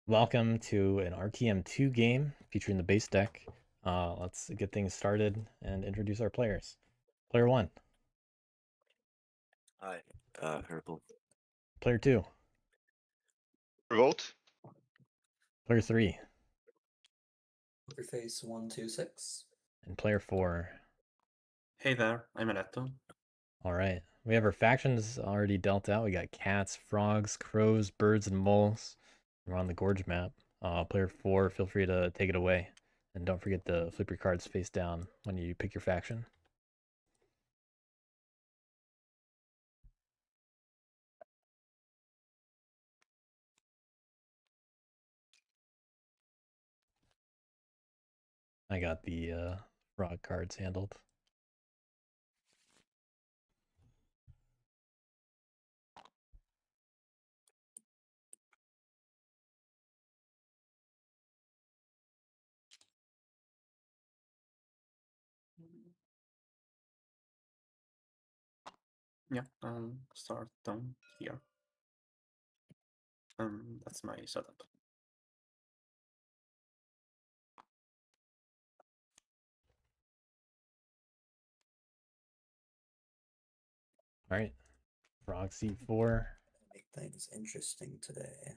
Welcome to an RTM 2 game featuring the base deck. Let's get things started and introduce our players. Player 1. Hi, Hurple. Player 2. Revolt. Player 3. PokerFace126. And Player 4. Hey there, I'm Eletto. Alright, we have our factions already dealt out. We got cats, frogs, crows, birds, and moles. We're on the Gorge map. Player 4, feel free to take it away. And don't forget to flip your cards face down when you pick your faction. I got the frog cards handled. Yeah, start down here. That's my setup. Alright, frog C4. Make things interesting today.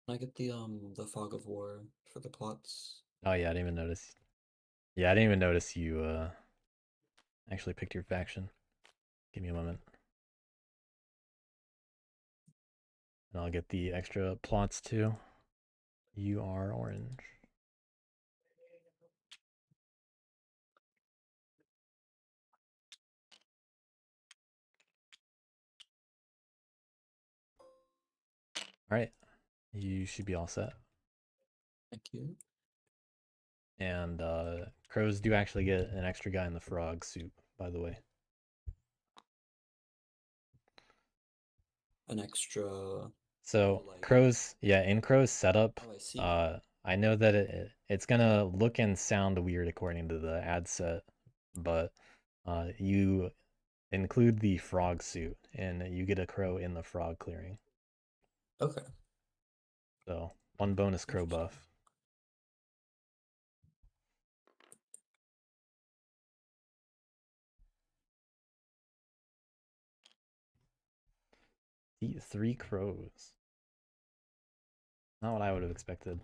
Can I get the fog of war for the plots? Oh yeah, I didn't even notice. Yeah, I didn't even notice you actually picked your faction. Give me a moment. And I'll get the extra plots too. You are orange. Alright, you should be all set. Thank you. And crows do actually get an extra guy in the frog suit, by the way. An extra. So like- crows, yeah, in crow's setup, Oh, I see. I know that it's gonna look and sound weird according to the ad set, but you include the frog suit and you get a crow in the frog clearing. Okay. So one bonus crow buff. Eat 3 crows. Not what I would have expected.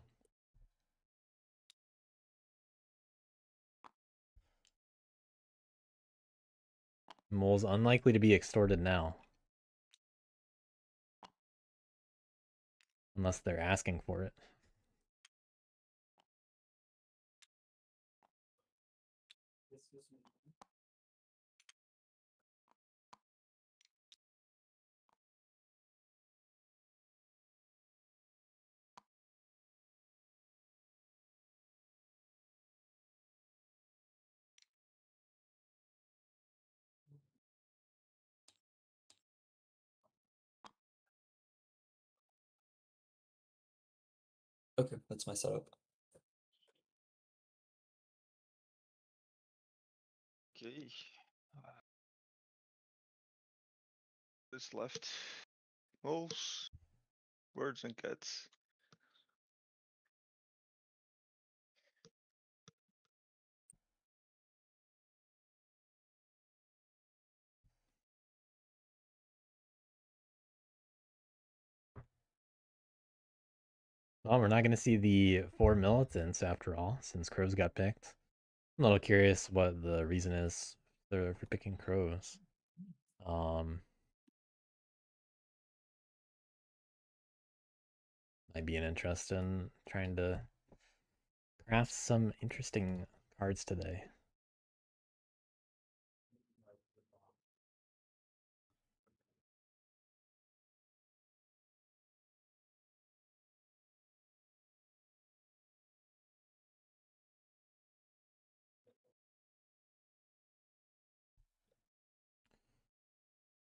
Mole's unlikely to be extorted now. Unless they're asking for it. Okay, that's my setup. Okay. This left. Moles, birds and cats. Well, we're not going to see the 4 militants after all, since crows got picked. I'm a little curious what the reason is for picking crows. I might be an interest in trying to craft some interesting cards today.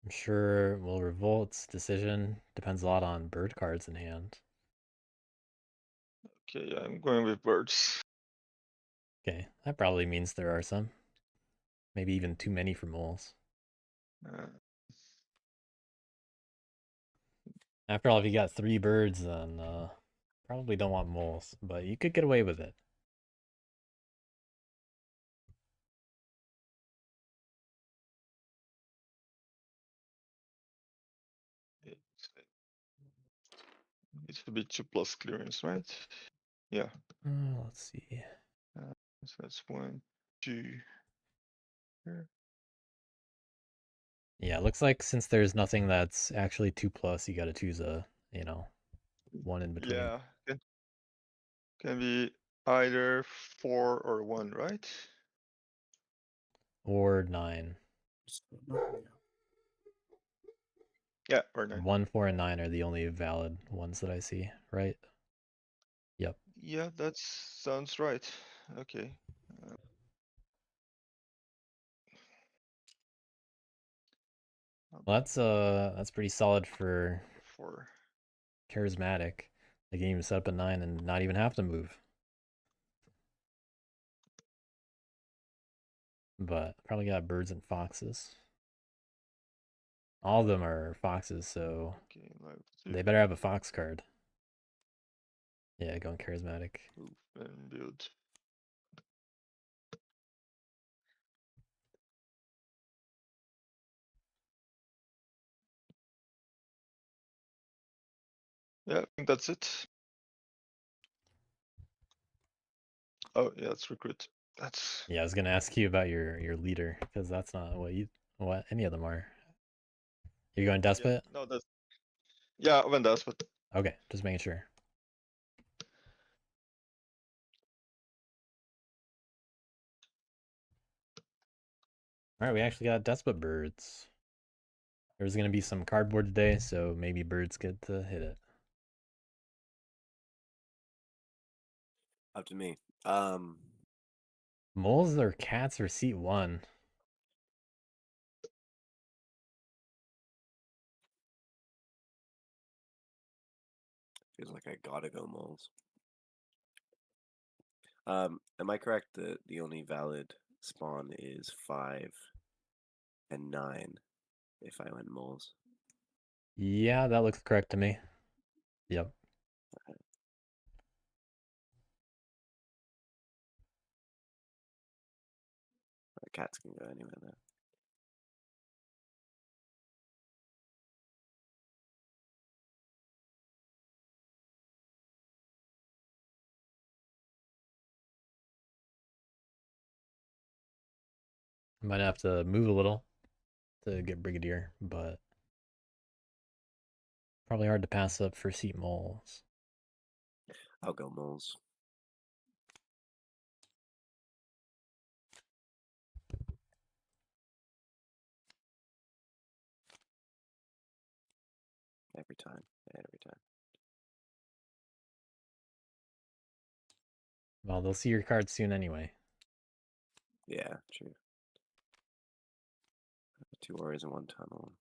I'm sure WillRevolt's decision depends a lot on bird cards in hand. Okay, I'm going with birds. Okay, that probably means there are some. Maybe even too many for moles. Uh, After all, if you got 3 birds, then probably don't want moles, but you could get away with it. It should be 2+ clearance, right? Yeah. Let's see. So that's 1, 2. Here. Yeah, it looks like since there's nothing that's actually 2+, you gotta choose a, one in between. Yeah. Can be either 4 or 1, right? Or 9. So, no, yeah. Yeah, or 9. 1, 4, and 9 are the only valid ones that I see, right? Yep. Yeah, that sounds right. Okay. Well, that's pretty solid for 4. charismatic. They can even set up a 9 and not even have to move. But probably got birds and foxes. All of them are foxes, so Okay, they better have a fox card. Yeah, going charismatic. move and build. Yeah, I think that's it. Oh, yeah, it's recruit. That's Yeah, I was gonna ask you about your leader, because that's not what any of them are. You're going yeah, despot? no, that's yeah, when despot. Okay, just making sure. Alright, we actually got despot birds. There's gonna be some cardboard today, so maybe birds get to hit it. Up to me. Moles or cats or seat 1? Feels like I gotta go moles. Am I correct that the only valid spawn is 5 and 9 if I went moles? Yeah, that looks correct to me. Yep. Cats can go anywhere there. Might have to move a little to get Brigadier, but probably hard to pass up for seat moles. I'll go moles. Every time. Every time. Well, they'll see your card soon anyway. Yeah, true. 2 warriors and 1 tunnel.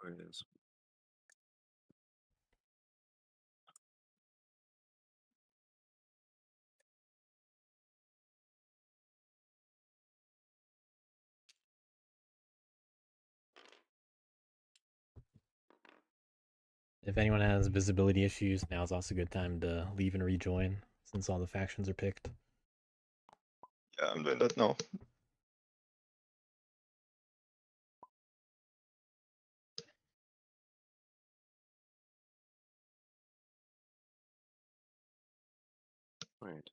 Warriors. If anyone has visibility issues, now's also a good time to leave and rejoin. since all the factions are picked. Yeah, I'm doing that now. Right.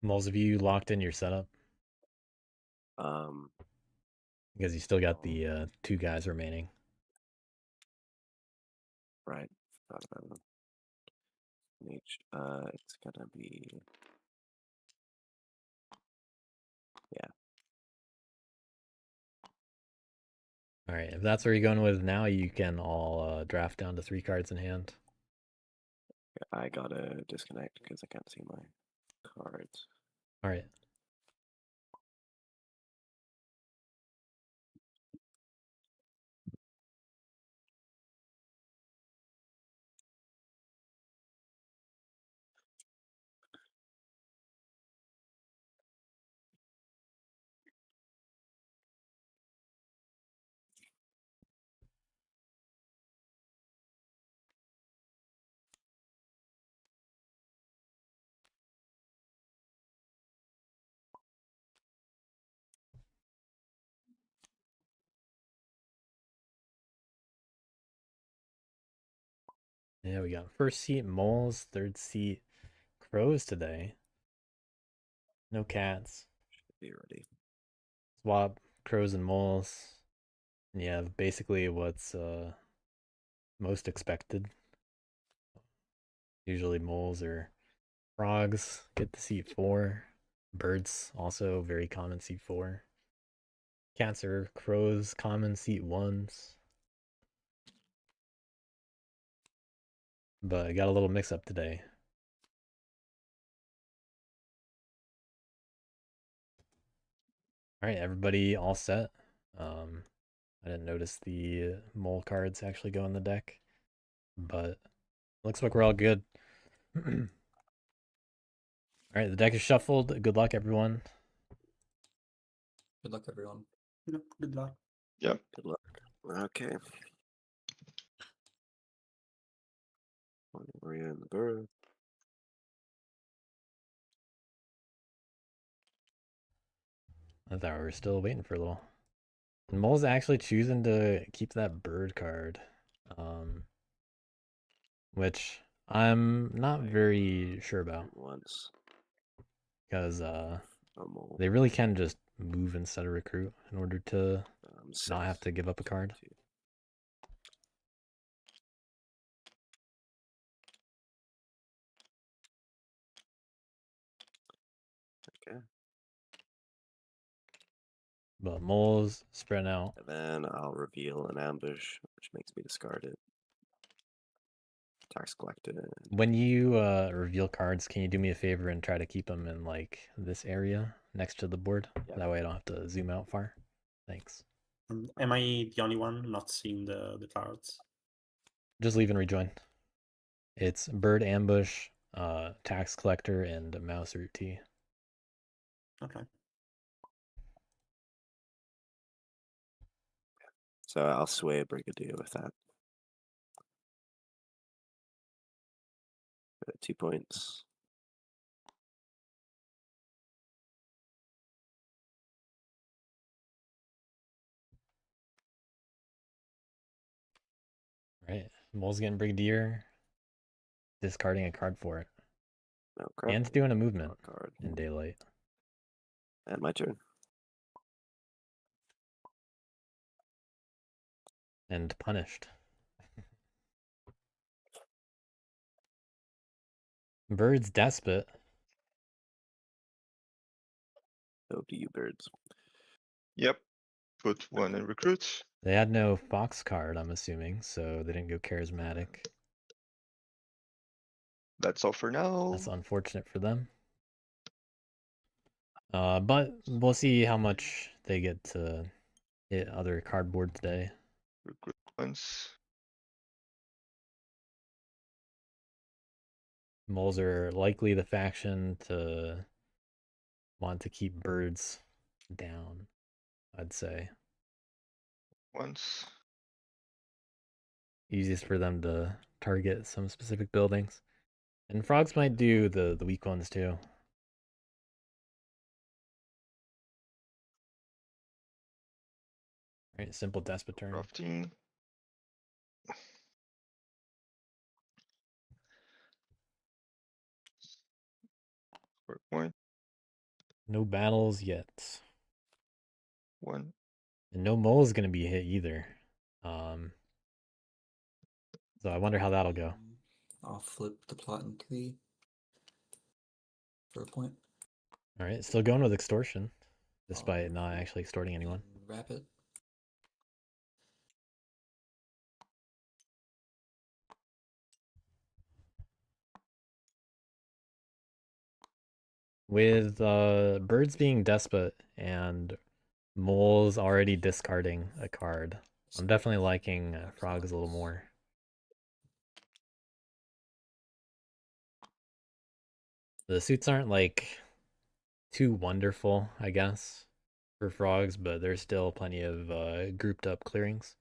Moles, have you locked in your setup? Because you still got the 2 guys remaining. Right. Forgot about them. It's gonna be. Yeah. All right, if that's where you're going with now, you can all draft down to 3 cards in hand. I gotta disconnect because I can't see my cards. All right. Yeah, we got first seat moles, third seat crows today. No cats. Should be ready. Swap crows and moles. And you have basically what's most expected. Usually moles or frogs get to seat 4. Birds also very common seat 4. Cats or crows common seat 1s. But I got a little mix up today. All right, everybody all set. I didn't notice the mole cards actually go in the deck, but looks like we're all good. All right, the deck is shuffled. Good luck, everyone. Good luck, everyone. Yep, good luck. Yep. Good luck. Okay. Maria and the bird. I thought we were still waiting for a little. And Mole's actually choosing to keep that bird card, which I'm not very sure about Once. because A mole. they really can just move instead of recruit in order to Six, not have to give up a card. 2. Okay. But Mole's spread out. And then I'll reveal an ambush, which makes me discard it. Tax collected. When you reveal cards, can you do me a favor and try to keep them in like this area next to the board? Yeah. That way I don't have to zoom out far. Thanks. Am I the only one not seeing the cards? Just leave and rejoin. It's bird ambush, tax collector, and mouse root T. Okay. So I'll sway a brigadier with that. 2 points. Right. Mole's getting brigadier. Discarding a card for it. No crap. And doing a movement Draw a card. in daylight. And my turn. And punished. Birds despot. So do you birds. Yep. Put one in recruit. They had no fox card, I'm assuming, so they didn't go charismatic. That's all for now. That's unfortunate for them. But we'll see how much they get to hit other cardboard today. Recruit once. Moles are likely the faction to want to keep birds down, I'd say. Once. Easiest for them to target some specific buildings. And frogs might do the weak ones too. Right, simple despot turn. Crafting. Score point. No battles yet. One. And no mole is going to be hit either. So I wonder how that'll go. I'll flip the plot in 3 for a point. All right, still going with extortion, despite not actually extorting anyone. Wrap it. With birds being despot and moles already discarding a card, I'm definitely liking frogs a little more. The suits aren't like too wonderful, I guess, for frogs, but there's still plenty of grouped up clearings.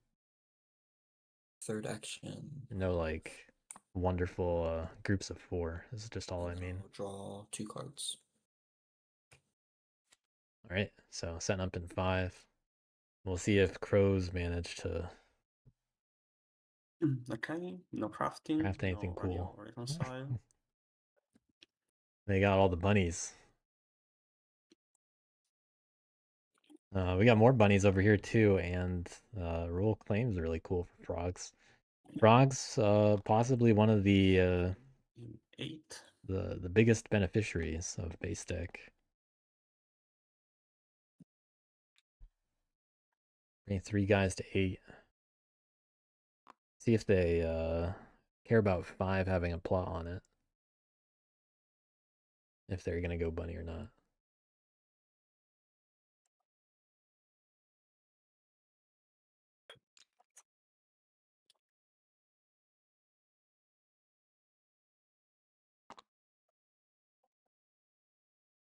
Third action. No like wonderful groups of 4. This is just all I mean. I'll draw 2 cards. All right, so setting up in 5. We'll see if crows manage to Okay, no crafting. craft anything no cool. reconcile. They got all the bunnies. We got more bunnies over here too, and roll claims are really cool for frogs. Frogs, possibly one of the In 8. the biggest beneficiaries of base deck. Bring 3 guys to 8. See if they care about 5 having a plot on it. If they're gonna go bunny or not.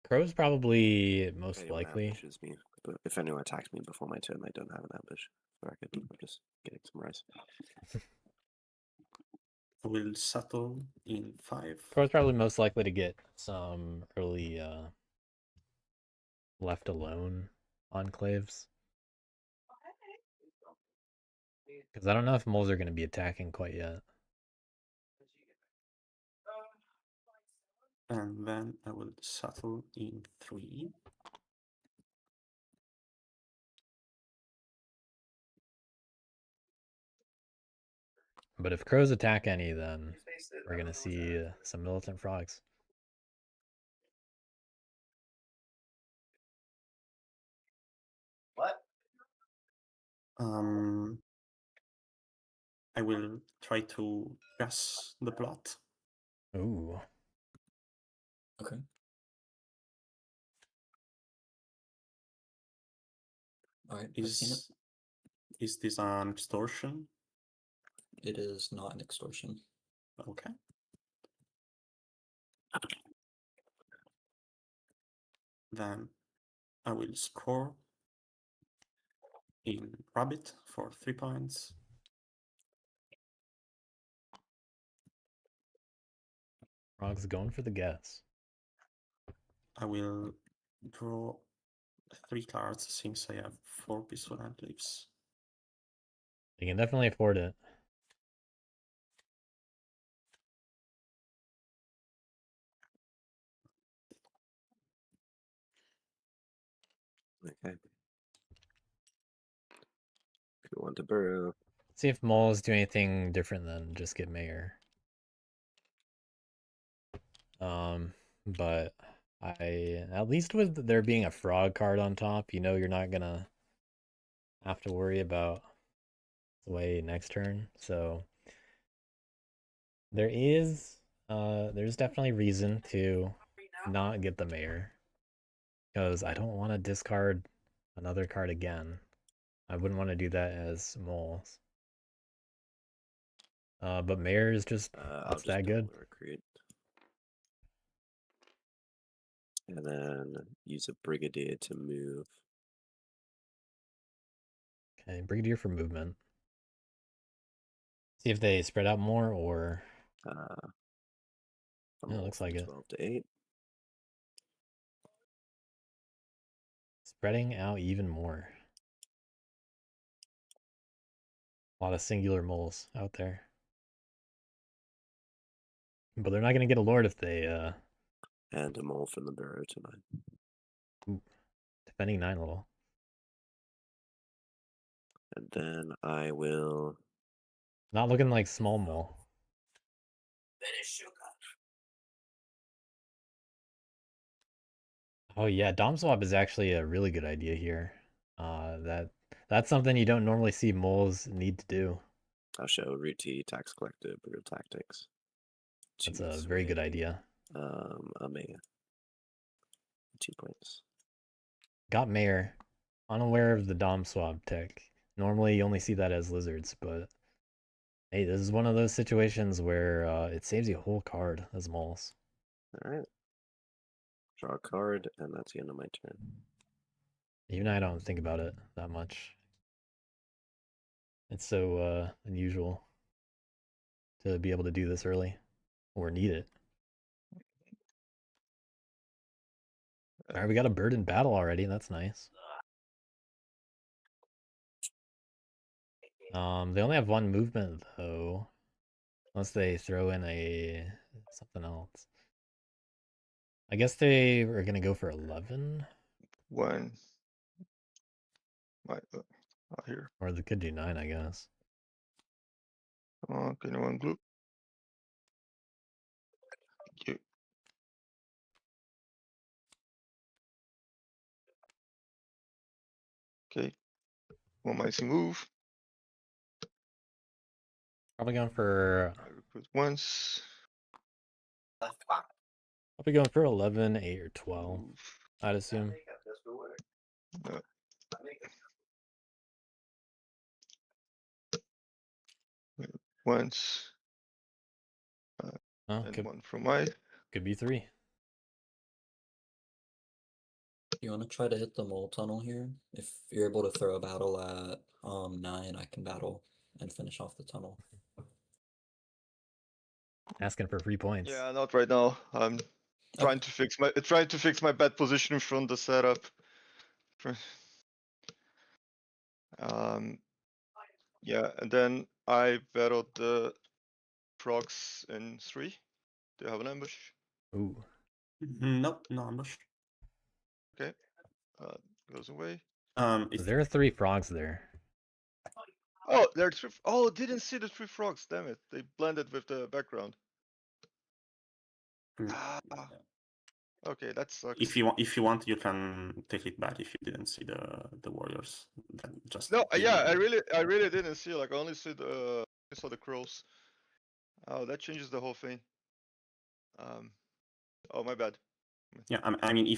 Crow's probably most Anyone likely. ambushes me, but if anyone attacks me before my turn, I don't have an ambush. So I'm just getting some rice. I will settle in 5. Crow's probably most likely to get some early left alone enclaves. Because I don't know if moles are going to be attacking quite yet. And then I will settle in 3. But if crows attack any, then we're going to see some militant frogs. What? I will try to guess the plot. Ooh. Okay. Alright, I've seen it. Is this an extortion? It is not an extortion. Okay. Then I will score in rabbit for 3 points. Frogs going for the guess. I will draw 3 cards since I have 4 peaceful enclaves. You can definitely afford it. Okay. Go on to burrow. See if moles do anything different than just get mayor. But at least with there being a frog card on top, you know you're not gonna have to worry about the way next turn. So there's definitely reason to not get the mayor, because I don't want to discard another card again. I wouldn't want to do that as moles. But mayor is just it's that good. Recruit. And then use a brigadier to move. Okay, brigadier for movement. See if they spread out more or. Yeah, it looks like it. 12 to 8. Spreading out even more. A lot of singular moles out there. But they're not going to get a lord if they... And a mole from the barrow to 9. Ooh, defending 9 a little. And then I will... Not looking like small mole. Oh yeah, Dom swap is actually a really good idea here. That's something you don't normally see moles need to do. I'll show root T, tax collector, brutal tactics. That's a very good idea. A mayor. 2 points. Got mayor. Unaware of the Dom swap tech. Normally you only see that as lizards, but hey, this is one of those situations where it saves you a whole card as moles. Alright. Draw a card, and that's the end of my turn. Even I don't think about it that much. It's so unusual to be able to do this early, or need it. Alright, we got a bird in battle already, that's nice. They only have one movement though. Unless they throw in something else. I guess they are gonna go for 11. One. Here. Or they could do 9, I guess. Can you ungroup? Thank you. Okay. One mighty move. Probably going for I recruit once. probably going for 11, 8, or 12. Move. I'd assume. Once. Oh, And one from my. could be 3. You want to try to hit the mole tunnel here? If you're able to throw a battle at 9, I can battle and finish off the tunnel. Asking for free points. Yeah, not right now. I'm trying to fix my bad position from the setup. Yeah, and then I battled the frogs in 3. Do you have an ambush? Ooh. Nope, no ambush. Okay. Goes away. There are 3 frogs there. Oh, there are 3. Oh, didn't see the 3 frogs. Damn it! They blended with the background. Ah. Okay, that sucks. If you want, you can take it back if you didn't see the warriors. Then just No, yeah, I really didn't see. Like, I only saw the crows. Oh, that changes the whole thing. Oh, my bad. Yeah, I mean,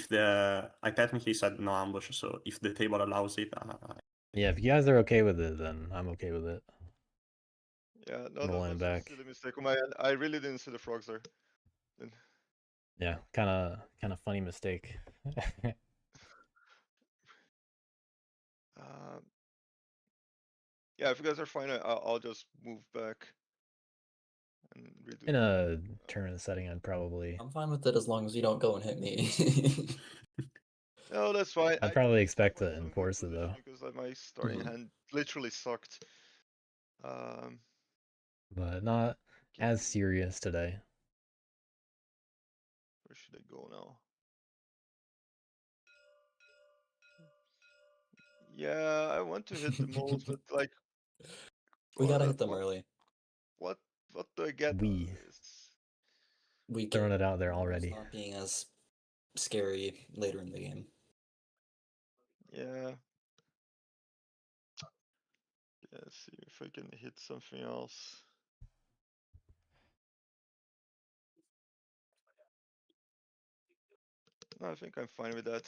I technically said no ambush, so if the table allows it, Yeah, if you guys are okay with it, then I'm okay with it. Yeah, no, Rolling that's back. a silly mistake on my end. I really didn't see the frogs there. Yeah, kind of funny mistake. Yeah, if you guys are fine, I'll just move back and redo. In a tournament setting, I'd probably. I'm fine with it as long as you don't go and hit me. No, that's fine. I'd probably expect to enforce it though. Because my starting hand literally sucked. But not as serious today. Where should I go now? Yeah, I want to hit the moles, but like, we gotta hit them early. what do I get? We. we Throwing get it out there it's already. not being as scary later in the game. Yeah. Yeah, see if I can hit something else. No, I think I'm fine with that.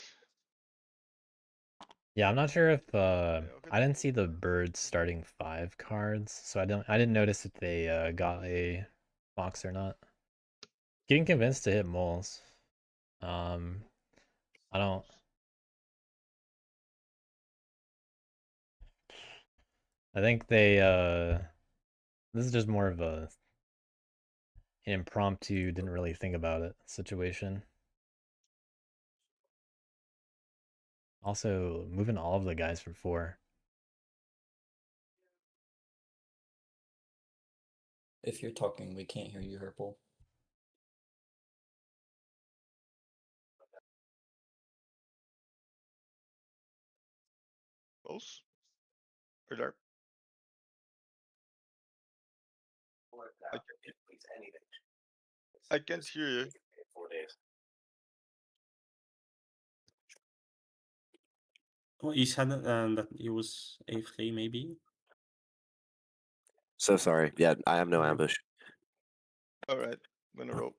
Yeah, I'm not sure if Okay. I didn't see the birds starting 5 cards, so I didn't notice if they got a box or not. Getting convinced to hit moles. I don't. I think they this is just more of an impromptu, didn't really think about it situation. Also, moving all of the guys from 4. If you're talking, we can't hear you, Hurple. Close. Are there? I can't hear you. Well, he said that he was AFK maybe. So sorry. Yeah, I have no Yeah. ambush. Alright, I'm gonna roll.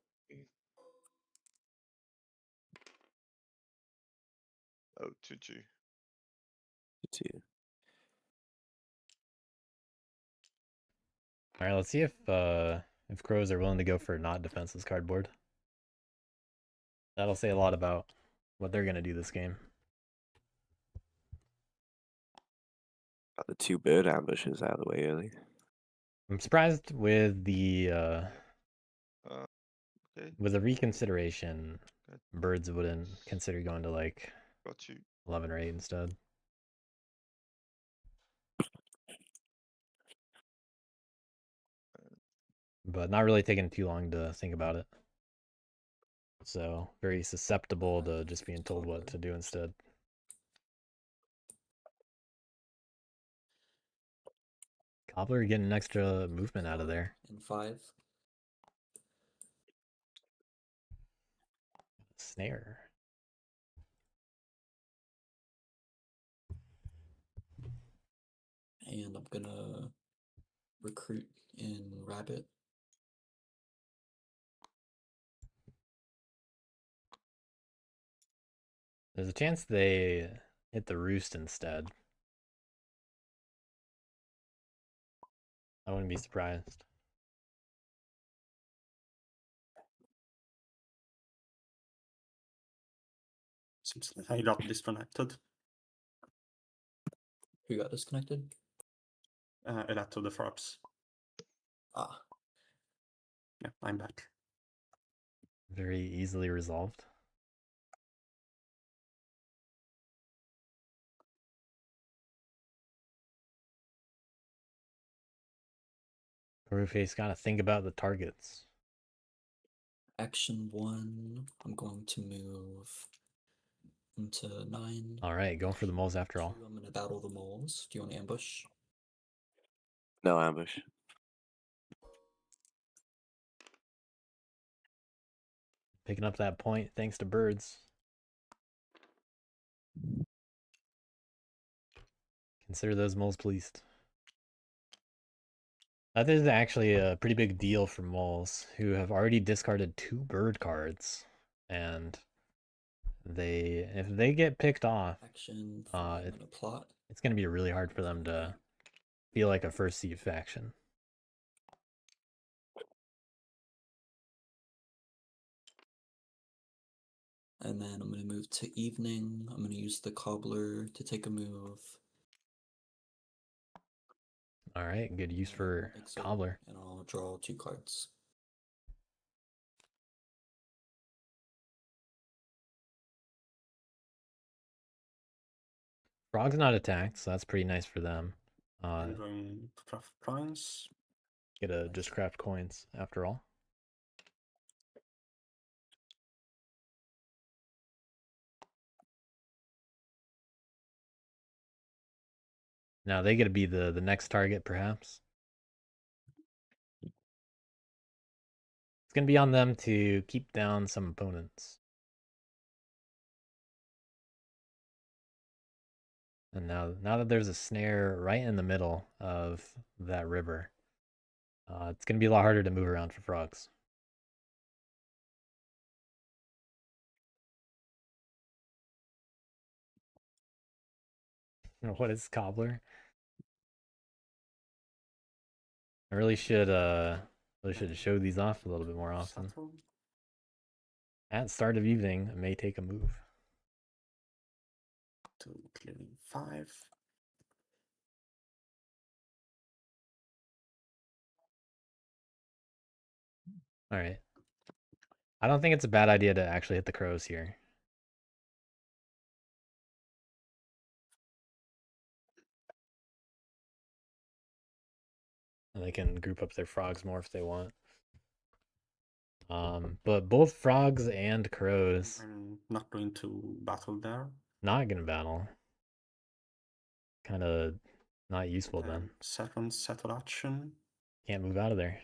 Oh, 2-2. Two. All right, let's see if crows are willing to go for not defenseless cardboard. That'll say a lot about what they're gonna do this game. Got the 2 bird ambushes out of the way early. I'm surprised with the Okay, with the reconsideration, Good. birds wouldn't consider going to like got you. 11 or 8 instead. But not really taking too long to think about it. So very susceptible to just being told what to do instead. Cobbler getting extra movement out of there. In 5. Snare. And I'm gonna recruit in Rabbit. There's a chance they hit the roost instead. I wouldn't be surprised. Seems like I got disconnected. Who got disconnected? Eletto the Frogs. Ah, Yeah, I'm back. Very easily resolved. Face gotta think about the targets. action 1. I'm going to move into 9. All right, going for the moles after all. 2, I'm gonna battle the moles. Do you want to ambush? No ambush. Picking up that point thanks to birds. Consider those moles pleased. That is actually a pretty big deal for moles who have already discarded 2 bird cards, and if they get picked off, Action 3, I'm gonna plot. it's gonna be really hard for them to feel like a first seed faction. And then I'm gonna move to evening. I'm gonna use the cobbler to take a move. All right, good use for Exile, cobbler. and I'll draw 2 cards. Frog's not attacked, so that's pretty nice for them. I'm going to craft coins. Get to just craft coins after all. Now they get to be the next target, perhaps. It's going to be on them to keep down some opponents. And now that there's a snare right in the middle of that river, it's going to be a lot harder to move around for frogs. What is cobbler? I really should show these off a little bit more often. Settle. At start of evening, I may take a move. To clearing 5. All right. I don't think it's a bad idea to actually hit the crows here. And they can group up their frogs more if they want. But both frogs and crows I'm not going to battle there. not gonna battle. Kind of not useful then. Second settle action. Can't move out of there.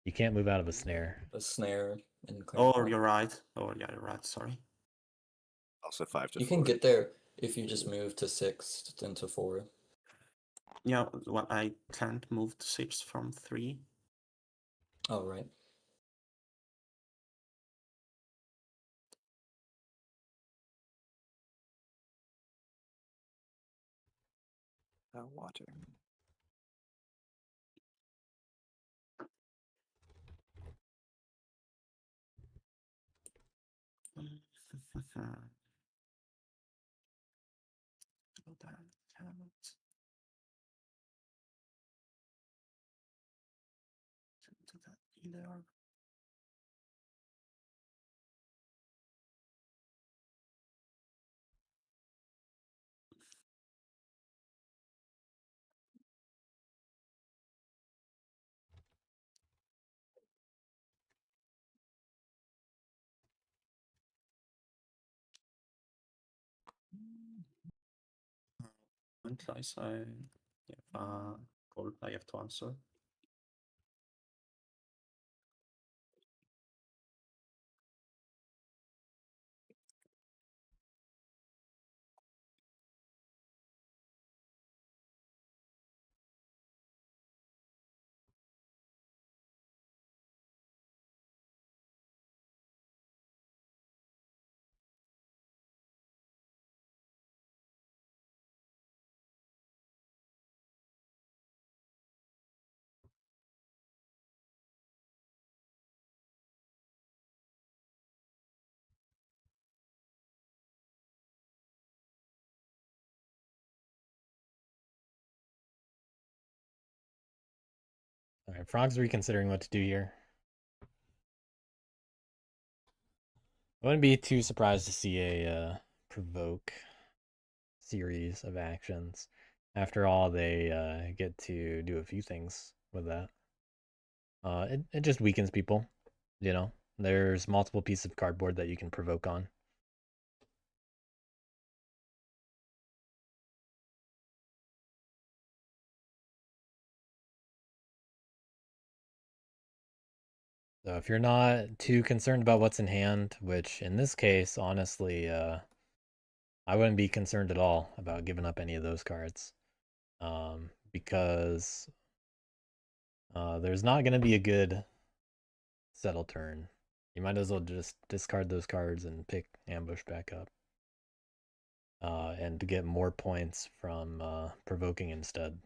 You can't move out of a snare. A snare and Oh, you're right. Oh, yeah, you're right. Sorry. Also 5 to You 4. can get there if you just move to 6 into 4. Yeah, well, I can't move to 6 from 3. Oh, right. Water. Do that either. Monthlies, I have call I have to answer. All right, frogs reconsidering what to do here. I wouldn't be too surprised to see a provoke series of actions. After all, they get to do a few things with that. It just weakens people, you know. There's multiple pieces of cardboard that you can provoke on. So if you're not too concerned about what's in hand, which in this case, honestly, I wouldn't be concerned at all about giving up any of those cards. Because there's not going to be a good settle turn. You might as well just discard those cards and pick ambush back up. And to get more points from provoking instead.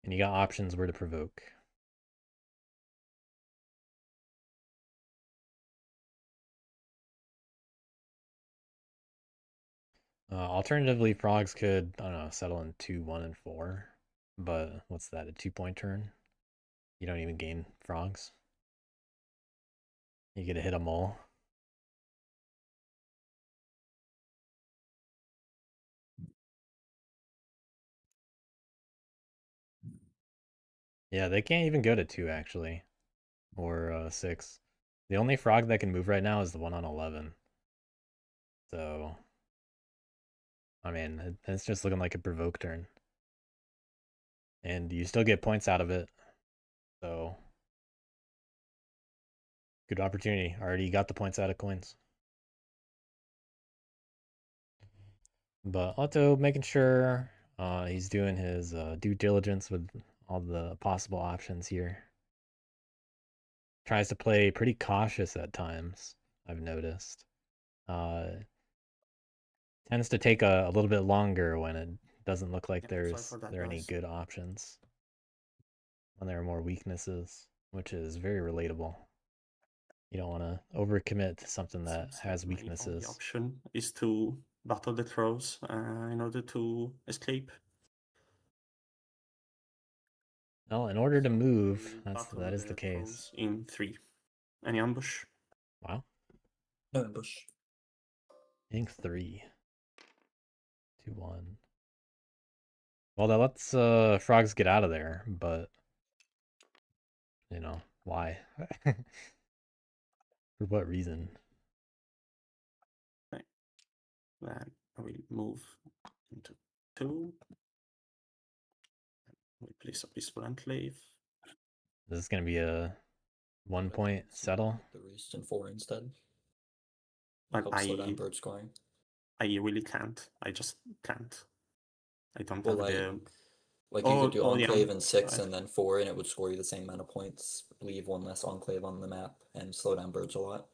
And you got options where to provoke. Alternatively, frogs could, I don't know, settle in 2, 1, and 4. But what's that, a 2-point turn? You don't even gain frogs. You get to hit a mole. Yeah, they can't even go to 2, actually. Or 6. The only frog that can move right now is the one on 11. So, I mean, it's just looking like a provoke turn. and you still get points out of it. So good opportunity. Already got the points out of coins. But Otto making sure he's doing his due diligence with all the possible options here. Tries to play pretty cautious at times, I've noticed. Tends to take a little bit longer when it doesn't look like there are any good options. When there are more weaknesses, which is very relatable. You don't want to overcommit to something that has weaknesses. The option is to battle the throws in order to escape. Well, in order to So move, we'll that is the battle case. throws in 3. Any ambush? Wow. No ambush. Ink 3. 2-1. Well, that lets frogs get out of there, but you know, why? For what reason? Okay. Then I will move into 2. We place a peaceful enclave. This is gonna be a 1-point settle. The roost in 4 instead. But Help slow down bird scoring. I really can't. I just can't. I don't Well, have the. Like you could do enclave yeah. in 6 and then 4, and it would score you the same amount of points. Leave 1 less enclave on the map and slow down birds a lot.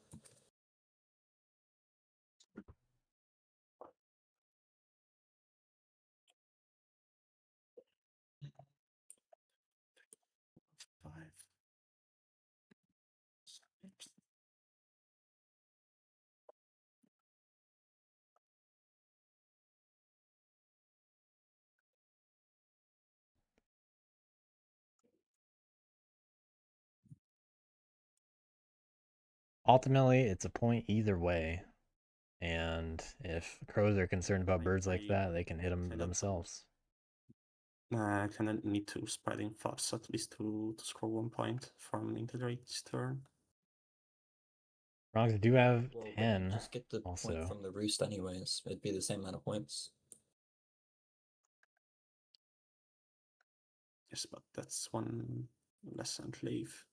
Ultimately, it's a point either way. And if crows are concerned about birds like that, they can hit them themselves. I kind of need to spread in fox at least to score 1 point from integrate this turn. Frogs do have Well, 10. Just get the point from the roost anyways. It'd be the same amount of points. Yes, but that's 1 less enclave.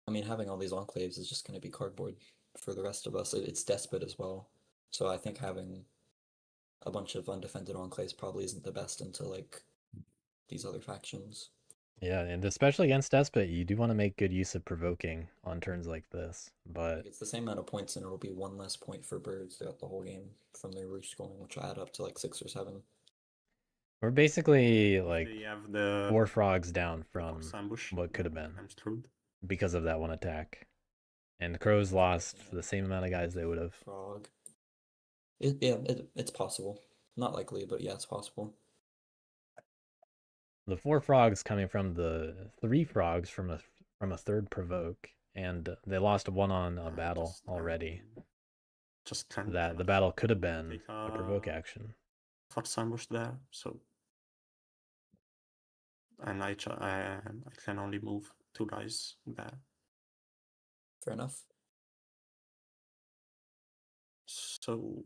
I mean, having all these enclaves is just going to be cardboard for the rest of us. It's despot as well. So I think having a bunch of undefended enclaves probably isn't the best into like these other factions. Yeah, and especially against Despot, you do want to make good use of provoking on turns like this. But it's the same amount of points, and it'll be 1 less point for birds throughout the whole game from their roost scoring, which will add up to like 6 or 7. We're basically like have the 4 frogs down from ambush, what could have been I'm screwed. because of that one attack. And the crows lost the same amount of guys they would have. Frog. It's possible. Not likely, but yeah, it's possible. The 4 frogs coming from the 3 frogs from a third provoke, and they lost 1 on a battle already. Just can't. That the battle could have been a provoke action. Fox ambush there, so and I can only move 2 guys there. Fair enough. So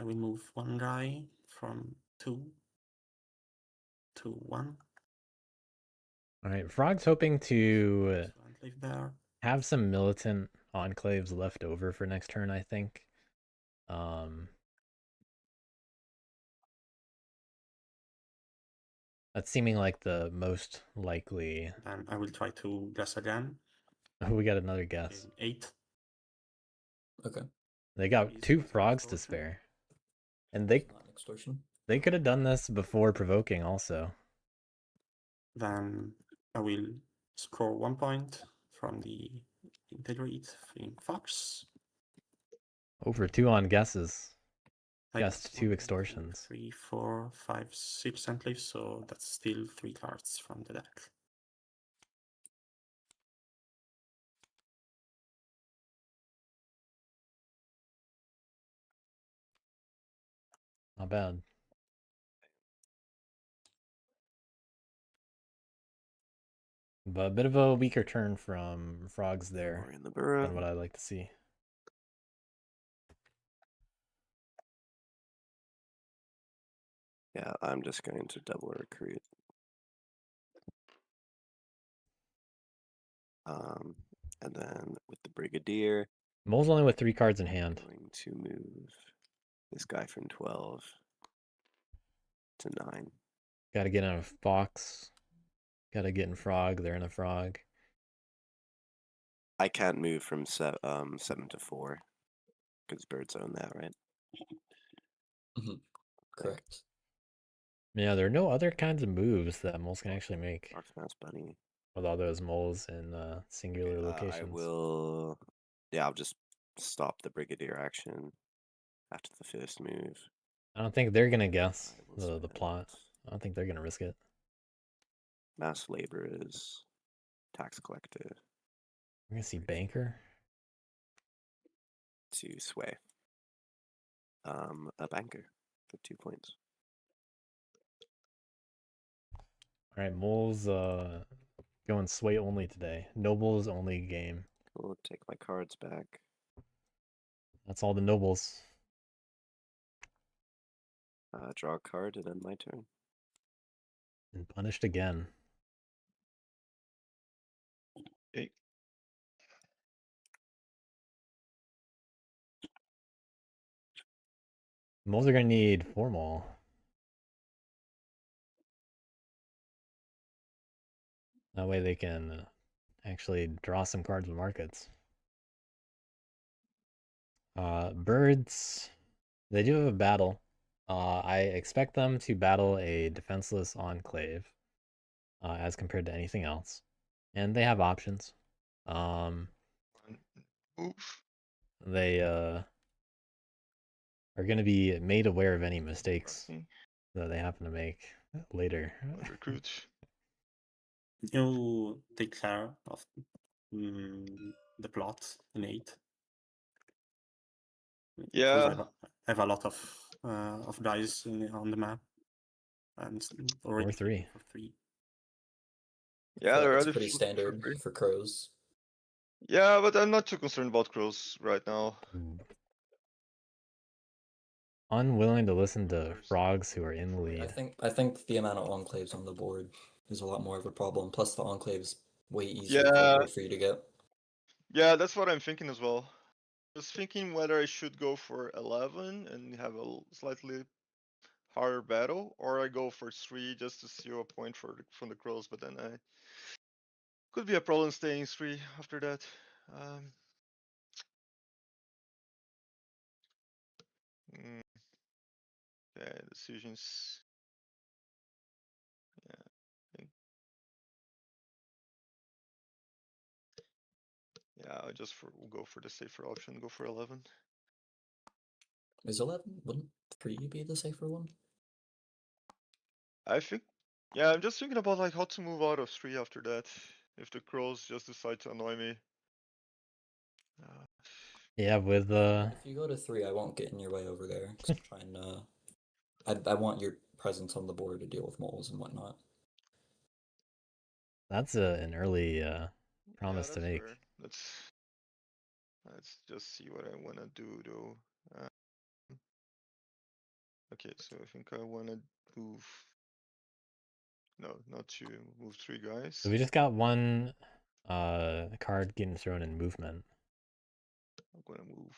I will move 1 guy from 2 to 1. All right, Frog's hoping to there. have some militant enclaves left over for next turn, I think. That's seeming like the most likely. And I will try to guess again. Oh, we got another guess. 8. Okay. They got 2 frogs to spare. And they could have done this before provoking also. Then I will score 1 point from the integrate in Fox. Over 2 on guesses. Guessed 2 extortions. 3, 4, 5, 6 enclaves, so that's still 3 cards from the deck. Not bad. But a bit of a weaker turn from Frogs there than what I'd like to see. Yeah, I'm just going to double recruit. And then with the Brigadier, Mole's only with 3 cards in hand. I'm going to move this guy from 12 to 9. Got to get in a Fox. Got to get in Frog. They're in a Frog. I can't move from 7 to 4 because birds own that, right? Correct. Yeah, there are no other kinds of moves that moles can actually make Fox Mouse Bunny. with all those moles in singular I locations. will. Yeah, I'll just stop the Brigadier action after the first move. I don't think they're gonna guess I will the spend plot. I don't think they're gonna risk it. Mass laborers, tax collector We're gonna see Banker. to sway. A banker for 2 points. All right, moles going sway only today. Nobles only game. Cool. Take my cards back. That's all the nobles. Draw a card and end my turn. And punished again. Okay. Moles are gonna need 4 mole. That way they can actually draw some cards with markets. Birds, they do have a battle. I expect them to battle a defenseless enclave as compared to anything else. And they have options. Move. They are going to be made aware of any mistakes Okay. that they happen to make later. Recruit. You take care of the plot in 8. Yeah. Because I have a lot of dice on the map, and already 4-3. for 3. Yeah, they're It's ready pretty for standard free. for crows. Yeah, but I'm not too concerned about crows right now. Unwilling to listen to There's- frogs who are in the lead. I think the amount of enclaves on the board is a lot more of a problem. Plus, the enclaves way easier Yeah. cardboard for you to get. Yeah, that's what I'm thinking as well. Just thinking whether I should go for 11 and have a slightly harder battle, or I go for 3 just to steal a point from the crows, but then I could be a problem staying 3 after that. Yeah, decisions. Yeah, I think. Yeah, I'll just go for the safer option, go for 11. Is 11? Wouldn't 3 be the safer one? I think, yeah, I'm just thinking about like how to move out of 3 after that, if the crows just decide to annoy me. Yeah, with If you go to 3, I won't get in your way over there. 'Cause I'm trying to. I want your presence on the board to deal with moles and whatnot. that's an early promise yeah, to make. fair. Let's just see what I wanna do though. Okay, so I think I wanna move. No, not to move 3 guys. So we just got one card getting thrown in movement. I'm gonna move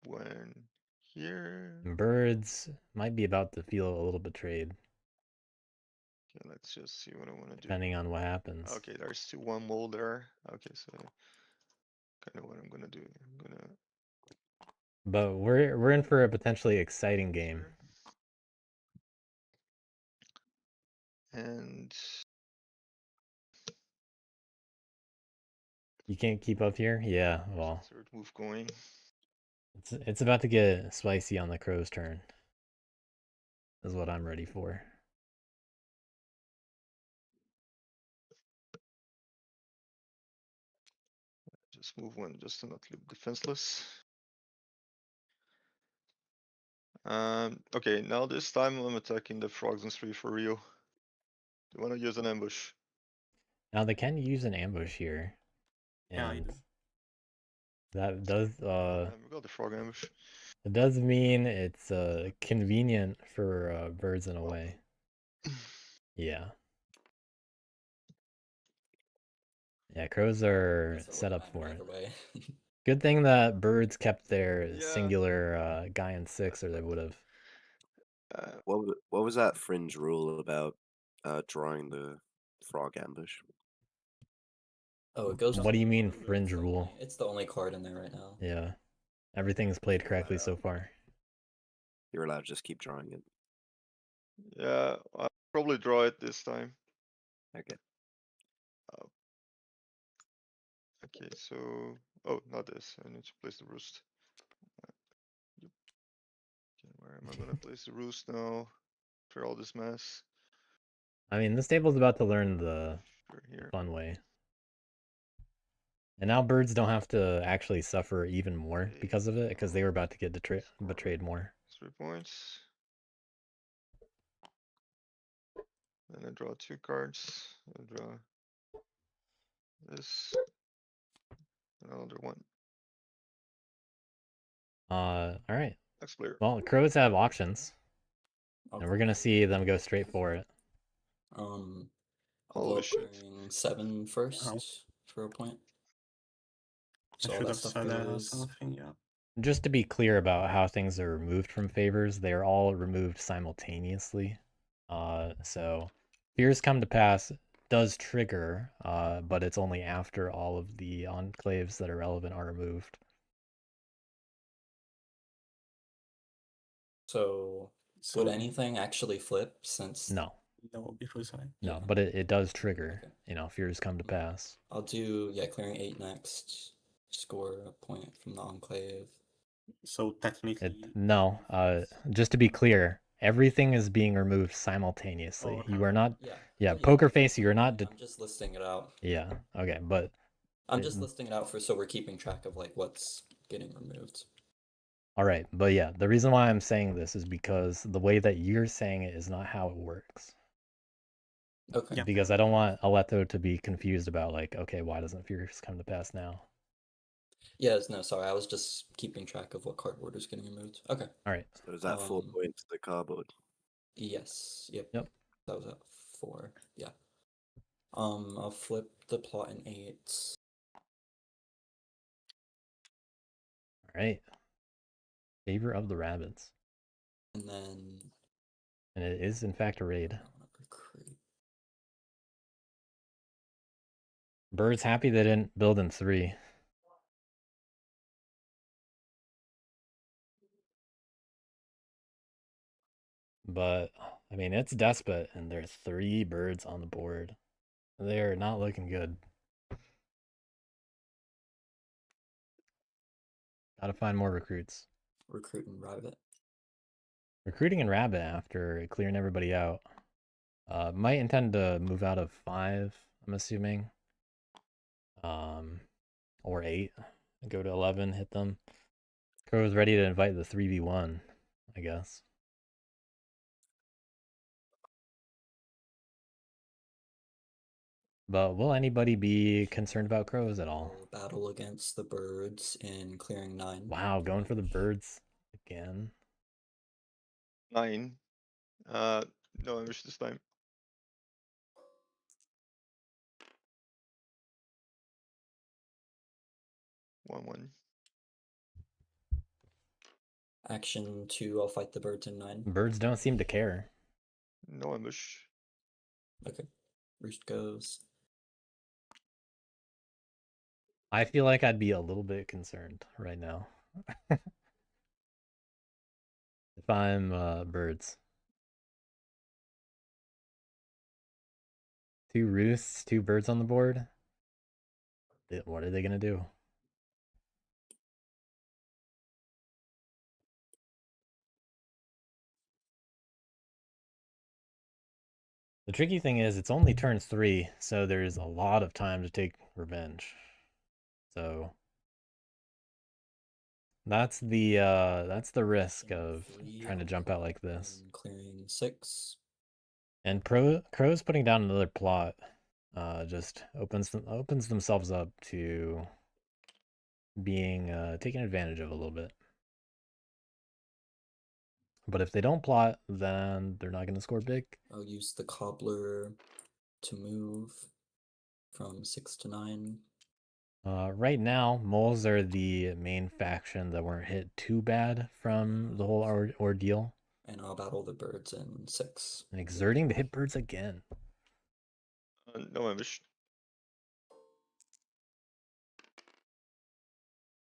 1 here. Birds might be about to feel a little betrayed. Okay, let's just see what I wanna do. Depending on what happens. Okay, there's still 1 mole there. Okay, so kind of what I'm gonna do. I'm gonna. But we're in for a potentially exciting game. And You can't keep up here? Yeah, well. Third move going. It's about to get spicy on the crow's turn. Is what I'm ready for. Just move 1 just to not leave defenseless. Okay, now this time I'm attacking the frogs in 3 for real. Do you wanna use an ambush? Now they can use an ambush here. Yeah, I And do. That does we got the frog ambush. it does mean it's convenient for birds in a way. Yeah. Yeah, crows are So it set wouldn't up matter for it. either way. Good thing that birds kept their Yeah. singular guy in 6, or they would have. What was that fringe rule about drawing the frog ambush? Oh, it goes. What do you mean to- fringe rule? It's the only card in there right now. Yeah. Everything's played correctly so far. You're allowed to just keep drawing it. Yeah, I'll probably draw it this time. Okay. Okay, so oh, not this. I need to place the roost. Yep. Okay, where am I gonna place the roost now? For all this mess. I mean, this table's about to learn the Sure, here. fun way. And now birds don't have to actually suffer even more because of it, because they were about to get betrayed more. 3 points. Then I draw 2 cards. I draw this. Another one. All right. Next player. Well, crows have options, I'll and we're gonna see them go straight for it. I'll Holy go up shit. clearing 7 first Ow. for a point. I So all should that have stuff said goes. something, yeah. Just to be clear about how things are removed from favors, they are all removed simultaneously. So fears come to pass does trigger, but it's only after all of the enclaves that are relevant are removed. So So would anything actually flip since? No, no, because I no, Yeah. but it does trigger. Okay. You know, fears come to pass. I'll do clearing 8 next. Score a point from the enclave. so technically No, just to be clear, everything is being removed simultaneously. Oh, You okay. are not. Yeah. Yeah, Oh, poker face. You are not. I'm just listing it out. Yeah. Okay, but I'm just listing it out so we're keeping track of like what's getting removed. all right, but yeah, the reason why I'm saying this is because the way that you're saying it is not how it works. Okay. Yeah. Because I don't want Eletto to be confused about like, okay, why doesn't fears come to pass now? Yes, no, sorry. I was just keeping track of what cardboard is getting removed. Okay. All right. So is that 4 points to the cardboard? Yes. Yep. Yep. That was at 4. Yeah. I'll flip the plot in 8. All right. Favor of the rabbits. And then And it is in fact a raid. I wanna recruit. Bird's happy they didn't build in 3. But I mean, it's Despot, and there's 3 birds on the board. They are not looking good. Gotta find more recruits. Recruit and rabbit. Recruiting and rabbit after clearing everybody out. Might intend to move out of 5, I'm assuming. Or 8. Go to 11, hit them. Crow's ready to invite the 3v1, I guess. But will anybody be concerned about crows at all? I'll battle against the birds in clearing 9. Wow, going for the birds again. 9. No ambush this time. One. Action 2, I'll fight the birds in 9. Birds don't seem to care. No ambush. Okay. Roost goes. I feel like I'd be a little bit concerned right now. If I'm birds. 2 roosts, 2 birds on the board. What are they gonna do? The tricky thing is it's only turns 3, so there's a lot of time to take revenge. So that's the risk of trying to jump out like this. Clearing 6. And Crow's putting down another plot just opens themselves up to being taken advantage of a little bit. But if they don't plot, then they're not going to score big. I'll use the cobbler to move from 6 to 9. Right now, moles are the main faction that weren't hit too bad from the whole ordeal. And I'll battle the birds in 6. And exerting to hit birds again. No ambush.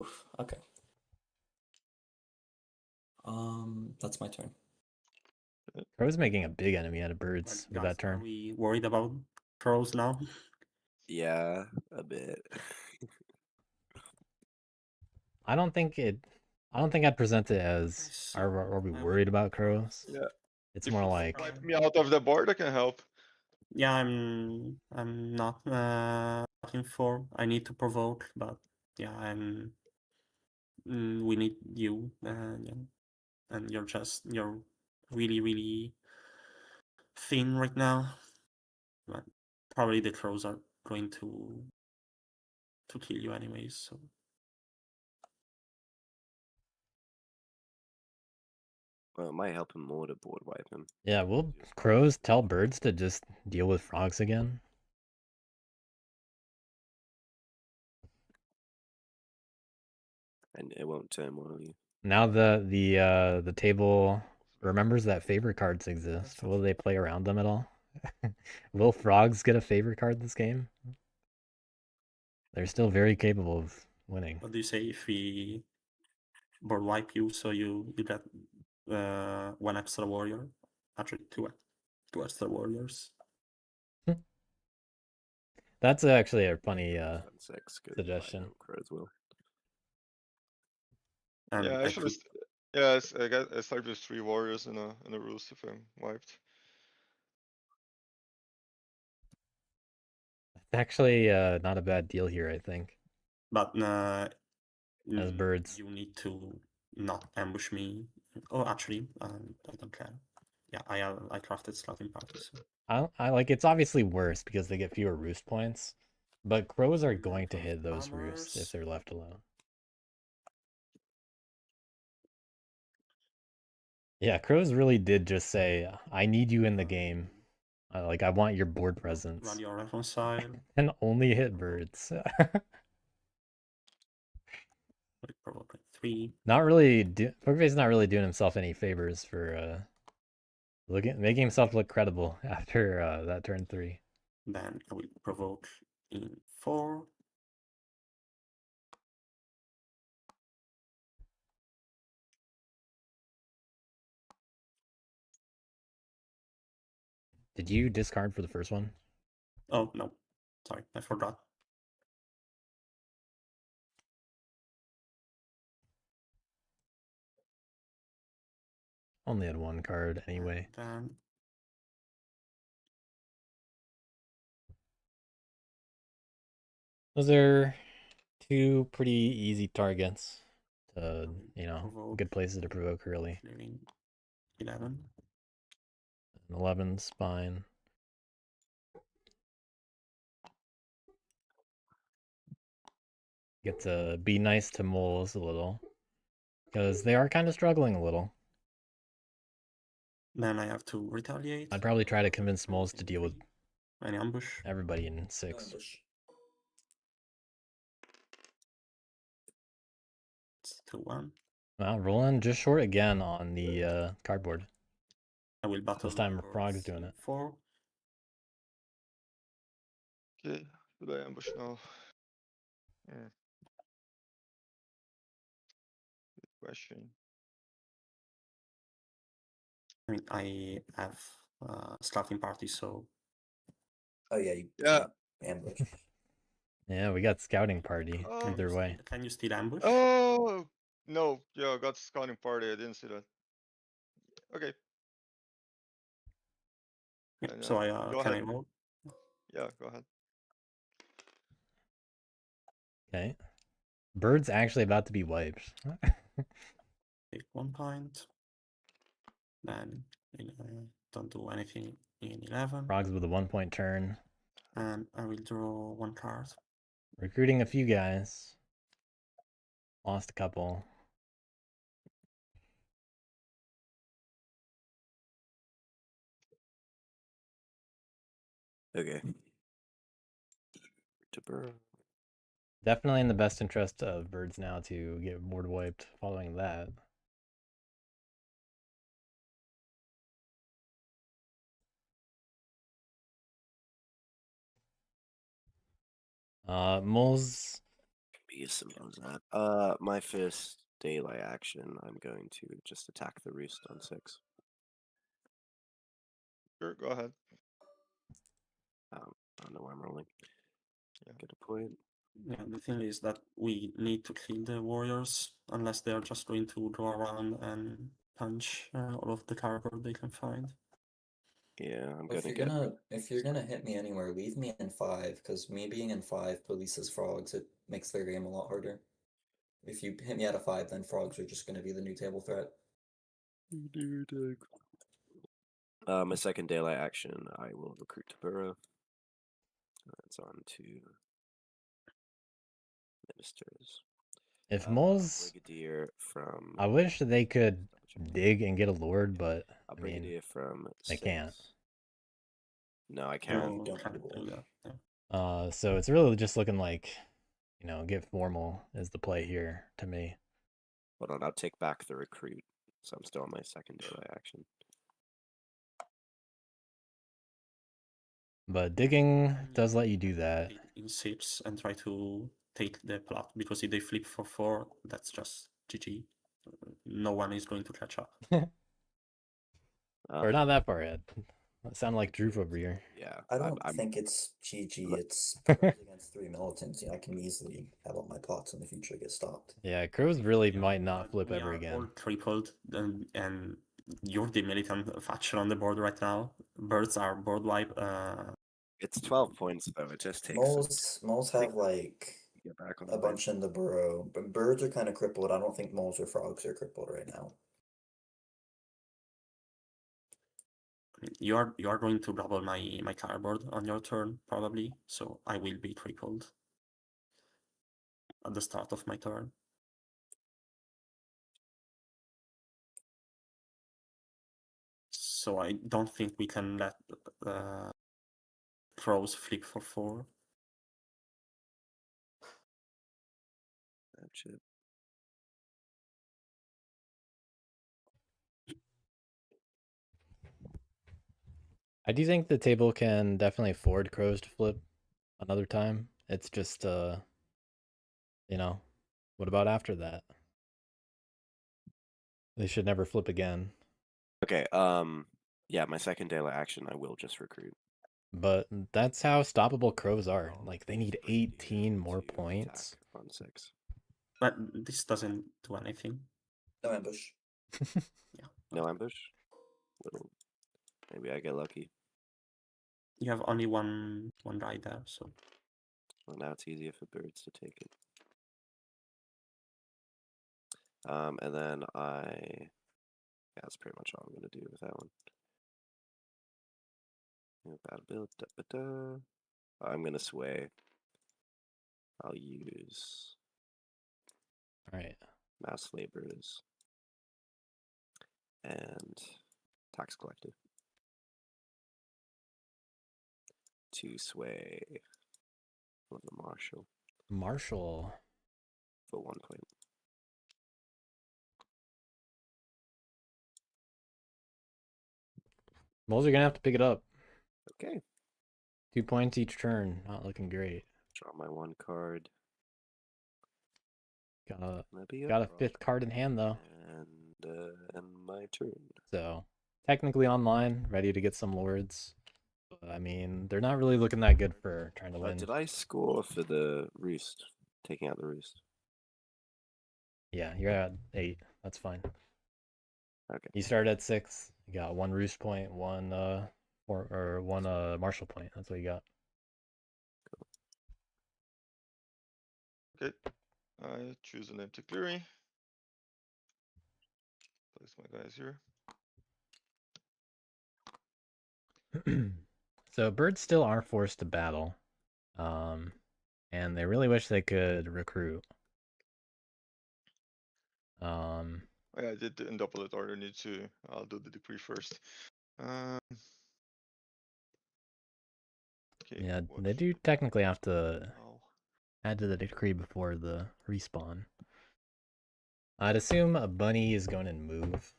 Oof, okay. That's my turn. Crow's making a big enemy out of birds with that Are turn. we worried about crows now? Yeah, a bit. I don't think I'd present it as So, are we I worried would- about crows? Yeah. It's If more you like wipe me out of the board, I can help. Yeah, I'm not looking for. I need to provoke, but yeah, we need you, yeah. And you're really thin right now. But probably the crows are going to kill you anyways. So Well, it might help him more to board wipe him. yeah, will crows tell birds to just deal with frogs again? And it won't turn one on you. Now the table remembers that favorite cards exist. Will they play around them at all? Will frogs get a favorite card this game? They're still very capable of winning. what do you say if we board wipe you so you get one extra warrior? Actually, two extra warriors. That's actually a funny Turn 6, 'cause I suggestion. know crows will. And Yeah, I actually, could- yeah, I start with 3 warriors in a roost if I'm wiped. It's actually not a bad deal here, I think. but As birds. you need to not ambush me. Oh, actually, I don't care. Yeah, I crafted scouting parties. So. I like it's obviously worse because they get fewer roost points, but crows are going to Have hit those roosts if armors. they're left alone. Yeah, crows really did just say, "I need you in the game. Like I want your board presence." Run your reconcile. And only hit birds. Probably 3. Not really. PokerFace is not really doing himself any favors for making himself look credible after that turn 3. Then I will provoke in 4. Did you discard for the first one? Oh no, sorry, I forgot. Only had one card anyway. Then Those are two pretty easy targets to, provoke. good places to provoke early. Clearing 11. 11 spine. Get to be nice to moles a little because they are kind of struggling a little. Then I have to retaliate. I'd probably try to convince moles to deal with Any ambush. everybody in 6. Ambush. It's 2-1. Well, rolling just short again on the cardboard. I will battle. This time birds Frog's doing it. 4. Okay, should I ambush now? Hmm. Good question. I mean, I have scouting party, so Oh yeah, you Yeah. can't ambush. Yeah, we got scouting party Oh. either way. Can you still ambush? Oh no, yeah, I got scouting party. I didn't see that. Okay. Yeah, And, so I go can I ahead. roll? Yeah, go ahead. Okay. Bird's actually about to be wiped. Take 1 point. Then don't do anything in 11. Frogs with a 1-point turn. And I will draw 1 card. Recruiting a few guys. Lost a couple. Okay. To burrow. Definitely in the best interest of birds now to get board wiped following that. Moles. Be some of that. My first daylight action, I'm going to just attack the roost on 6. Sure, go ahead. I don't know where I'm rolling. Yeah. Get a point. Yeah, the thing is that we need to kill the warriors unless they are just going to go around and punch all of the cardboard they can find. Yeah, I'm If gonna you're get. if you're gonna hit me anywhere, leave me in 5, because me being in 5 releases frogs. It makes their game a lot harder. If you hit me out of 5, then frogs are just gonna be the new table threat. My second daylight action, I will recruit to burrow. That's on to ministers. If moles, Brigadier from. I wish they could dig and get a lord, but A I mean, brigadier from. they 6. can't. No, I can't. No, don't can't have a do wolf. that. Yeah. So it's really just looking like, you know, get formal is the play here to me. Hold on, I'll take back the recruit. So I'm still on my second daylight action. But digging does let you do that. In 6 and try to take the plot, because if they flip for 4, that's just GG. No one is going to catch up. Or not that far ahead. That sound like Drew over here. Yeah. I don't I'm think it's GG. It's against 3 militants. I can easily have all my plots in the future get stopped. Yeah, crows really Yeah, might not flip we ever are again. all tripled, and you're the militant faction on the board right now. Birds are board wipe. It's 12 points though. It just takes. Moles have like Get back on a the bunch in the burrow, but birds are kind of crippled. I don't think moles or frogs are crippled right now. You are going to double my cardboard on your turn probably, so I will be tripled at the start of my turn. So I don't think we can let crows flip for 4. That's it. I do think the table can definitely afford crows to flip another time. It's just, you know, what about after that? They should never flip again. Okay. Yeah, my second daylight action, I will just recruit. But that's how stoppable crows are. Like, they need Brigadier 18 more to points. attack on 6. But this doesn't do anything. No ambush. Yeah. No ambush. Little. Maybe I get lucky. You have only one die there, so Well, now it's easier for birds to take it. And then yeah, that's pretty much all I'm gonna do with that one. I'm gonna sway. I'll use All right. mass laborers and tax collector to sway for the marshal Marshall. for 1 point. Moles are gonna have to pick it up. Okay. 2 points each turn. Not looking great. Draw my 1 card. Got a Maybe 5th card in hand though. And my turn. So technically online, ready to get some lords. But, I mean, they're not really looking that good for trying to win. Did I score for the roost? Taking out the roost. Yeah, you're at 8. That's fine. Okay. You started at 6. You got 1 roost point, 1 one marshal point. That's what you got. Okay. I choose an empty clearing. Place my guys here. So birds still are forced to battle. And they really wish they could recruit. Um, Oh, yeah, I did in double it order. Need to. I'll do the decree first. Okay. yeah, what they do technically have to now? add to the decree before the respawn. I'd assume a bunny is going to move.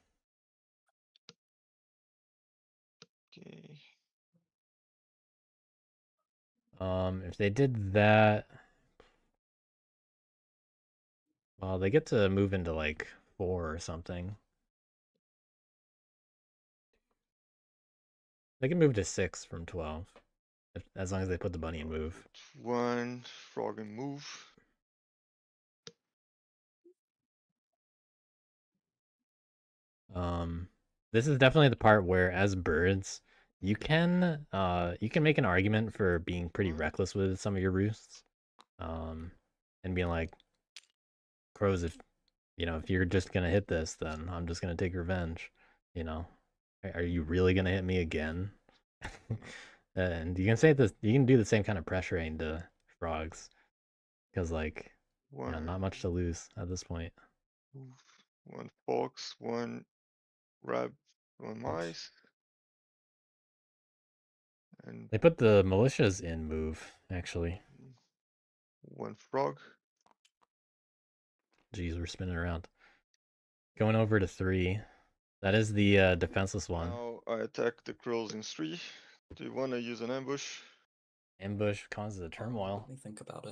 Okay. If they did that, well, they get to move into like 4 or something. They can move to 6 from 12, as long as they put the bunny in move. 1 frog and move. This is definitely the part where, as birds, you can make an argument for being pretty reckless with some of your roosts, and being like, crows, if you're just gonna hit this, then I'm just gonna take revenge. You know, are you really gonna hit me again? And you can say this. You can do the same kind of pressuring to frogs, because like, not much to lose at this point. 1 fox, 1 rabbit, 1 mice. And They put the militias in move, actually. 1 frog. Jeez, we're spinning around. Going over to 3. That is the defenseless one. Now I attack the crows in 3. Do you want to use an ambush? Ambush causes a turmoil. Let me think about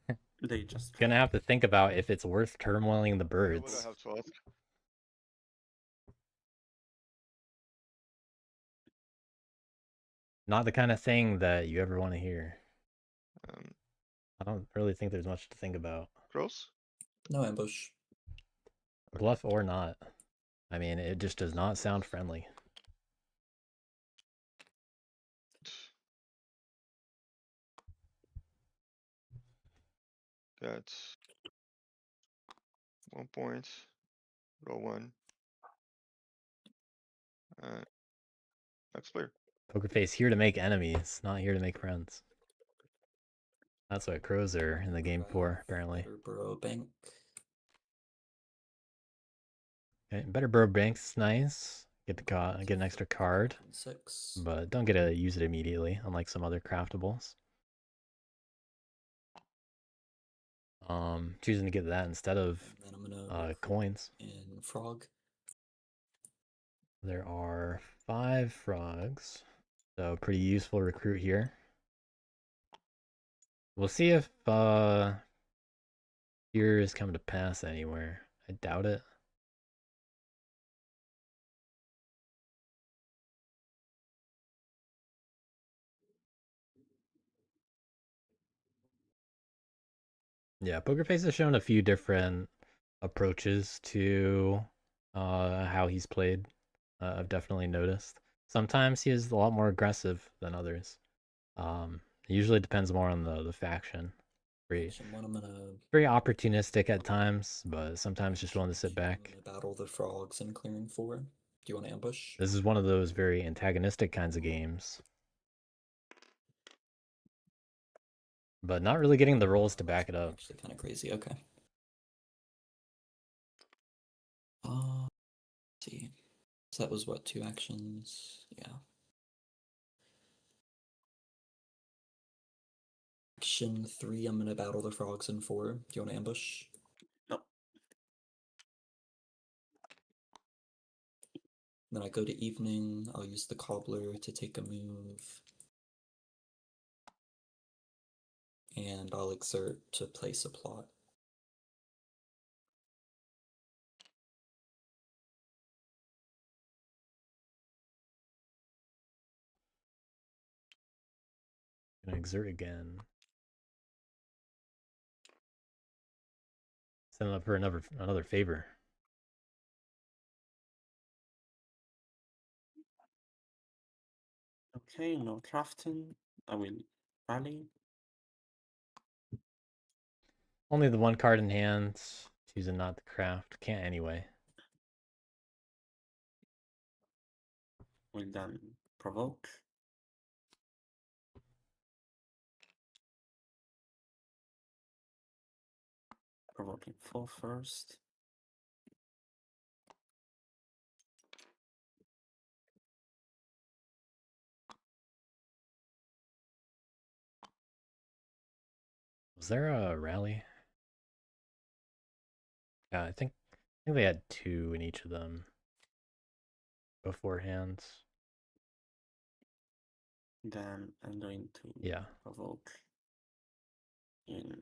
it. They just Gonna have to think about if it's worth turmoiling the Yeah, birds. what I have to ask. Not the kind of thing that you ever want to hear. Um, I don't really think there's much to think about. crows? No ambush. Bluff or not. I mean, it just does not sound friendly. Got 1 point. Roll 1. Next player. PokerFace here to make enemies, not here to make friends. That's what crows are in the game for, apparently. Better burrow bank. Okay, better burrow bank's nice. Get an extra card, 6. but don't get to use it immediately, unlike some other craftables. Choosing to get that instead of And then I'm gonna coins. in frog. There are 5 frogs, so pretty useful recruit here. We'll see if here is coming to pass anywhere. I doubt it. Yeah, PokerFace has shown a few different approaches to how he's played. I've definitely noticed. Sometimes he is a lot more aggressive than others. It usually depends more on the faction. Very opportunistic at times, but sometimes just willing to sit back. Battle the frogs in clearing 4. Do you want to ambush? This is one of those very antagonistic kinds of games. But not really getting the rolls to back it up. Actually kind of crazy, okay. Let's see. So that was what, 2 actions? Yeah. Action 3, I'm gonna battle the frogs in 4. Do you want to ambush? No. Then I go to evening, I'll use the cobbler to take a move. And I'll exert to place a plot. Gonna exert again. Send it up for another favor. Okay, no crafting. I will rally. Only the 1 card in hand. Choosing not to craft. Can't anyway. Will then provoke. provoking 4 first. Was there a rally? Yeah, I think they had 2 in each of them beforehand. Then I'm going to provoke in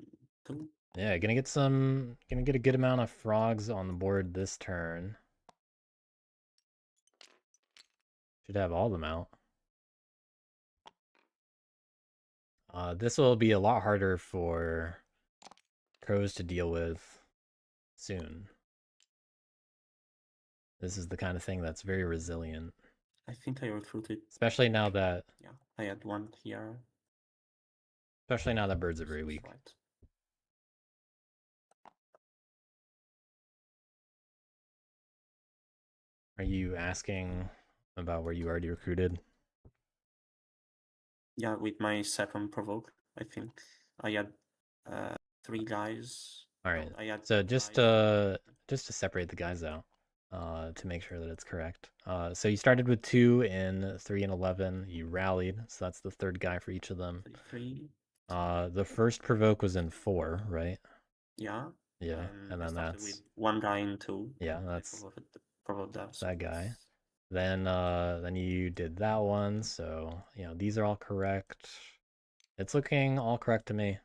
2. Yeah, gonna get a good amount of frogs on the board this turn. Should have all of them out. This will be a lot harder for crows to deal with soon. This is the kind of thing that's very resilient. I think I recruited. Especially now that... Yeah, I had 1 here. Especially now that birds are very weak. Right. Are you asking about where you already recruited? Yeah, with my second provoke, I think I had 3 guys. All right. No, I had So just to separate the guys out, to make sure that it's correct. So you started with 2 in 3 and 11. You rallied, so that's the third guy for each of them. 3. The first provoke was in 4, right? Yeah. Yeah, and I then started that's with 1 guy in 2. yeah, that's provoked that guy. Then you did that one. So these are all correct. It's looking all correct to me.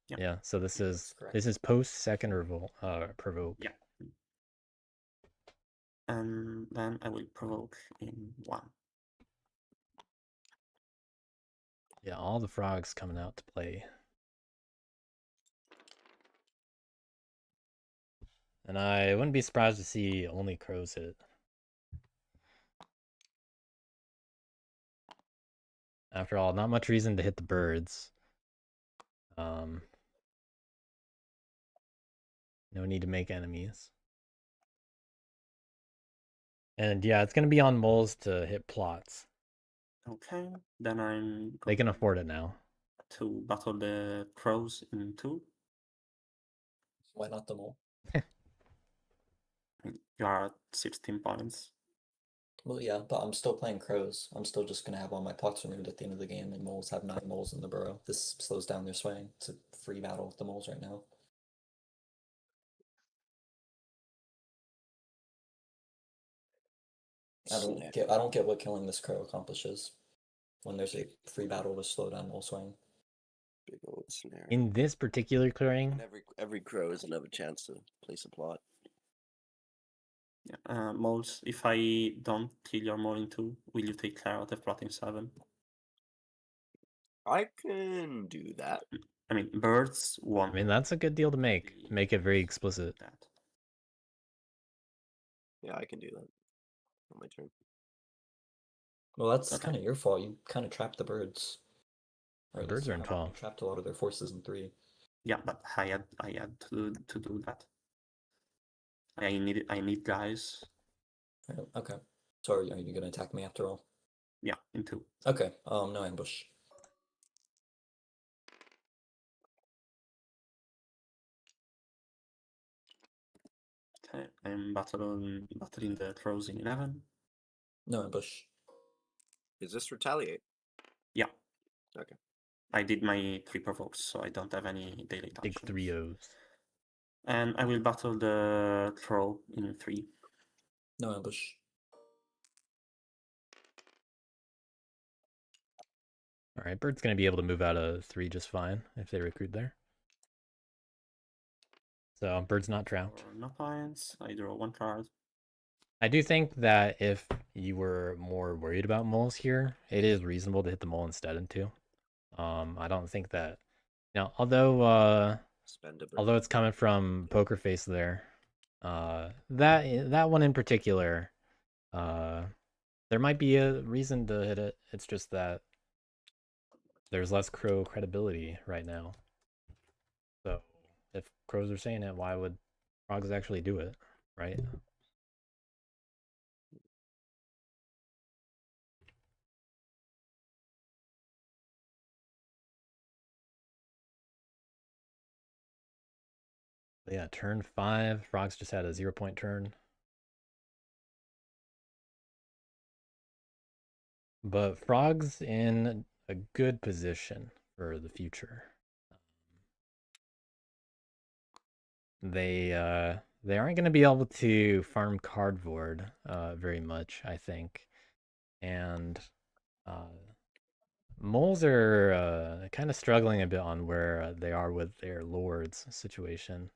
Yeah. So this is post second revolt provoke. Yeah. And then I will provoke in 1. Yeah, all the frogs coming out to play. And I wouldn't be surprised to see only crows hit. After all, not much reason to hit the birds. No need to make enemies. And yeah, it's going to be on moles to hit plots. Okay, then They can afford it now. To battle the crows in 2. Why not the mole? You are at 16 points. Well, yeah, but I'm still playing crows. I'm still just gonna have all my plots removed at the end of the game, and moles have 9 moles in the burrow. This slows down their swing. It's a free battle with the moles right now. I don't get what killing this crow accomplishes when there's a free battle to slow down mole swing. Big old snare. In this particular clearing, and every crow is another chance to place a plot. Yeah, moles, if I don't kill your mole in 2, will you take care of the plot in 7? I can do that. I mean, birds won't. I mean, that's a good deal to make. Make it very explicit. Yeah, I can do that on my turn. Well, that's kind of your fault. You kind of trapped the birds. The birds are in 12. You trapped a lot of their forces in 3. Yeah, but I had to do that. I need guys. Okay. So are you gonna attack me after all? Yeah, in 2. Okay. No ambush. Okay, I'm battling the crows in 11. No ambush. Is this retaliate? Yeah. Okay. I did my 3 provokes, so I don't have any daily touch. Big 3-0s. And I will battle the troll in 3. No ambush. Alright, bird's going to be able to move out of 3 just fine if they recruit there. So, bird's not trapped. No points. I draw 1 card. I do think that if you were more worried about moles here, it is reasonable to hit the mole instead in 2. I don't think that... although it's coming from PokerFace there, that one in particular, there might be a reason to hit it. It's just that there's less crow credibility right now. So if crows are saying it, why would frogs actually do it, right? Yeah, turn 5. Frogs just had a 0-point turn. But Frog's in a good position for the future. They aren't going to be able to farm cardboard very much, I think. And moles are kind of struggling a bit on where they are with their lords situation.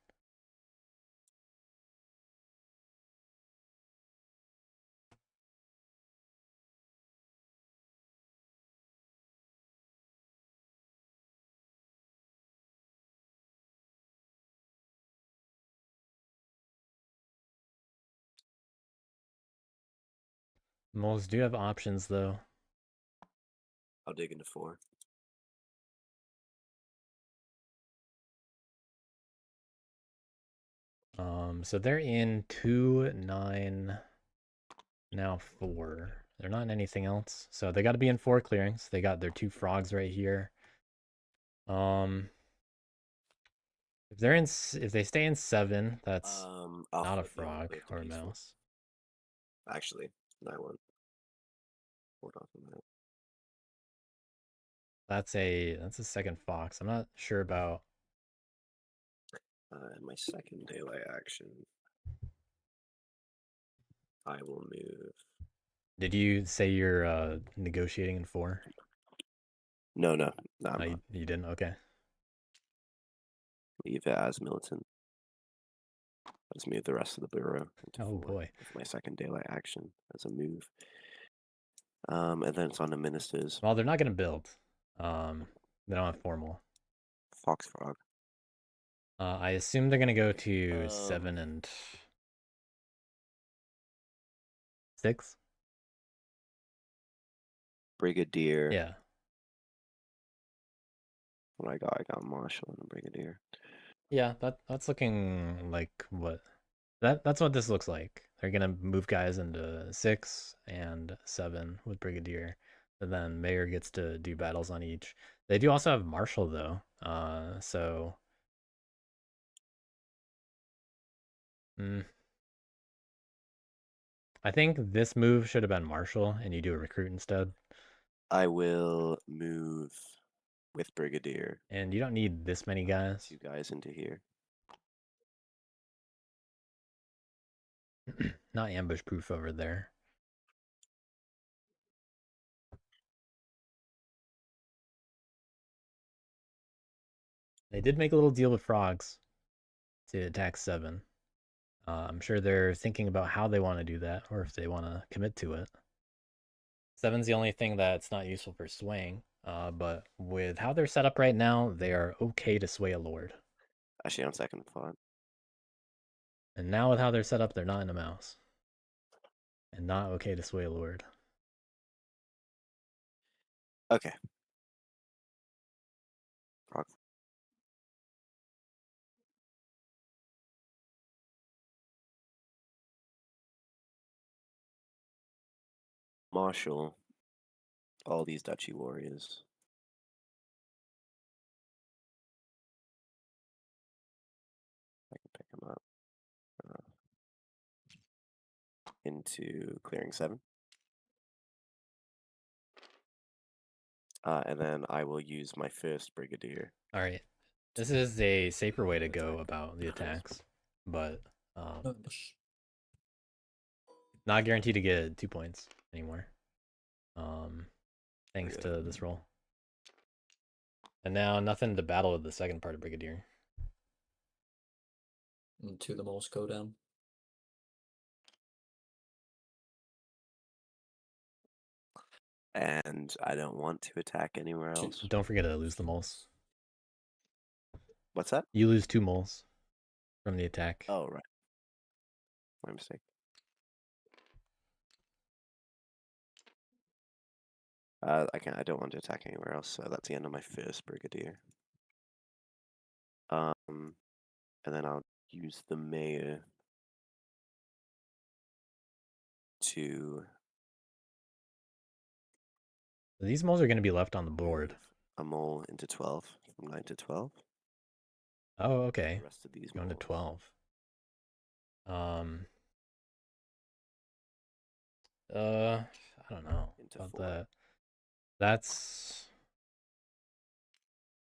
Moles do have options, though. I'll dig into 4. So they're in 2, 9, now 4. They're not in anything else, so they got to be in 4 clearings. They got their 2 frogs right here. If they stay in 7, that's not a frog or a mouse. Actually, I won't. Hold on a minute. That's a second fox. I'm not sure about My second daylight action. I will move. Did you say you're negotiating in 4? No, I'm not. You didn't? Okay. Leave it as militant. Let's move the rest of the bureau into 4 boy. with my second daylight action as a move. And then it's on the ministers. Well, they're not going to build. They don't have formal. Fox frog. I assume they're going to go to 7 and 6. Brigadier. Yeah. What I got Marshall and a Brigadier. Yeah, that's looking like what that's what this looks like. They're gonna move guys into 6 and 7 with Brigadier, and then Mayor gets to do battles on each. They do also have Marshal though, so I think this move should have been Marshal, and you do a recruit instead. I will move with Brigadier. And you don't need this many guys. 2 guys into here. Not ambush proof over there. They did make a little deal with frogs to attack 7. I'm sure they're thinking about how they want to do that, or if they want to commit to it. 7's the only thing that's not useful for swaying, but with how they're set up right now, they are okay to sway a lord. Actually, on second thought. And now with how they're set up, they're not in a mouse. And not okay to sway a lord. Okay. Frog. Marshall. All these duchy warriors. I can pick them up. Into clearing 7. And then I will use my first Brigadier. All right. This is a safer way to go about the attacks, but not guaranteed to get 2 points anymore. Thanks to this roll. And now nothing to battle with the second part of Brigadier. And 2 the moles go down. And I don't want to attack anywhere else. Don't forget to lose the moles. What's that? You lose 2 moles from the attack. Oh, right. My mistake. I don't want to attack anywhere else, so that's the end of my first Brigadier. And then I'll use the Mayor to... These moles are going to be left on the board. A mole into 12, from 9 to 12. Oh, okay. The rest of these Going to malls. 12. I don't know Into about 4. that. That's.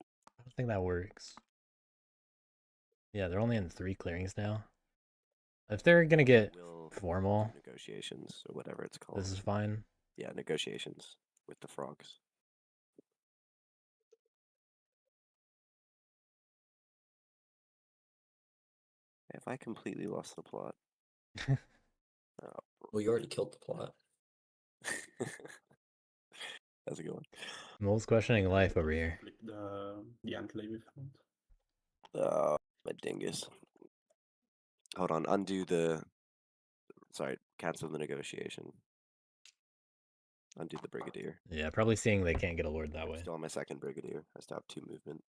I don't think that works. Yeah, they're only in 3 clearings now. If they're gonna get Will formal, do negotiations or whatever it's called. this is fine. Yeah, negotiations with the frogs. Have I completely lost the plot? Oh, Well, you already killed the plot. that's a good one. Mole's questioning life over here. Flip the enclave if you want. My dingus. Hold on, undo the. Sorry, cancel the negotiation. Undo the brigadier. Yeah, probably seeing they can't get a lord that way. Still on my second brigadier. I still have 2 movement.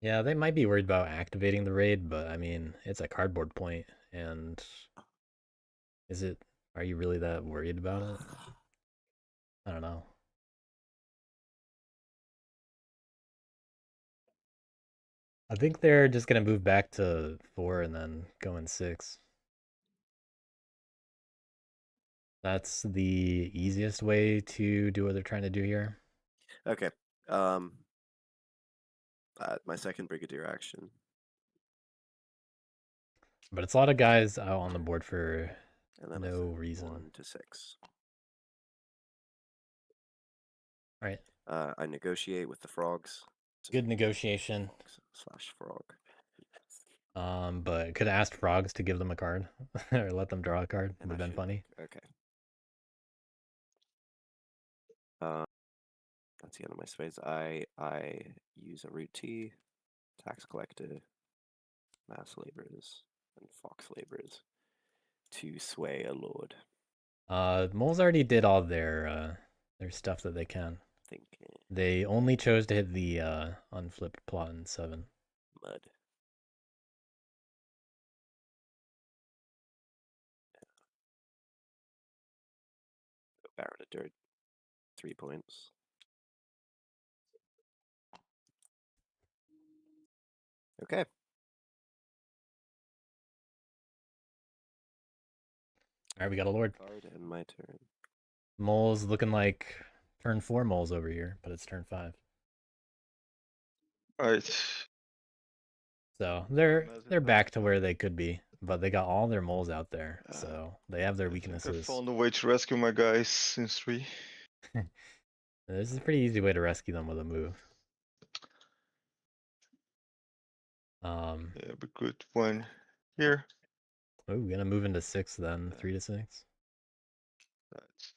Yeah, they might be worried about activating the raid, but I mean, it's a cardboard point, and is it? Are you really that worried about it? I don't know. I think they're just gonna move back to 4 and then go in 6. That's the easiest way to do what they're trying to do here. Okay. My second brigadier action. But it's a lot of guys out on the board for And then no I send reason. 1 to 6. Right. I negotiate with the frogs. Good negotiation. /frog. But could have asked frogs to give them a card or let them draw a card. And Would have I been should- funny. Okay. That's the end of my space. I use a root T, tax collector, mass laborers, and fox laborers to sway a lord. Moles already did all their stuff that they can. Thinking They only chose to hit the unflipped plot in 7. mud. Baron of dirt. 3 points. Okay. Alright, we got a lord. Card and my turn. Moles looking like turn 4 moles over here, but it's turn 5. Alright. So they're Massive back to battle. where they could be, but they got all their moles out there, so they have their I think I weaknesses. found a way to rescue my guys since 3. This is a pretty easy way to rescue them with a move. Yeah, but good one here. Oh, we're gonna move into 6 then, 3 to 6. That's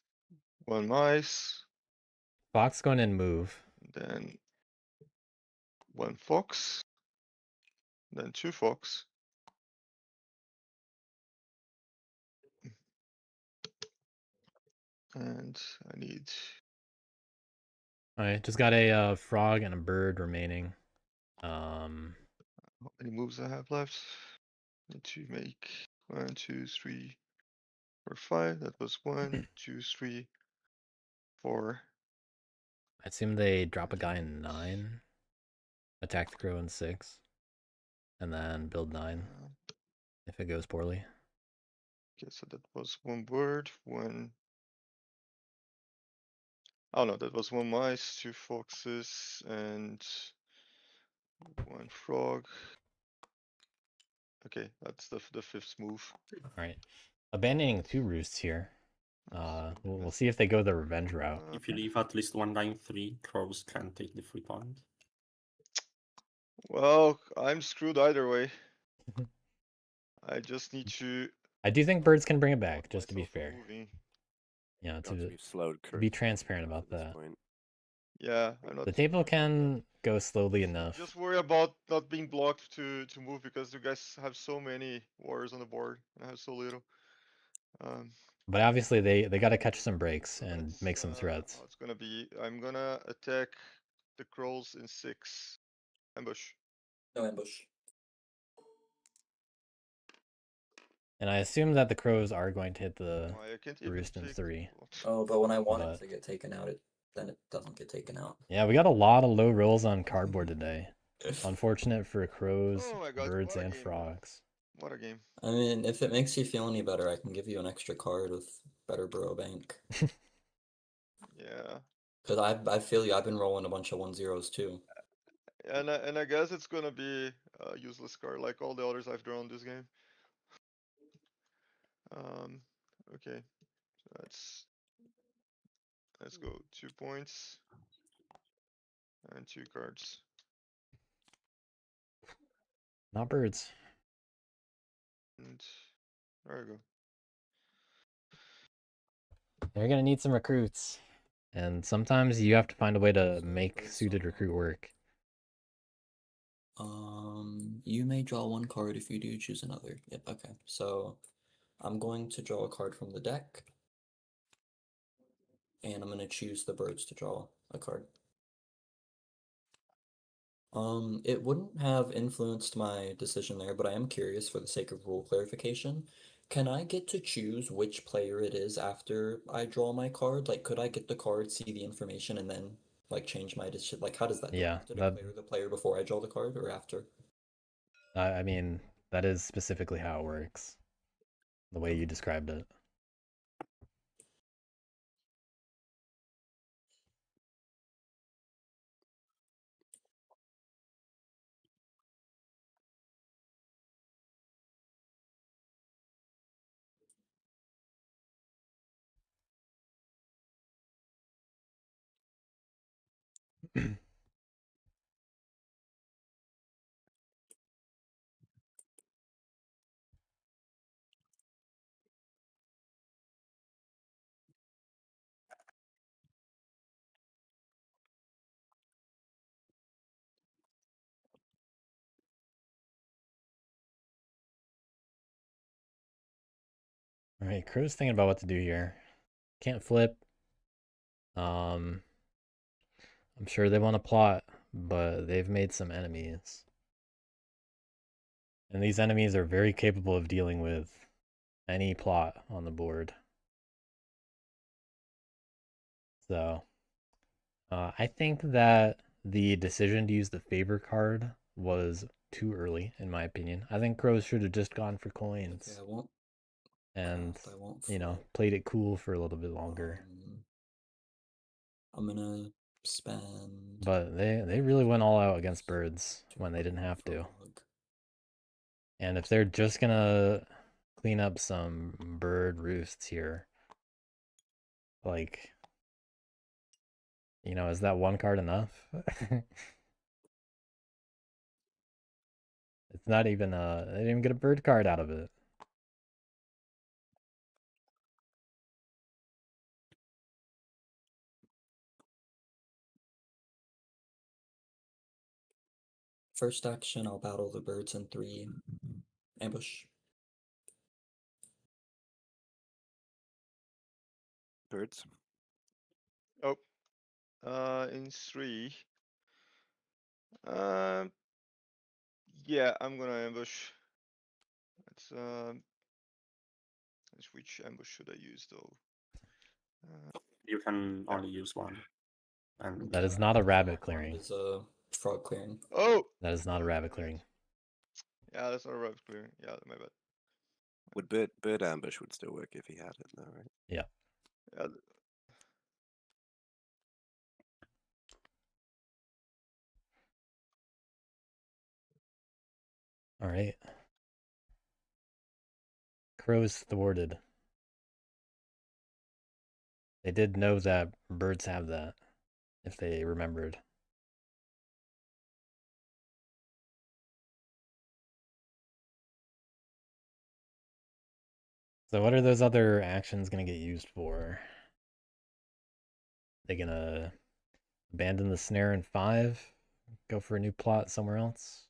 1 mice, Fox going in move. then 1 fox, then 2 fox. And I need Alright, just got a frog and a bird remaining. how many moves I have left. Need to make 1, 2, 3, 4, 5. That was 1, 2, 3, 4. I assume they drop a guy in 9, attack the crow in 6, and then build 9 if it goes poorly. Okay, so that was 1 bird, 1. Oh no, that was 1 mice, 2 foxes, and 1 frog. Okay, that's the 5th move. Alright, abandoning 2 roosts here. We'll see if they go the revenge route. If you leave at least 1 guy in 3, crows can take the 3 point. Well, I'm screwed either way. I just need to I do think birds can bring it back, block just to be myself from fair. moving. Yeah, Once to we've slowed be transparent about at this that. point. Yeah, I'm not. The table can go slowly I'm enough. just worry about not being blocked to move because you guys have so many warriors on the board. I have so little. But obviously they got to catch some breaks So and let's, make some threats. how it's gonna be. I'm gonna attack the crows in 6. Ambush. No ambush. And I assume that the crows are going to hit the I can't even roost in take 3. Oh, but when I want But- it to get taken out, then it doesn't get taken out. Yeah, we got a lot of low rolls on cardboard today. Unfortunate for crows, Oh my god, birds, what a and game, bro. frogs. What a game. I mean, if it makes you feel any better, I can give you an extra card with Better Burrow Bank. Yeah. Because I feel you, I've been rolling a bunch of 1-0s too. And I guess it's gonna be a useless card like all the others I've drawn this game. Okay. So let's go 2 points. And 2 cards. Not birds. And there we go. They're gonna need some recruits. And sometimes you have to find a way to So make birds suited are- recruit work. You may draw one card if you do choose another. Yep, okay. So I'm going to draw a card from the deck. And I'm gonna choose the birds to draw a card. It wouldn't have influenced my decision there, but I am curious for the sake of rule clarification. Can I get to choose which player it is after I draw my card? Like, could I get the card, see the information, and then like change my decision? Like, how does that? Do I Yeah, have to that- declare the player before I draw the card or after? I mean, that is specifically how it works. The way you described it. Alright, Crow's thinking about what to do here. Can't flip. I'm sure they want to plot, but they've made some enemies. And these enemies are very capable of dealing with any plot on the board. So, I think that the decision to use the favor card was too early, in my opinion. I think Crows should have just gone for coins. Okay, I won't. And, I won't you know, flip. played it cool for a little bit longer. I'm gonna spend. But they really went all out against birds when they didn't have to. Frog. And if they're just gonna clean up some bird roosts here, like, you know, is that one card enough? It's not even they didn't even get a bird card out of it. First action, I'll battle the birds in 3. Ambush. Birds. Oh. In 3. Yeah, I'm gonna ambush. Let's which ambush should I use though? You can only use one. And That is not a rabbit One clearing. is a frog clearing. Oh! That is not a rabbit clearing. Yeah, that's not a rabbit clearing. Yeah, my bad. Would bird ambush would still work if he had it though, right? Yeah. All right. Crows thwarted. They did know that birds have that, if they remembered. So what are those other actions going to get used for? They gonna abandon the snare in 5? Go for a new plot somewhere else?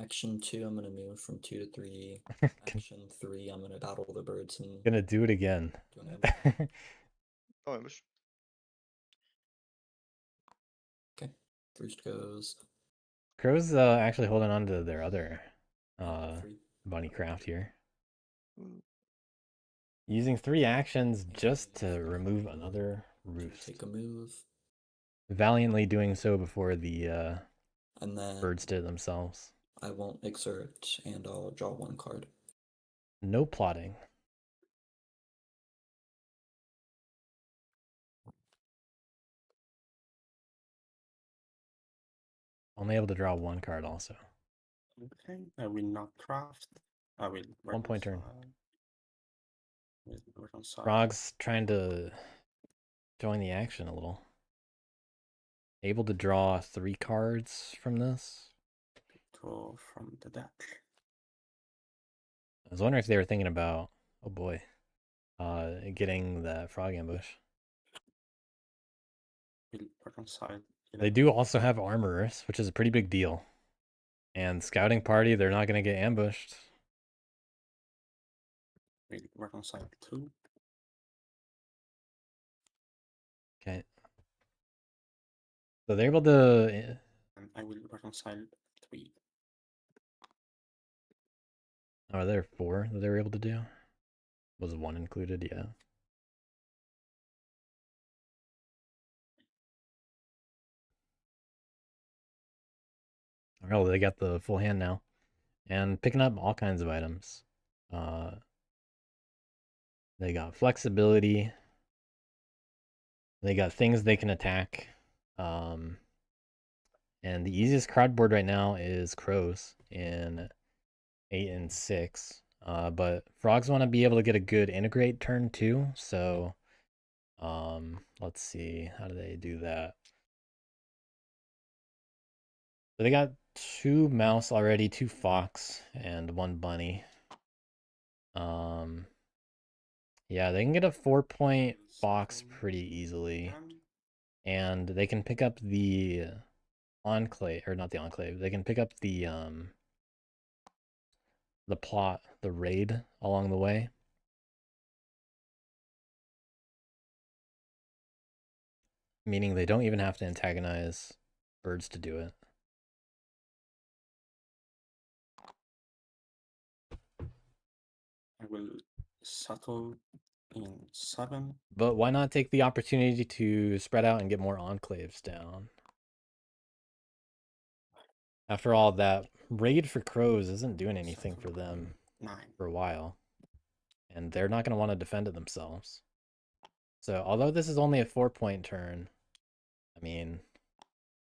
Action 2, I'm gonna move from 2 to 3. Action 3, I'm gonna battle the birds and Gonna do it again. do an ambush. Oh, ambush. Okay, Roost goes. Crow's actually holding on to their other 3. bunny craft here. Using 3 actions just to remove another roost. Take a move. Valiantly doing so before the And then birds did it themselves. I won't exert, and I'll draw 1 card. No plotting. Only able to draw 1 card also. Okay, I will not craft. I will 1 point turn. reconcile. Frog's trying to join the action a little. Able to draw 3 cards from this. Draw from the deck. I was wondering if they were thinking about, oh boy, getting that frog ambush. Will reconcile. They do also have armorers, which is a pretty big deal. And scouting party, they're not going to get ambushed. Will reconcile 2. Okay. So they're able to... And I will reconcile 3. Oh, there are 4 that they were able to do? Was 1 included? Yeah. Oh, they got the full hand now. And picking up all kinds of items. They got flexibility. They got things they can attack. And the easiest cardboard right now is crows in 8 and 6. But frogs want to be able to get a good integrate turn too. So let's see. How do they do that? So they got 2 mouse already, 2 fox, and 1 bunny. Yeah, they can get a 4-point fox pretty easily. And they can pick up the enclave, or not the enclave, they can pick up the plot, the raid along the way. Meaning they don't even have to antagonize birds to do it. I will settle in 7. But why not take the opportunity to spread out and get more enclaves down? After all, that raid for crows isn't doing anything for them 9. for a while. And they're not going to want to defend it themselves. So, although this is only a 4-point turn, I mean,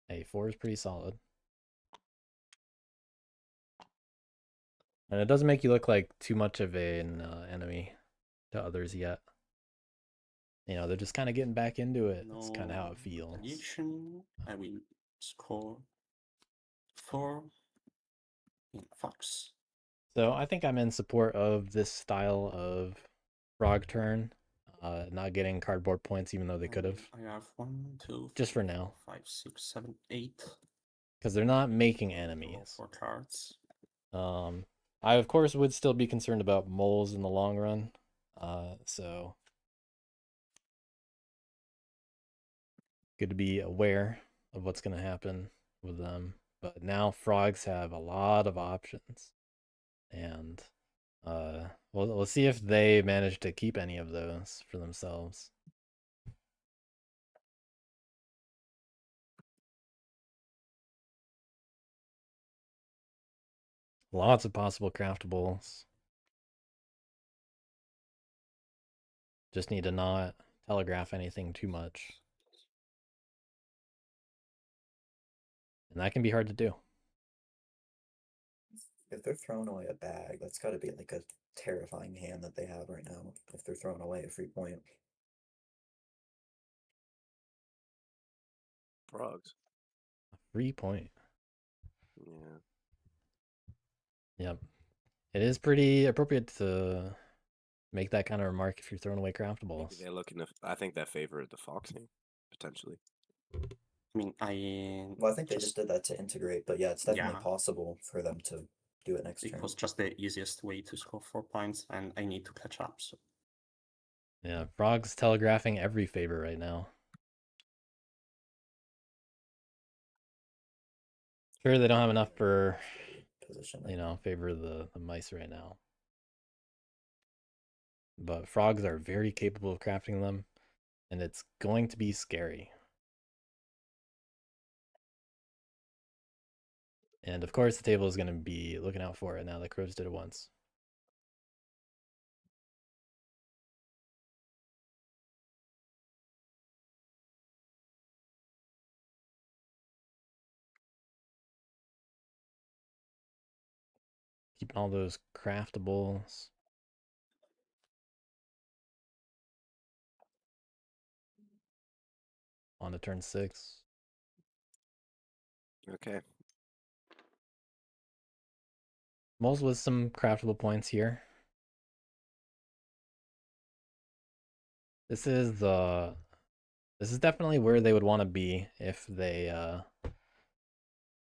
hey, 4 is pretty solid. And it doesn't make you look like too much of an enemy to others yet. You know, they're just kind of getting back into it. It's kind of how it feels. Addition, I will score 4 in fox. So I think I'm in support of this style of frog turn. Not getting cardboard points even though they could have. I have 1, 2, Just for now. 5, 6, 7, 8. Because they're not making Draw enemies. 4 cards. I of course would still be concerned about moles in the long run. So good to be aware of what's going to happen with them. But now frogs have a lot of options. And we'll see if they manage to keep any of those for themselves. Lots of possible craftables. Just need to not telegraph anything too much. And that can be hard to do. If they're throwing away a bag, that's got to be like a terrifying hand that they have right now. If they're throwing away a free point. Frogs. A free point. Yeah. Yep. It is pretty appropriate to make that kind of remark if you're throwing away craftables. Maybe they're looking to. I think that favored the foxing, potentially. I mean, Well, I think they just did that to integrate, but yeah, it's definitely Yeah. possible for them to do it next it turn. was just the easiest way to score 4 points, and I need to catch up. So Yeah, frogs telegraphing every favor right now. Sure, they don't have enough for, Position. favor the mice right now. but frogs are very capable of crafting them, and it's going to be scary. And of course, the table is going to be looking out for it now that crows did it once. Keeping all those craftables. On to turn 6. Okay. Moles with some craftable points here. This is definitely where they would want to be if they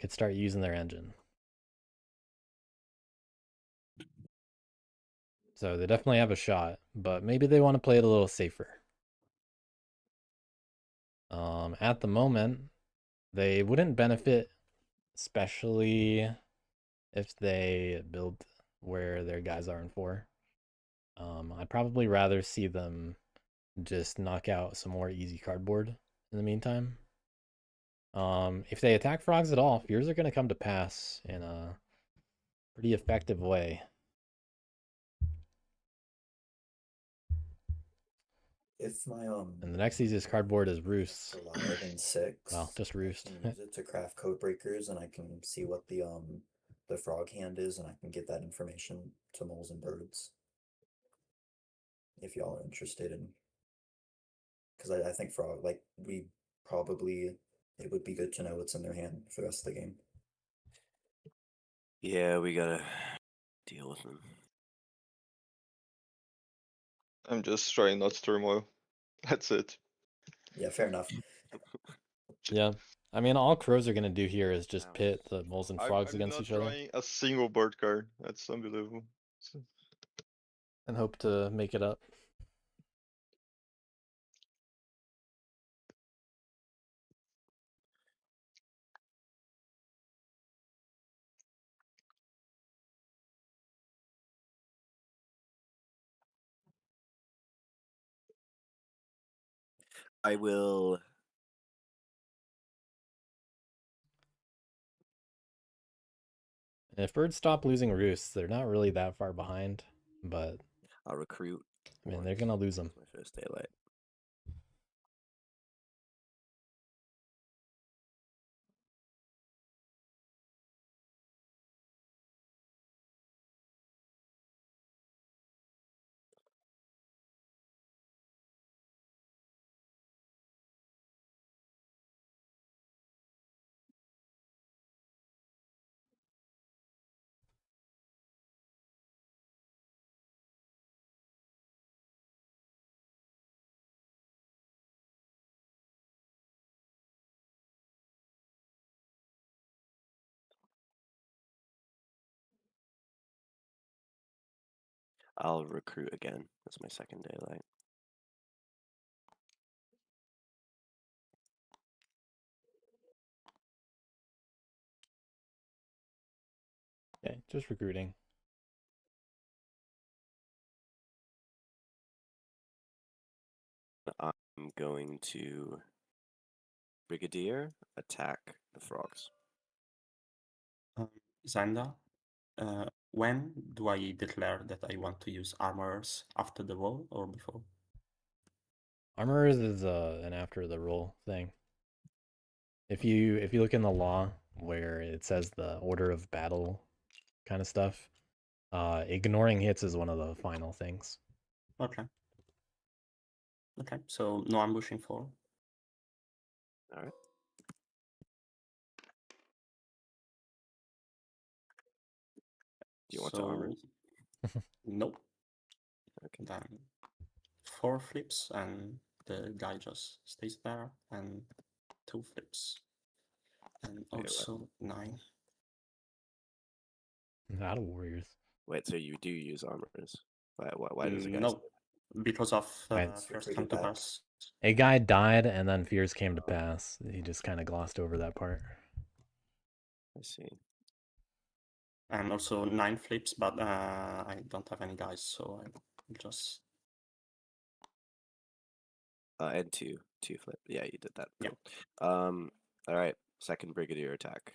could start using their engine. So they definitely have a shot, but maybe they want to play it a little safer. At the moment, they wouldn't benefit, especially if they build where their guys are in 4. I'd probably rather see them just knock out some more easy cardboard in the meantime. If they attack frogs at all, fears are going to come to pass in a pretty effective way. If my And the next easiest cardboard is roosts. alive in 6, Well, just roost. I can use it to craft code breakers, and I can see what the frog hand is, and I can get that information to moles and birds. If y'all are interested in, because I think frog, like, it would be good to know what's in their hand for the rest of the game. Yeah, we gotta deal with them. I'm just trying not to turmoil. That's it. Yeah, fair enough. Yeah. I mean, all crows are going to do here is just Ouch. pit the moles and frogs I'm against not each other drawing a single bird card. That's unbelievable. and hope to make it up. I will. And if birds stop losing roosts, they're not really that far behind, but I'll recruit. I mean, they're going to lose them. My first daylight. I'll recruit again. That's my second daylight. Okay, just recruiting. I'm going to Brigadier attack the frogs. Zaandaa, when do I declare that I want to use armorers, after the roll or before? Armorers is an after the roll thing. If you look in the law where it says the order of battle kind of stuff, ignoring hits is one of the final things. Okay. Okay, so no ambushing 4. All right. Do you want to armor? Nope. Okay. Then 4 flips and the guy just stays there, and 2 flips. And also 9. Not a warriors. Wait, so you do use armors? Why does the guy? No, because of Right. first come to pass. A guy died and then fears came to pass. He just kind of glossed over that part. I see. And also 9 flips, but I don't have any guys, so I just And two flip. Yeah, you did that. Yeah. Cool. All right. Second Brigadier attack.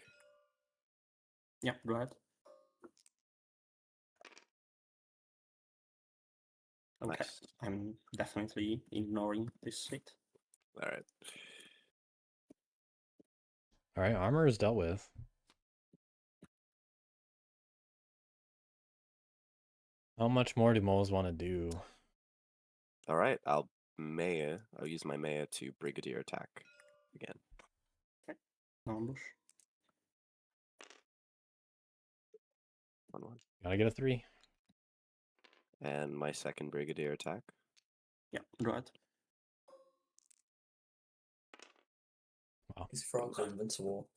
Yeah, go ahead. Okay, Nice. I'm definitely ignoring this hit. All right. All right, armor is dealt with. How much more do moles want to do? All right. I'll use my Maya to Brigadier attack again. Okay. Ambush. 1-1. Gotta get a 3. And my second Brigadier attack. Yeah, go ahead. Wow. These frogs are invincible.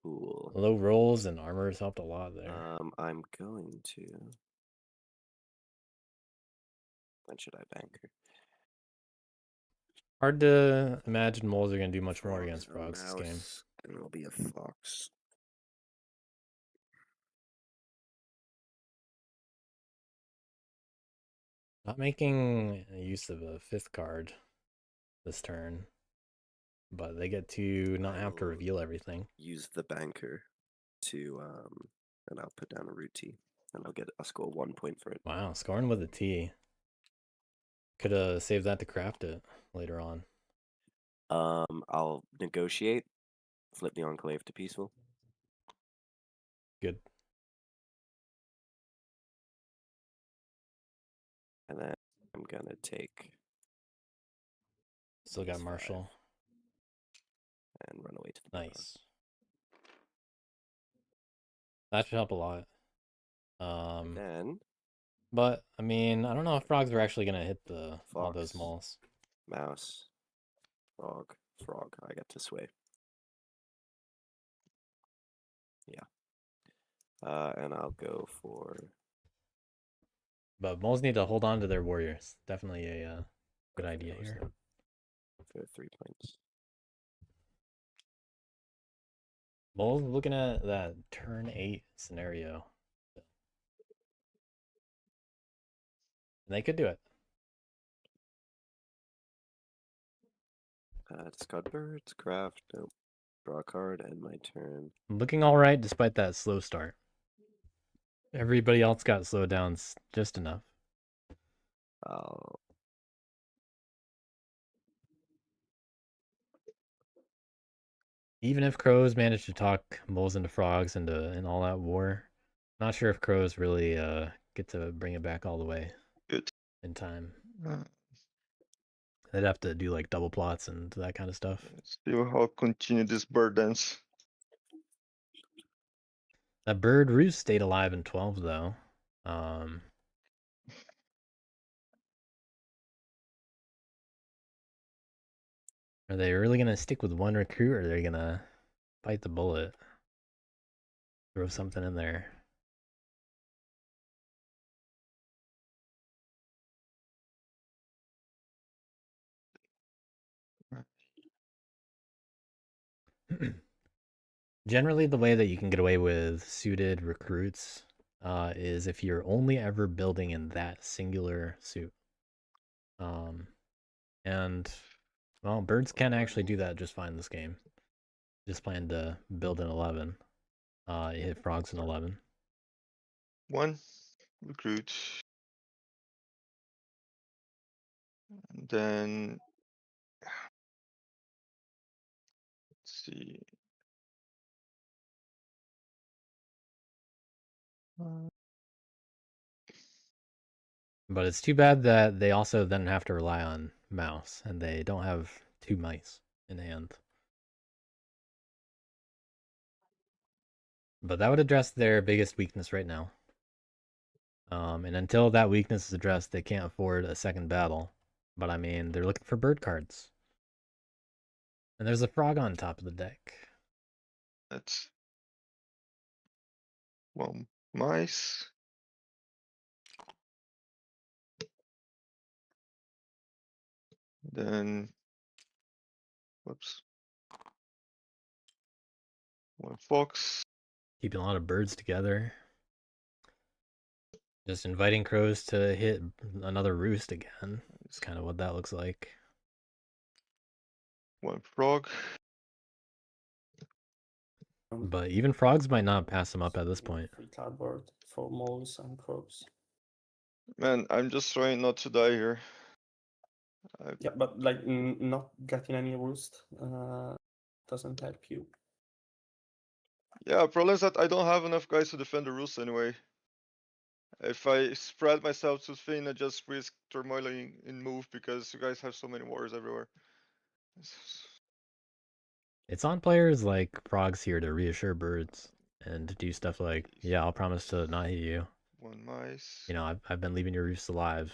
Cool. Low rolls and armor has helped a lot there. I'm going to. When should I banker? Hard to imagine moles are gonna do much more against a frogs this game. mouse, and it'll be a fox. Not making use of a 5th card this turn, but they get to not have to will reveal everything. Use the banker to and I'll put down a root T, and I'll score 1 point for it. Wow, scoring with a T. Could have saved that to craft it later on. I'll negotiate, flip the enclave to peaceful. Good. And then I'm gonna take. Still got these 5 Marshall. and run away to the bottom. Nice. That should help a lot. Then But I mean, I don't know if frogs are actually gonna hit all those Fox. moles. Mouse, frog. I get to sway. Yeah. And I'll go for. But moles need to hold on to their warriors. Definitely a good idea here. For 3 points. Moles looking at that turn 8 scenario. And they could do it. Discard birds, craft, nope. Draw a card, end my turn. Looking all right despite that slow start. Everybody else got slowed down just enough. Even if crows manage to talk moles into frogs and all that war, not sure if crows really get to bring it back all the way Good. in time. They'd have to do like double plots and that kind of stuff. Let's see how continue this bird dance. That bird roost stayed alive in 12 though. Are they really gonna stick with one recruit, or are they gonna bite the bullet? Throw something in there. Generally, the way that you can get away with suited recruits is if you're only ever building in that singular suit. And well, birds can actually do that just fine this game. Just plan to build an 11. You hit frogs in 11. 1 recruit. And then let's see. But it's too bad that they also then have to rely on mouse, and they don't have 2 mice in hand. But that would address their biggest weakness right now. And until that weakness is addressed, they can't afford a second battle. But I mean, they're looking for bird cards. And there's a frog on top of the deck. That's 1 mice. Then, whoops. 1 fox. Keeping a lot of birds together. Just inviting crows to hit another roost again. It's kind of what that looks like. 1 frog. But even frogs might not pass them up at this point. Free cardboard for moles and crows. Man, I'm just trying not to die here. Yeah, but like not getting any roost doesn't help you. Yeah, problem is that I don't have enough guys to defend the roost anyway. If I spread myself too thin, I just risk turmoiling in move because you guys have so many warriors everywhere. It's on players like frogs here to reassure birds and to do stuff like, yeah, I'll promise to not hit you. 1 mice. You know, I've been leaving your roost alive.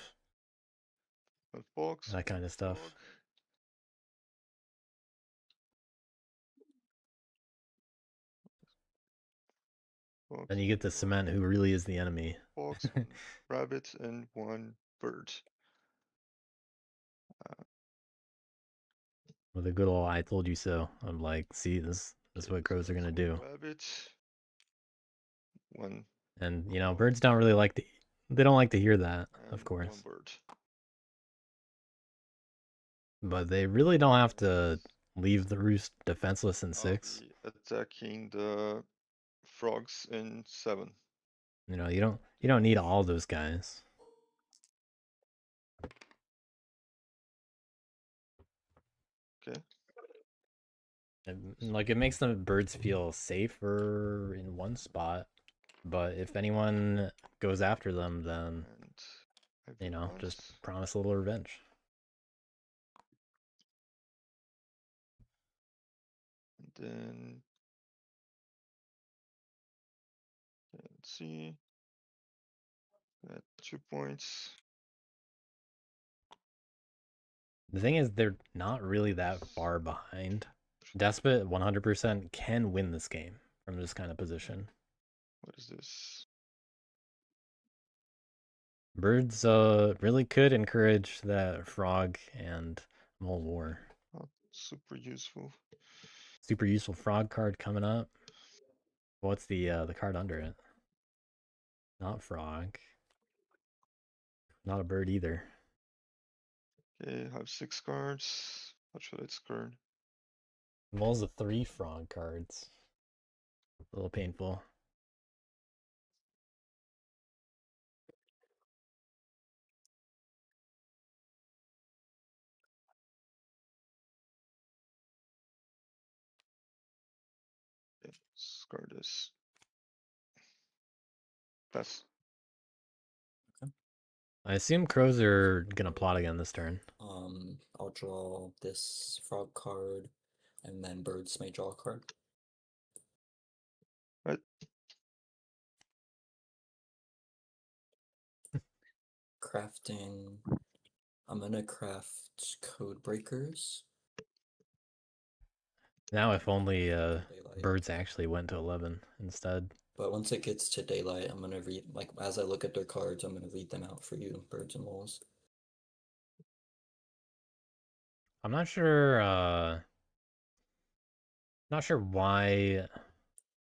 1 fox. That kind of stuff. Frog. Fox, Then you get to frog, cement who really is the enemy. Fox, 1 rabbit, and 1 bird. With a good old "I told you so." I'm like, see, this is what crows are gonna do. Rabbit. 1. And you know, birds don't really like to. They don't like to hear that, of And course. 1 bird. But they really don't have to leave the roost defenseless in I'll 6. be attacking the frogs in 7. You know, you don't need all those guys. Okay. And, like, it makes the birds feel safer in one spot, but if anyone goes after them, then And you know, just everyone's- promise a little revenge. And then let's see. At 2 points. The thing is, they're not really that far behind. Despot 100% can win this game from this kind of position. What is this? Birds really could encourage that frog and mole war. Not super useful. Super useful frog card coming up. What's the card under it? Not frog. Not a bird either. Okay, I have 6 cards. What should I discard? Mole's the 3 frog cards. A little painful. Okay, discard this. Pass. I assume crows are gonna plot again this turn. I'll draw this frog card, and then birds may draw a card. Right. Crafting. I'm gonna craft code breakers. Now if only Daylight. birds actually went to 11 instead. But once it gets to daylight, I'm gonna read, like, as I look at their cards, I'm gonna read them out for you, birds and moles. I'm not sure why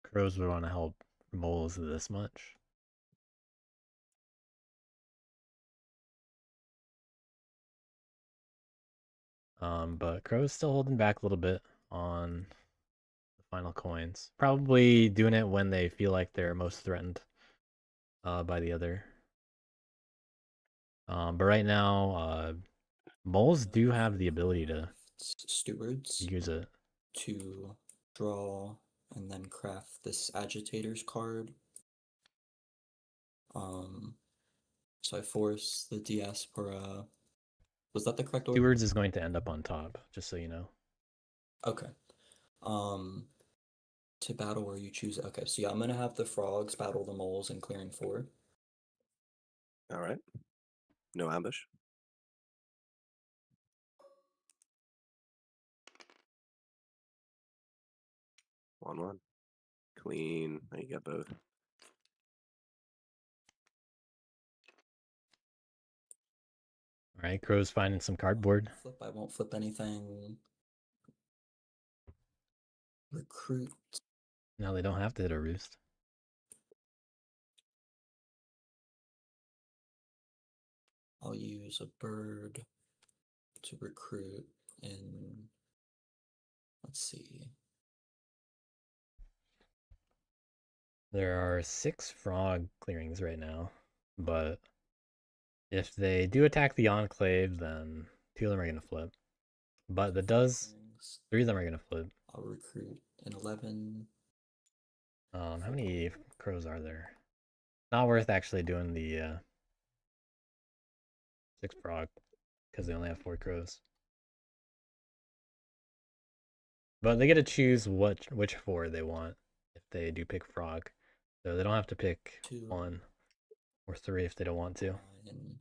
crows would want to help moles this much. But crow's still holding back a little bit on the final coins. Probably doing it when they feel like they're most threatened by the other. But right now, moles do have the ability to Stewards use it. to draw and then craft this agitators card. So I force the diaspora. Was that the correct order? Stewards is going to end up on top, just so you know. Okay. To battle where you choose. Okay, so yeah, I'm gonna have the frogs battle the moles in clearing 4. All right. No ambush. One. Clean. Now you got both. All right, crow's finding some cardboard. Flip. I won't flip anything. Recruit. Now they don't have to hit a roost. I'll use a bird to recruit in, let's see. There are 6 frog clearings right now, but if they do attack the Enclave, then 2 of them are going to flip. But that does, 3 of them are going to flip. I'll recruit an 11. How many crows are there? Not worth actually doing the 6 frog, because they only have 4 crows. But they get to choose which 4 they want if they do pick frog. So they don't have to pick 2, 1 or 3 if they don't want to. 9.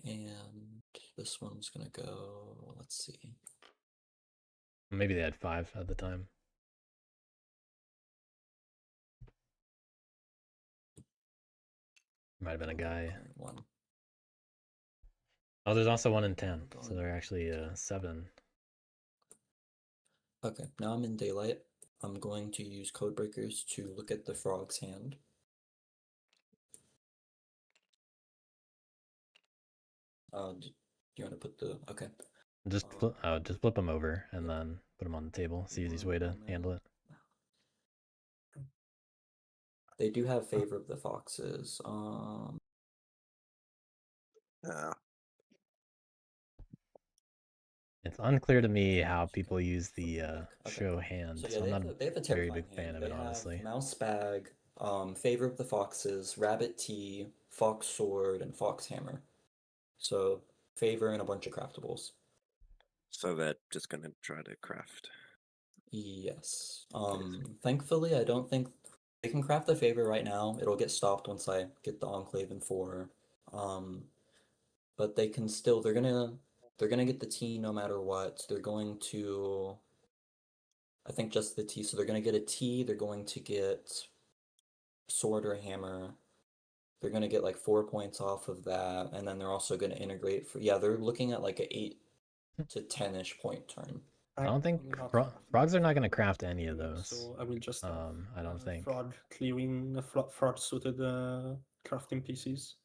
And this one's gonna go, let's see. Maybe they had 5 at the time. Might have been a guy. 1. Oh, there's also 1 in 10, so they're actually 7. Okay, now I'm in daylight. I'm going to use code breakers to look at the frog's hand. Do you want to put the, okay. Just flip them over and then put them on the table. It's the easiest way to handle it. They do have favor of the foxes. It's unclear to me how people use the Okay. show hand, So so yeah, I'm not they have a a very terrifying big fan hand. of They it, have honestly. mouse bag, favor of the foxes, rabbit tea, fox sword, and fox hammer. So favor and a bunch of craftables. So they're just gonna try to craft. Yes. Thankfully, I don't think they can craft the favor right now. It'll get stopped once I get the Enclave in 4. But they can still, they're gonna get the tea no matter what. They're going to, I think just the tea. So they're gonna get a tea, they're going to get sword or hammer. They're gonna get like 4 points off of that, and then they're also gonna integrate for, yeah, they're looking at like a 8 to 10-ish point turn. I don't think frogs are not going to craft any of those. So I will just I don't think. frog clearing frog suited crafting PCs.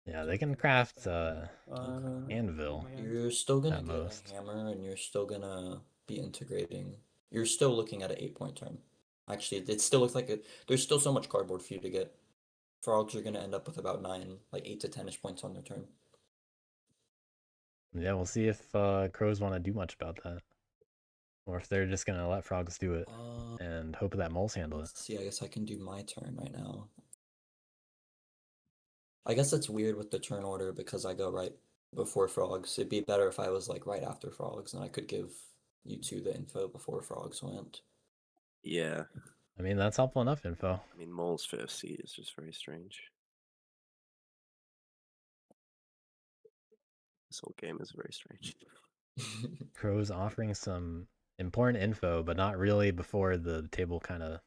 Yeah, they can craft anvil. You're still gonna at get most. a hammer, and you're still gonna be integrating. You're still looking at an 8 point turn. Actually, it still looks like there's still so much cardboard for you to get. Frogs are gonna end up with about 9, like 8 to 10-ish points on their turn. Yeah, we'll see if crows want to do much about that. Or if they're just going to let frogs do it and hope that moles handle it. Let's see, I guess I can do my turn right now. I guess it's weird with the turn order because I go right before frogs. It'd be better if I was like right after frogs and I could give you two the info before frogs went. Yeah. I mean, that's helpful enough info. I mean, mole's first seed is just very strange. This whole game is very strange. Crow's offering some important info, but not really before the table kind of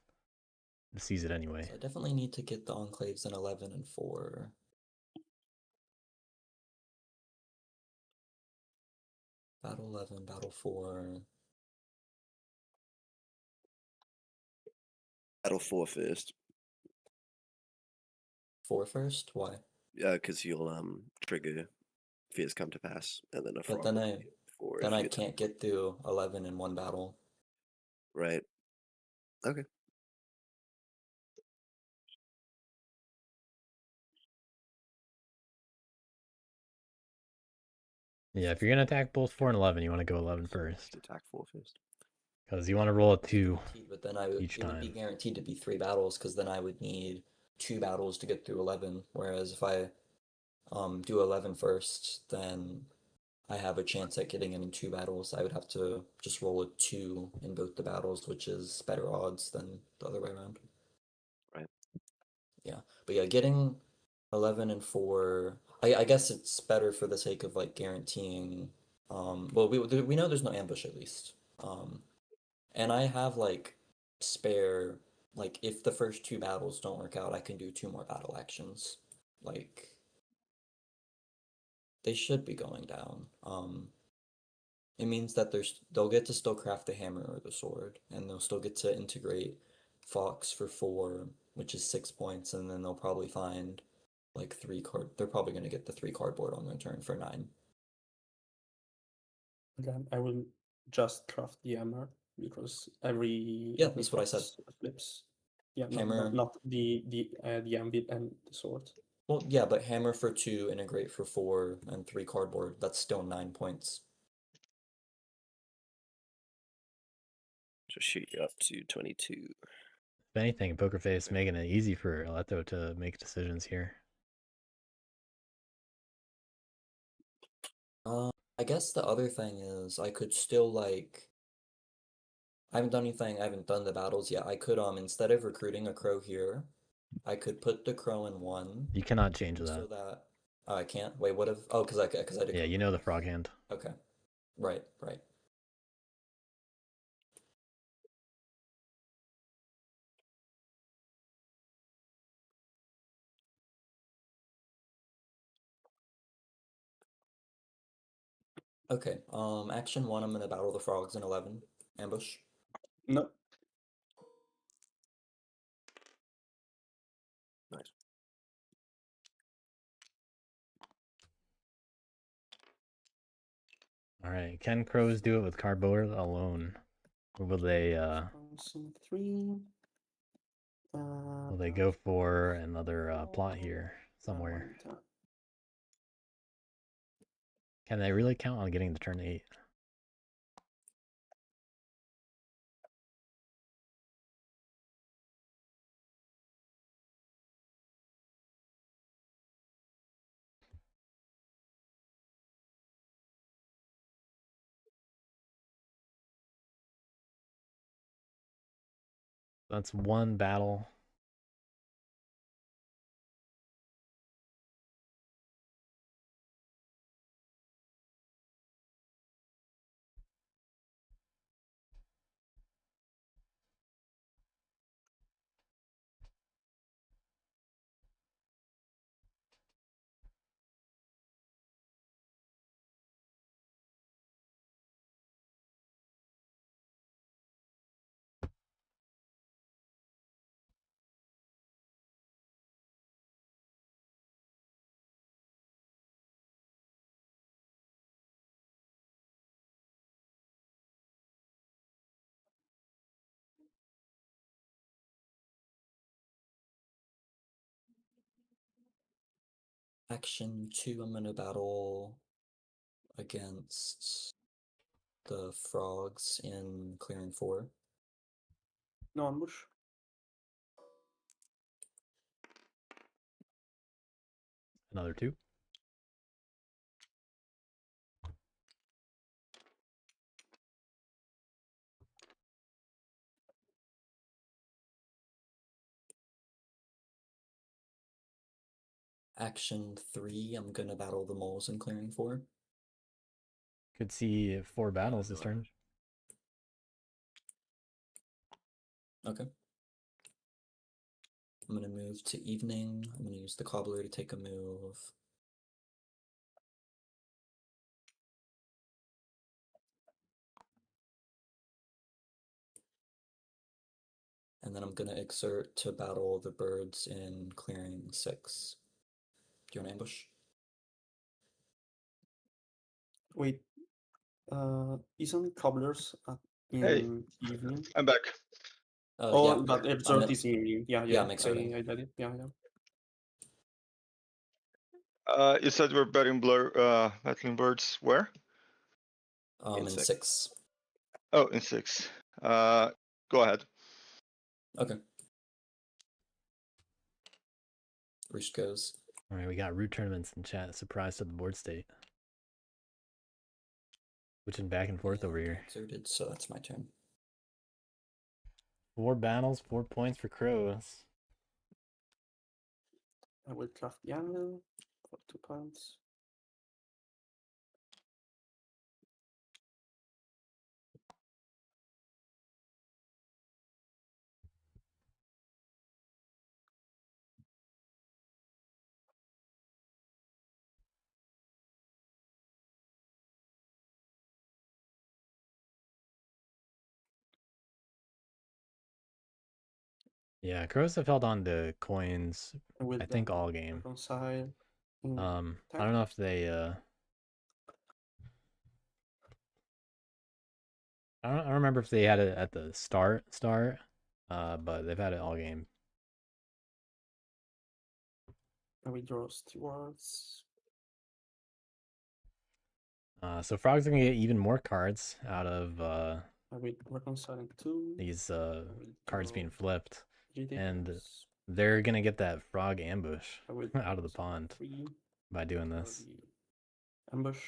sees it anyway. So I definitely need to get the enclaves in 11 and 4. Battle 11, battle 4. Battle 4 first. 4 first? Why? Yeah, because you'll trigger fears come to pass, and then a frog. But then will be before then if I you can't get through 11 in one battle. Right. Okay. Yeah, if you're going to attack both 4 and 11, you want to go 11 So first. attack 4 first. Because you want to roll a 2 But then each it would be time. guaranteed to be 3 battles because then I would need 2 battles to get through 11. Whereas if I do 11 first, then I have a chance at getting in 2 battles. I would have to just roll a 2 in both the battles, which is better odds than the other way around. Right. Yeah, but yeah, getting 11 and 4. I guess it's better for the sake of like guaranteeing. Well, we know there's no ambush at least. And I have like spare, like if the first 2 battles don't work out, I can do 2 more battle actions. Like they should be going down. It means that they'll get to still craft the hammer or the sword, and they'll still get to integrate Fox for 4. which is 6 points, and then they'll probably find like 3 card. They're probably going to get the 3 cardboard on their turn for 9. Again, I will just craft the hammer because every That's what I said. flips. Yeah, Hammer. not the ambit and the sword. Well, yeah, but hammer for 2, integrate for 4, and 3 cardboard. That's still 9 points. Just shoot you up to 22. If anything, PokerFace making it easy for Eletto to make decisions here. I guess the other thing is I could still like. I haven't done anything. I haven't done the battles yet. I could instead of recruiting a crow here, I could put the crow in 1. You cannot change so that. that I can't. Wait, what if? Oh, because I did. Yeah, you know the frog hand. Okay, right. Okay. Action 1. I'm gonna battle the frogs in 11. Ambush. No. Nice. All right, can crows do it with cardboard alone, or will they? 3. Will they go for another plot here somewhere? Can they really count on getting to turn 8? That's one battle. Action 2. I'm gonna battle against the frogs in clearing 4. No ambush. Another 2. Action 3. I'm gonna battle the moles in clearing 4. Could see 4 battles this turn. Okay. I'm gonna move to evening. I'm gonna use the cobbler to take a move. And then I'm gonna exert to battle the birds in clearing 6. Do you want to ambush? Wait. Isn't cobblers in Hey. evening? I'm back. Oh, Yeah, but exert is in evening. Yeah, I'm exerting. I did it. Yeah. You said we're battling birds where? In 6. Oh, in 6. Go ahead. Okay. Roost goes. All right, we got root tournaments in chat. Surprise to the board state. Switching back and forth over here. Exerted, so that's my turn. 4 battles, 4 points for crows. I will craft the anvil for 2 points. Yeah, crows have held on to coins, With I think, all game. reconcile. I don't know if they I don't remember if they had it at the start, but they've had it all game. And we draw stewards. So frogs are gonna get even more cards out of I will reconciling 2. these I will cards being flipped, and GTS. they're gonna get that frog ambush I will out of the reconcile pond 3 by doing for this. the ambush.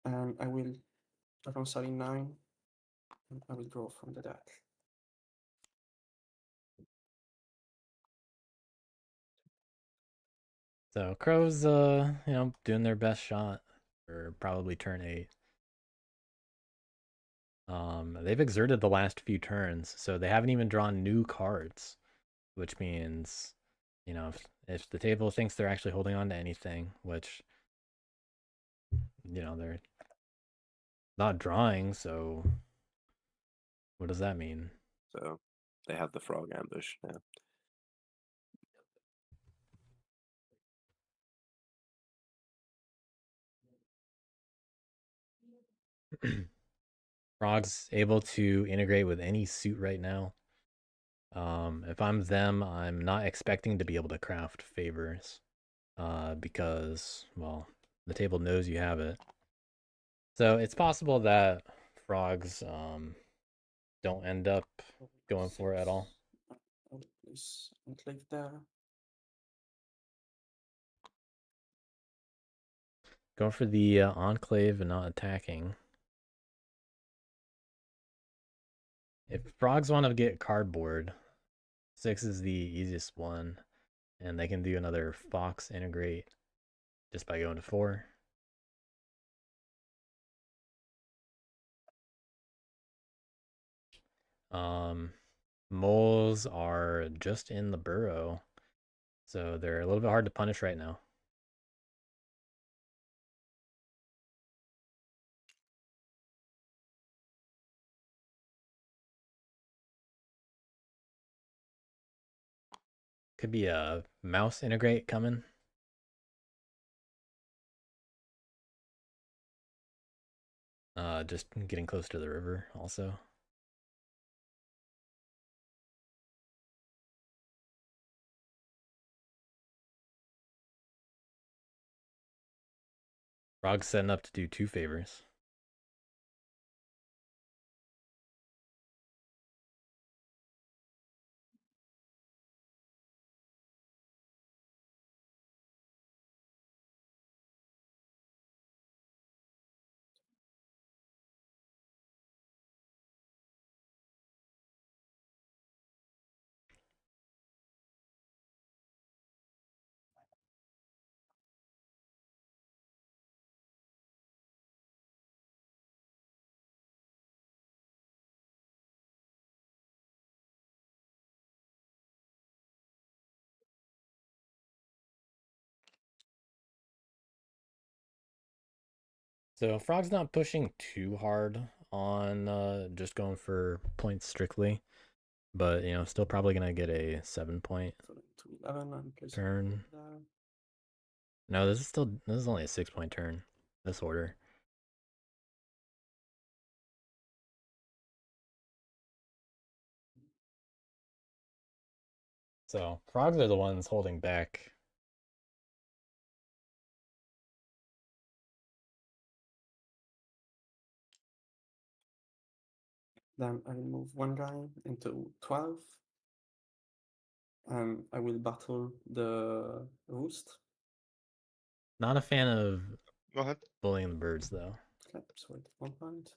And I will reconcile 9. And I will draw from the deck. So crows, doing their best shot for probably turn 8. They've exerted the last few turns, so they haven't even drawn new cards, which means, if the table thinks they're actually holding on to anything, which, they're not drawing, so what does that mean? So they have the frog ambush now. Frog's able to integrate with any suit right now. If I'm them, I'm not expecting to be able to craft favors, because, well, the table knows you have it. So it's possible that frogs don't end up going for it at all. I will place enclave there. Going for the enclave and not attacking. If frogs want to get cardboard, 6 is the easiest one, and they can do another fox integrate just by going to 4. Moles are just in the burrow, so they're a little bit hard to punish right now. Could be a mouse integrate coming. Just getting close to the river also. Frog's setting up to do 2 favors. So Frog's not pushing too hard on just going for points strictly, but still probably gonna get a 7-point So to 11 and place turn. there. No, this is only a 6-point turn. This order. So frogs are the ones holding back. Then I will move one guy into 12. And I will battle the roost. Not a fan of Go ahead. bullying the birds though. Okay, so it's 1 point.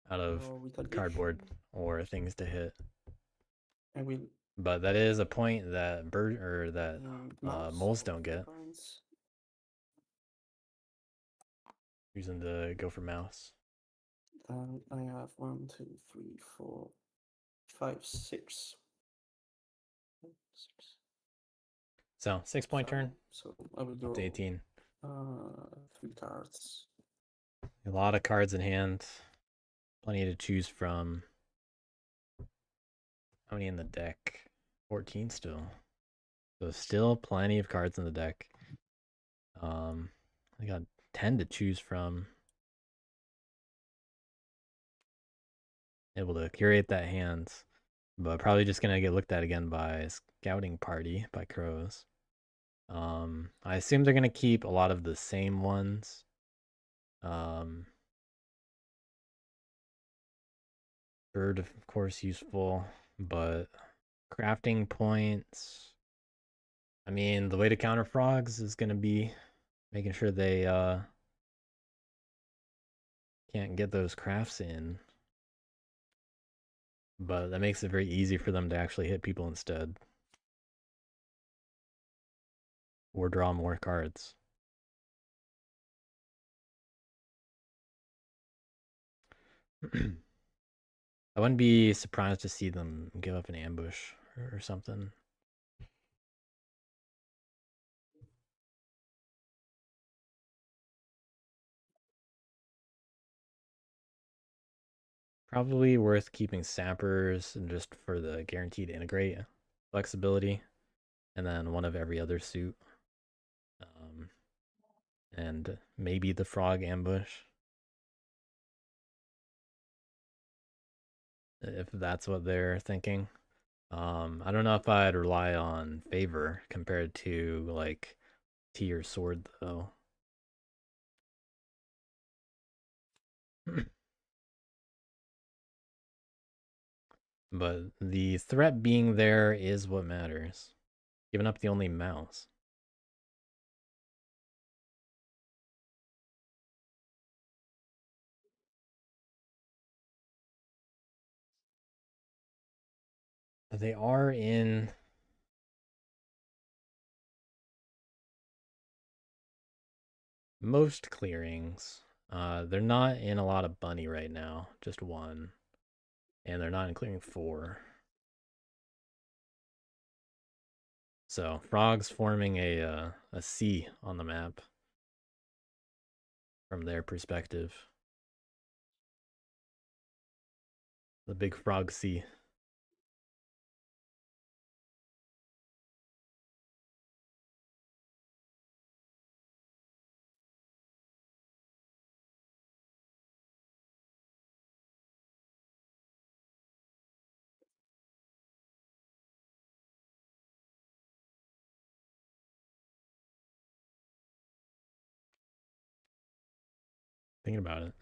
Out of So retaliation. cardboard or things to hit. I will But that is a point that moles don't get. points. Using to go for mouse. Then I have 1, 2, 3, 4, 5, 6. 6. So 6-point turn. So I will draw Up to 18. 3 cards. A lot of cards in hand. Plenty to choose from. How many in the deck? 14 still. So still plenty of cards in the deck. I got 10 to choose from. Able to curate that hand, but probably just gonna get looked at again by Scouting Party by Crows. I assume they're gonna keep a lot of the same ones. Bird, of course, useful, but crafting points. I mean, the way to counter frogs is gonna be making sure they can't get those crafts in. But that makes it very easy for them to actually hit people instead. Or draw more cards. I wouldn't be surprised to see them give up an ambush or something. Probably worth keeping sappers and just for the guaranteed integrate flexibility, and then one of every other suit. And maybe the frog ambush, if that's what they're thinking. I don't know if I'd rely on favor compared to like T or sword though. But the threat being there is what matters. Giving up the only mouse. They are in most clearings. They're not in a lot of bunny right now, just one. And they're not in clearing 4. So frogs forming a C on the map from their perspective. The big frog C. Thinking about it.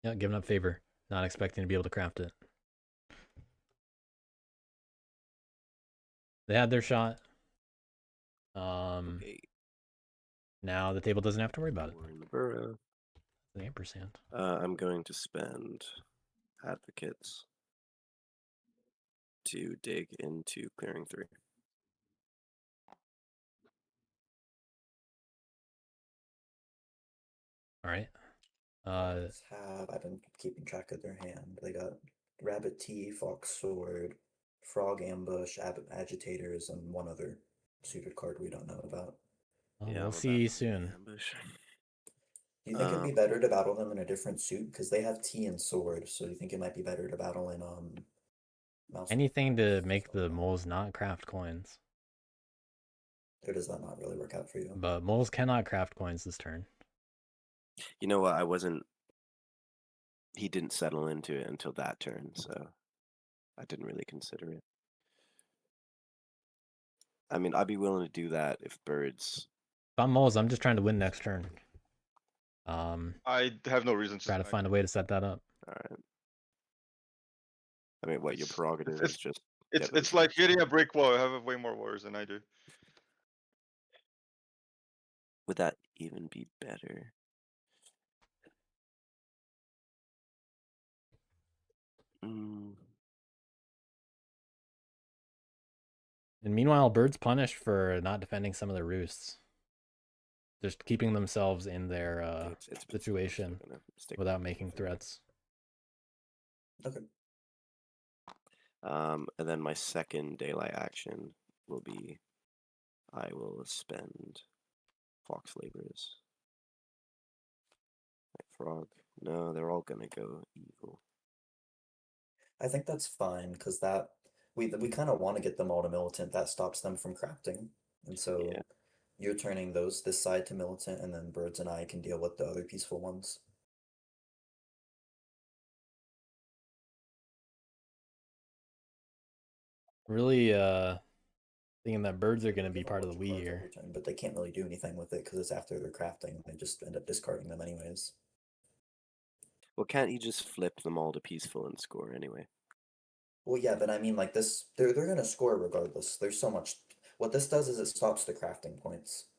Yeah, giving up favor. Not expecting to be able to craft it. They had their shot. Okay. Now the table doesn't have to worry about it. We're in the burrow. The ampersand. I'm going to spend advocates to dig into clearing 3. All right. I've been keeping track of their hand. They got Rabbit T, Fox Sword, Frog Ambush, Agitators, and one other suited card we don't know about. Well, Yeah, we'll I'm see about to be soon. ambush. Do you think it'd be better to battle them in a different suit? Because they have T and Sword, so do you think it might be better to battle in mouse? Anything to make the moles not craft coins. Or does that not really work out for you? But moles cannot craft coins this turn. You know what? He didn't settle into it until that turn, so I didn't really consider it. I mean, I'd be willing to do that if birds. If I'm moles, I'm just trying to win next turn. I have no reason to Try to find a way to set that up. All right. I mean, what your prerogative it's- is just. It's like hitting a brick wall. I have way more warriors than I do. Would that even be better? And meanwhile, birds punished for not defending some of their roosts. Just keeping themselves in their situation without making threats. Okay. And then my second daylight action will be I will spend Fox Laborers. frog. No, they're all gonna go evil. I think that's fine because that we kind of want to get them all to militant. That stops them from crafting, and so Yeah. you're turning those this side to militant, and then birds and I can deal with the other peaceful ones. Really, thinking that birds are going to Give be them a part of bunch the Wii cards here. every turn, but they can't really do anything with it because it's after they're crafting. They just end up discarding them anyways. Well, can't you just flip them all to peaceful and score anyway? Well, yeah, but I mean, like this, they're gonna score regardless. There's so much. What this does is it stops the crafting points.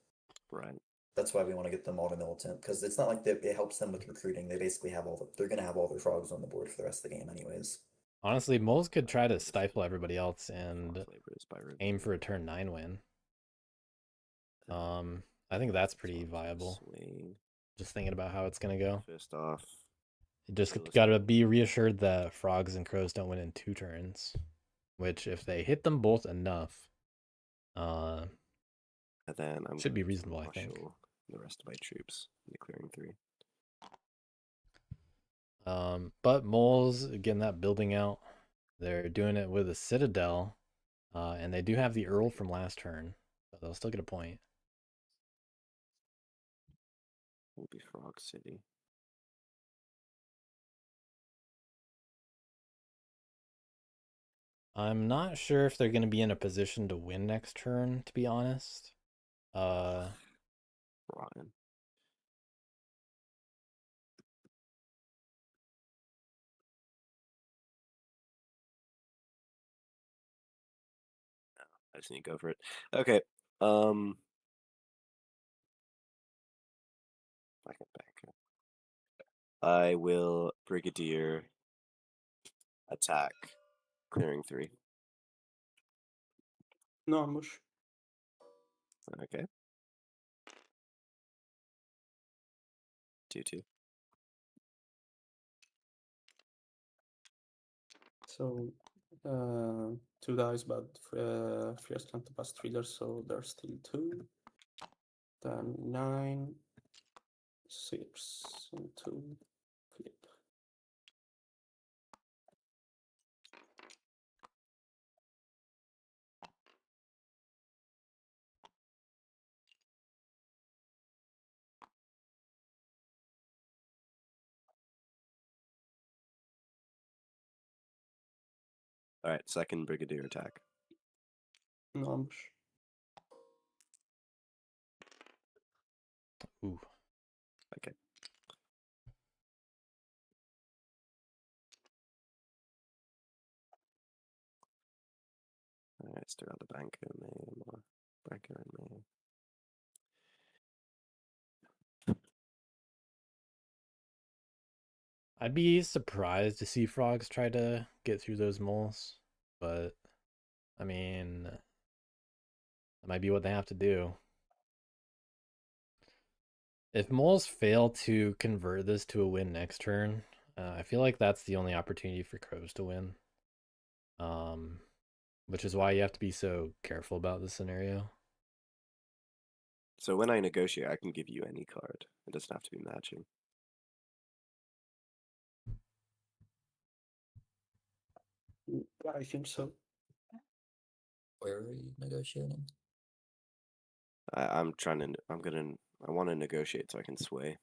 Right. That's why we want to get them all to militant because it's not like it helps them with recruiting. They basically have they're gonna have all their frogs on the board for the rest of the game anyways. Honestly, moles could try to stifle everybody else and Fox Laborers by aim Revolt. for a turn 9 win. I think that's pretty viable. Swing. Just thinking about how it's going to go. First off, You just Realistic. got to be reassured that frogs and crows don't win in 2 turns. Which, if they hit them both enough, and then I'm should be going to reasonable, I think. marshal the rest of my troops in the clearing 3. But moles, getting that building out. They're doing it with a citadel. And they do have the Earl from last turn. So they'll still get a point. Will be Frog City. I'm not sure if they're going to be in a position to win next turn, to be honest. Rotten. I just need to go for it. Okay. I can back. I will Brigadier attack, clearing 3. No ambush. Okay. 2/2. So 2 dice, but first time to pass thriller, so there's still 2. Then 9, 6, and 2. Flip. All right, second Brigadier attack. No ambush. Ooh. Okay. All right, still got the banker, more banker and me. I'd be surprised to see frogs try to get through those moles. But, I mean, that might be what they have to do. If moles fail to convert this to a win next turn, I feel like that's the only opportunity for crows to win. Which is why you have to be so careful about this scenario. So when I negotiate, I can give you any card. It doesn't have to be matching. I think so. Where are you negotiating? I want to negotiate so I can sway.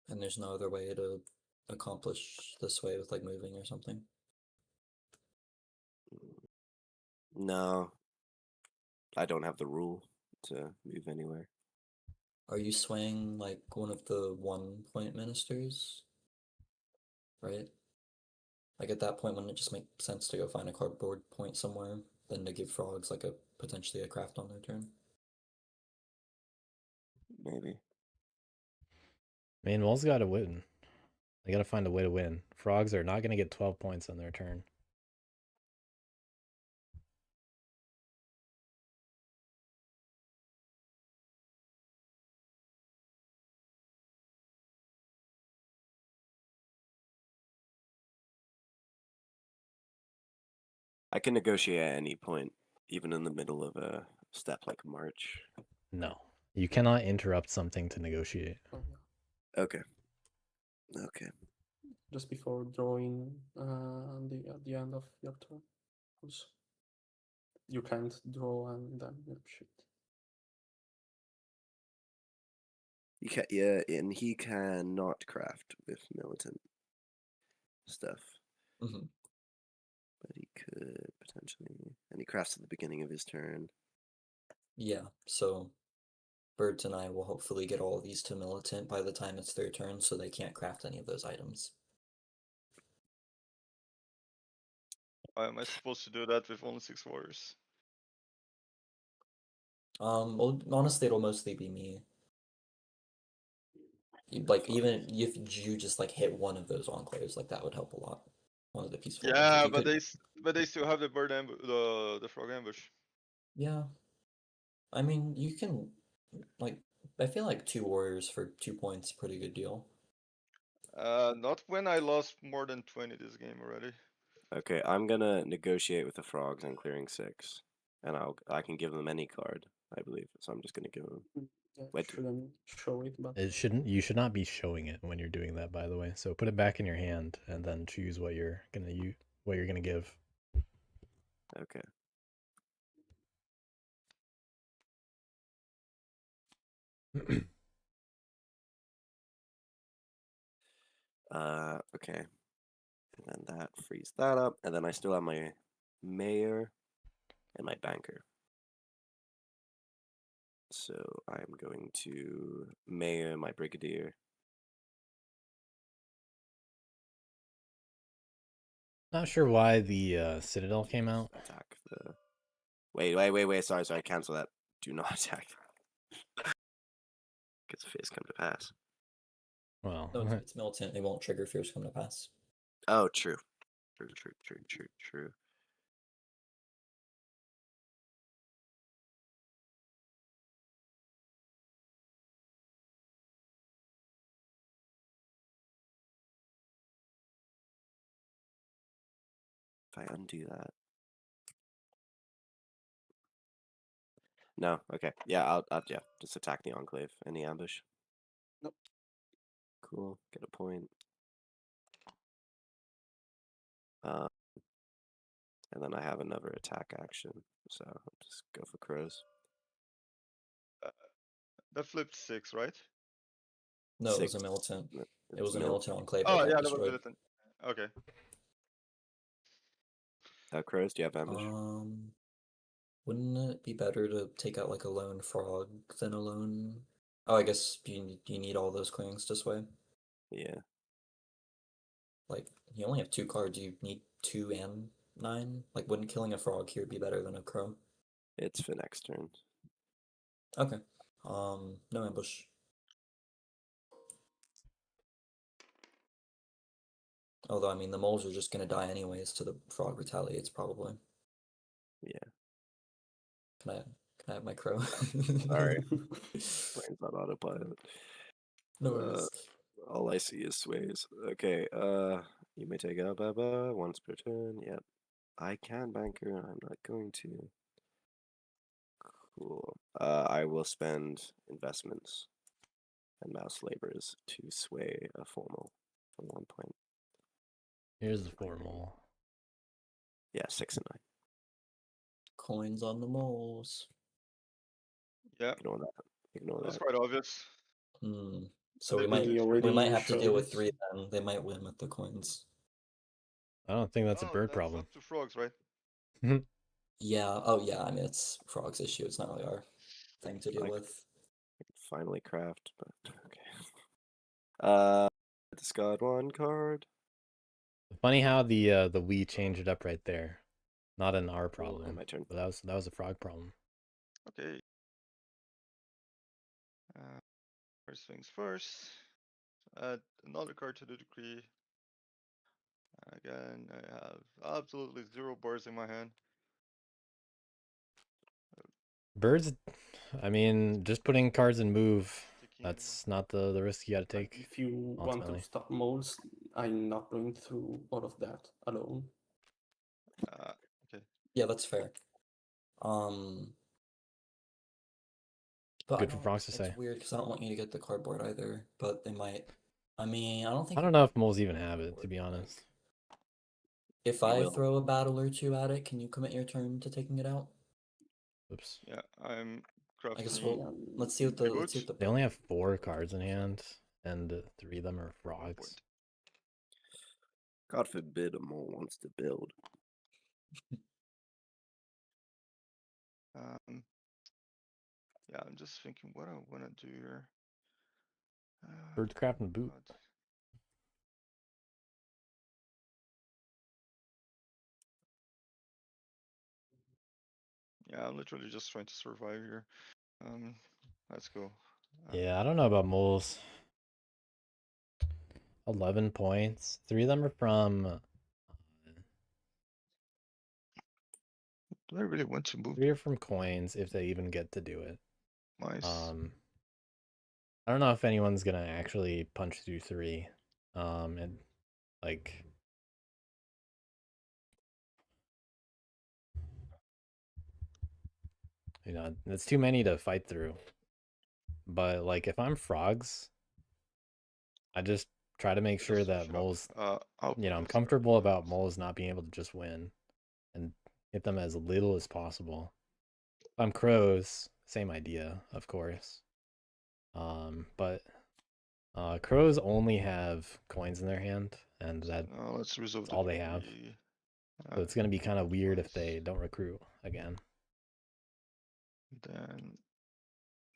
And there's no other way to accomplish this way with like moving or something. No, I don't have the rule to move anywhere. Are you swaying like one of the 1-point ministers? Right? Like at that point, wouldn't it just make sense to go find a cardboard point somewhere than to give frogs like potentially a craft on their turn? Maybe. I mean, moles got to win. They got to find a way to win. Frogs are not going to get 12 points on their turn. I can negotiate at any point, even in the middle of a step like March. No. You cannot interrupt something to negotiate. Oh, yeah. Okay. Okay. Just before drawing at the end of your turn. Also. You can't draw and then shoot. You can, yeah, and he cannot craft with militant stuff, Hmm. but he could potentially, and he crafts at the beginning of his turn. Yeah, so Birds and I will hopefully get all of these to militant by the time it's their turn, so they can't craft any of those items. Why am I supposed to do that with only 6 warriors? Well, honestly, it'll mostly be me. Like, even if you just like hit one of those enclaves, like that would help a lot. One of the peaceful ones. If Yeah, you but could... they still have the bird the frog ambush. Yeah. I mean, you can, like, I feel like 2 warriors for 2 points, pretty good deal. Not when I lost more than 20 this game already. Okay, I'm gonna negotiate with the frogs on clearing 6, and I can give them any card, I believe. So I'm just gonna give them. Yeah, Wait. shouldn't show it, but It shouldn't. You should not be showing it when you're doing that, by the way. So put it back in your hand and then choose what you're gonna what you're gonna give. Okay. Okay. And then that frees that up, and then I still have my mayor and my banker. So I'm going to mayor my brigadier. Not sure why the Citadel came out. Attack the. Wait. Sorry. Cancel that. Do not attack. Because fears come to pass. Well, No, it's militant. It won't trigger fears come to pass. Oh, true. True. If I undo that. No, okay. Yeah, I'll just attack the enclave. Any ambush? Nope. Cool. Get a point. And then I have another attack action, so I'll just go for crows. That flipped 6, right? No, it was 6. a militant. No, It was it's a mil- militant enclave Oh that yeah, got that was destroyed. militant. Okay. Crows, do you have ambush? Wouldn't it be better to take out like a lone frog than a lone? Oh, I guess you need all those clearings to sway. Yeah. Like you only have 2 cards. You need 2 and 9. Like, wouldn't killing a frog here be better than a crow? It's for next turn. Okay. No ambush. Although I mean, the moles are just gonna die anyways. To the frog retaliates probably. Yeah. Can I have my crow? Sorry. Brain's not autopilot. No worries. All I see is sways. Okay, you may take out Baba once per turn. Yep. I can banker, I'm not going to. Cool. I will spend investments and mouse labors to sway a formal for 1 point. here's the formal. Yeah, 6 and 9. Coins on the moles. Yeah, Ignore that. Ignore that was that. quite obvious. So They we did might it You for- we might already have to showed deal with it. 3 then. They might win with the coins. I don't think that's a Oh, bird that's problem. up to frogs, right? Yeah. Oh yeah. I mean, it's Frog's issue. It's not really our thing to deal Like- with. I can finally craft, but okay. Discard 1 card. Funny how the we changed it up right there. Not an R Cool, and problem. my turn. But that was a frog problem. Okay. First things first. Add another card to the decree. Again, I have absolutely 0 bars in my hand. Birds, I mean, just putting cards in move. Ticking. That's not the risk you gotta Like, take. if you want ultimately. to stop moles, I'm not going through all of that alone. Okay. Yeah, that's fair. Um. But Good for Frogs to it's say. weird because I don't want you to get the cardboard either, but they might. I mean, I don't think I don't know if moles even have it, to be honest. If You I will. throw a battle or two at it, can you commit your turn to taking it out? Oops. Yeah, I'm I guess crafting. we'll let's see what the They only have 4 cards in hand, and 3 of them are frogs. God forbid a mole wants to build. Yeah, I'm just thinking what I want to do here. Birdcraft and boot. God. Yeah, I'm literally just trying to survive here. Let's go. Yeah, I don't know about moles. 11 points. 3 of them are from. Do I really want to move? 3 are from coins, if they even get to do it. Nice. I don't know if anyone's gonna actually punch through 3. And like. You know, it's too many to fight through. But like, if I'm frogs, I just try to make sure that moles, I'm comfortable about moles not being able to just win and hit them as little as possible. If I'm crows, same idea, of course. But crows only have coins in their hand, and that's all they have. So it's gonna be kind of weird if they don't recruit again. Then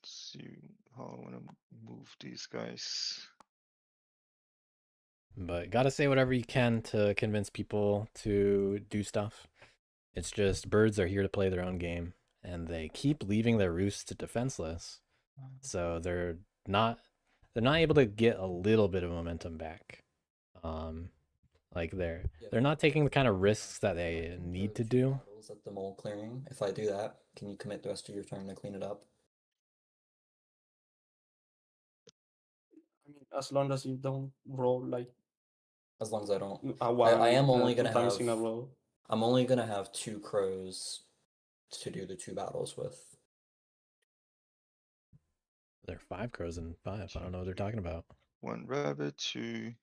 see how I want to move these guys. But gotta say whatever you can to convince people to do stuff. It's just birds are here to play their own game, and they keep leaving their roosts defenseless. So they're not able to get a little bit of momentum back. Like they're not taking the kind of risks that they need to do. At the mole clearing. If I do that, can you commit the rest of your turn to clean it up? I mean, as long as you don't roll like. As long as I don't. I am only gonna 2 times have. in a row. I'm only gonna have 2 crows to do the 2 battles with. There are 5 crows and 5. I don't know what they're talking about. 1 rabbit, 2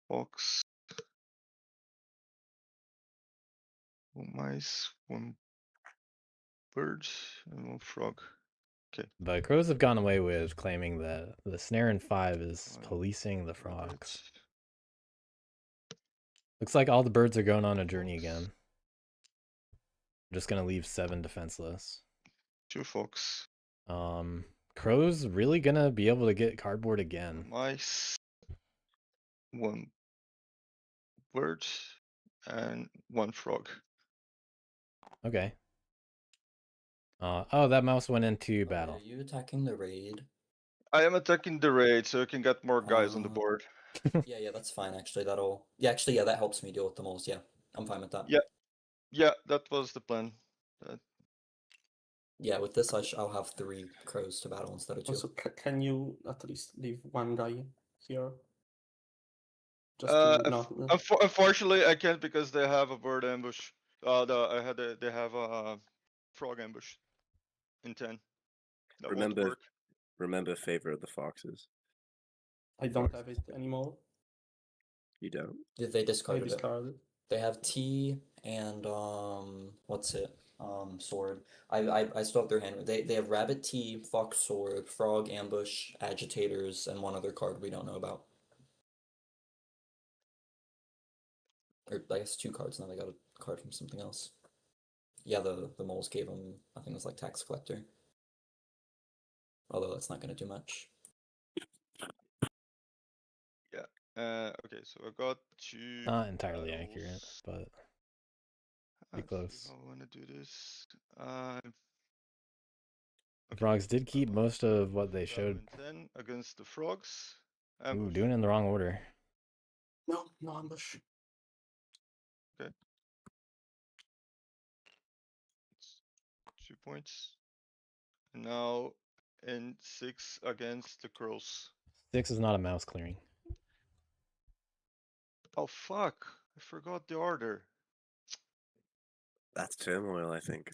fox, 1 mice, 1 bird, and 1 frog. Okay. But crows have gone away with claiming that the snare in 5 is policing the frogs. Looks like all the birds are going on a journey again. I'm just gonna leave 7 defenseless. 2 fox. Crow's really gonna be able to get cardboard again. Mice, 1 bird, and 1 frog. Okay. Oh, that mouse went into battle. Are you attacking the raid? I am attacking the raid, so I can get more guys on the board. Yeah, that's fine. Actually, that helps me deal with the moles. Yeah, I'm fine with that. Yeah, that was the plan. Yeah, with this, I'll have 3 crows to battle instead of 2. Also, can you at least leave 1 guy here? Just to not. Unfortunately, I can't because they have a bird ambush. They have a frog ambush in 10. That won't work. Remember, favor of the foxes. I don't have it anymore. You don't? They discarded it. Discarded. They have T and what's it? Sword. I still have their hand. They have rabbit T, fox sword, frog ambush, agitators, and 1 other card we don't know about. Or I guess 2 cards now. They got a card from something else. Yeah, the moles gave them. I think it was like tax collector. Although that's not gonna do much. Yeah. Okay, so I got 2. Not entirely battles. accurate, but pretty close. How I want to do this? The frogs did keep most of what they showed. 10 against the frogs. Ooh, doing it in the wrong order. No ambush. Okay. It's 2 points. Now in 6 against the crows. 6 is not a mouse clearing. Oh fuck! I forgot the order. That's turmoil, I think.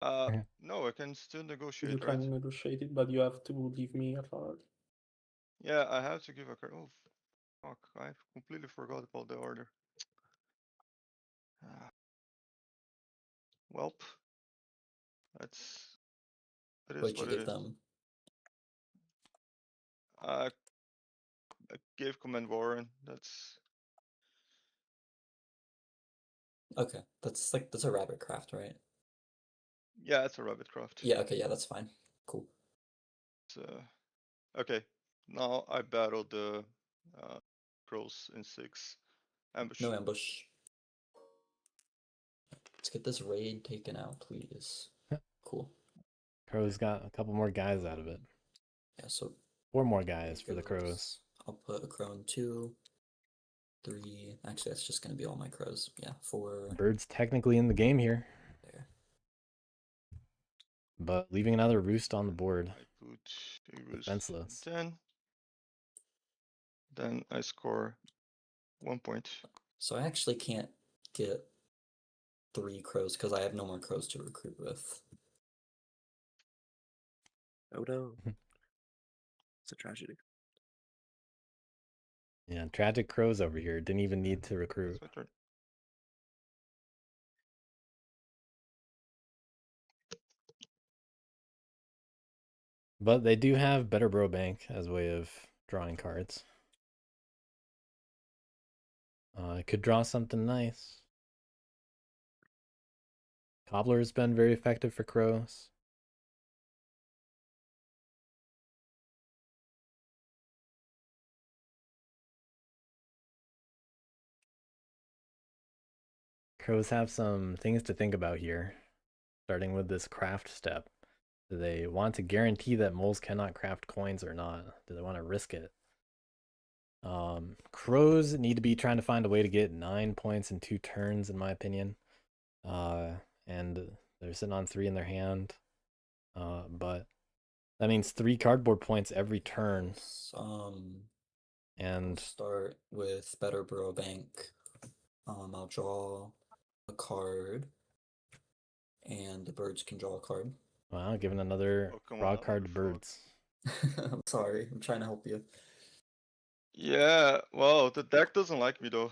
No, I can still You negotiate, can right? negotiate it, but you have to give me a card. Yeah, I have to give a card. Oh, fuck! I completely forgot about the order. Welp, that's it is What'd you what it give is. them? I gave Command Warren. That's Okay, that's a rabbit craft, right? yeah, it's a rabbit craft. Yeah, okay, yeah, that's fine. Cool. So, okay, now I battle the crows in 6 ambush. No ambush. Let's get this raid taken out, please. Cool. Crows got a couple more guys out of it. Yeah, so 4 more guys for the crows. I'll put a crow in 2, 3. Actually, that's just gonna be all my crows. Yeah, 4. Bird's technically in the game here, There. but leaving another roost on the board. I put a roost Defenseless. 10. Then I score 1 point. So I actually can't get 3 crows because I have no more crows to recruit with. Oh no. It's a tragedy. Yeah, tragic crows over here. Didn't even need to recruit. It's my turn. But they do have better bro bank as a way of drawing cards. I could draw something nice. Cobbler's been very effective for crows. Crows have some things to think about here, starting with this craft step. Do they want to guarantee that moles cannot craft coins or not? Do they want to risk it? Crows need to be trying to find a way to get 9 points in 2 turns, in my opinion. And they're sitting on 3 in their hand. But that means 3 cardboard points every turn. And I'll start with better bro bank. I'll draw a card, and the birds can draw a card. Wow, giving another frog card to birds. I'm sorry, I'm trying to help you. Yeah, well, the deck doesn't like me though.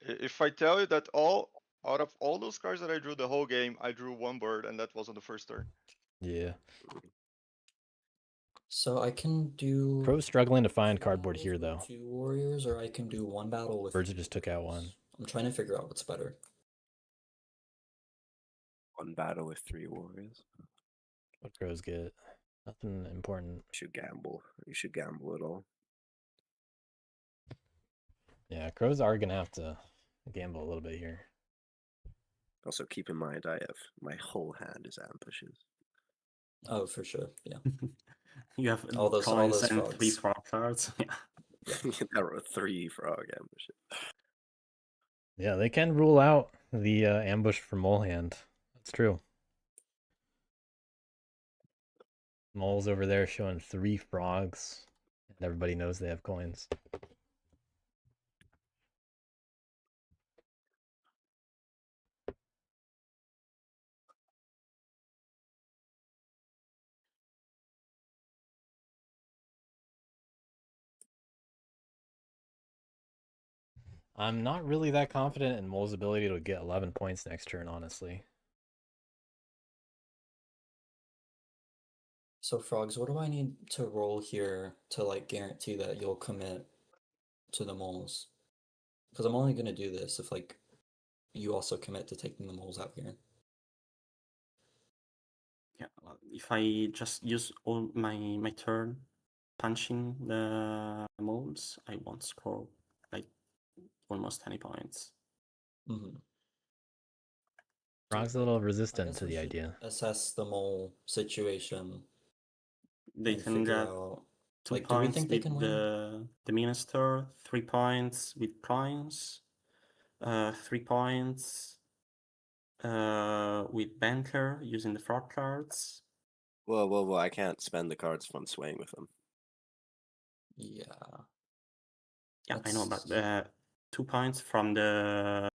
If I tell you that out of all those cards that I drew the whole game, I drew 1 bird, and that was on the first turn. Yeah. So I can do. Crow's struggling to find cardboard here, though. 2 warriors, or I can do 1 battle with. Birds just took out 1. I'm trying to figure out what's better. 1 battle with 3 warriors. What crows get? Nothing important. You should gamble. You should gamble it all. Yeah, crows are gonna have to gamble a little bit here. Also, keep in mind, I have my whole hand is ambushes. Oh, for sure, yeah. You have all those coins and frogs. 3 frog cards. Yeah. There were 3 frog ambushes. Yeah, they can rule out the ambush for mole hand. That's true. Mole's over there showing 3 frogs, and everybody knows they have coins. I'm not really that confident in Mole's ability to get 11 points next turn, honestly. So frogs, what do I need to roll here to like guarantee that you'll commit to the moles? Because I'm only gonna do this if like you also commit to taking the moles out here. Yeah, well, if I just use all my turn punching the moles, I won't score like almost any points. Mm-hmm. Frog's a little resistant to the idea. Assess the mole situation. They can get out, 2 like, points do we think they with can the minister, 3 points with coins, 3 points with banker using the frog cards. Whoa, I can't spend the cards if I'm swaying with them. Yeah. Yeah, I know, but 2 points from the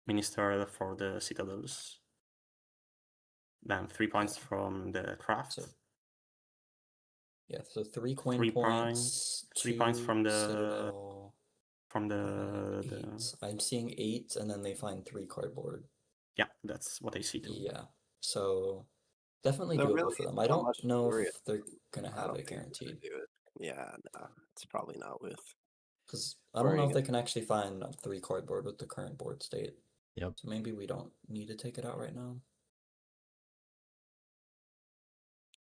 minister for the citadels. Then 3 points from the craft. So yeah, so 3 coin 3 points, 3 points 2 from the Citadel, from and the 8. I'm seeing 8, and then they find 3 cardboard. yeah, that's what I see too. Yeah, so definitely There doable really for them. isn't I that don't much to know worry if they're gonna I have don't it think they're guaranteed. gonna do it. Yeah, no, it's probably not with. Because I don't know Worrying if they can actually find 3 cardboard with the current board state. Yep. So maybe we don't need to take it out right now.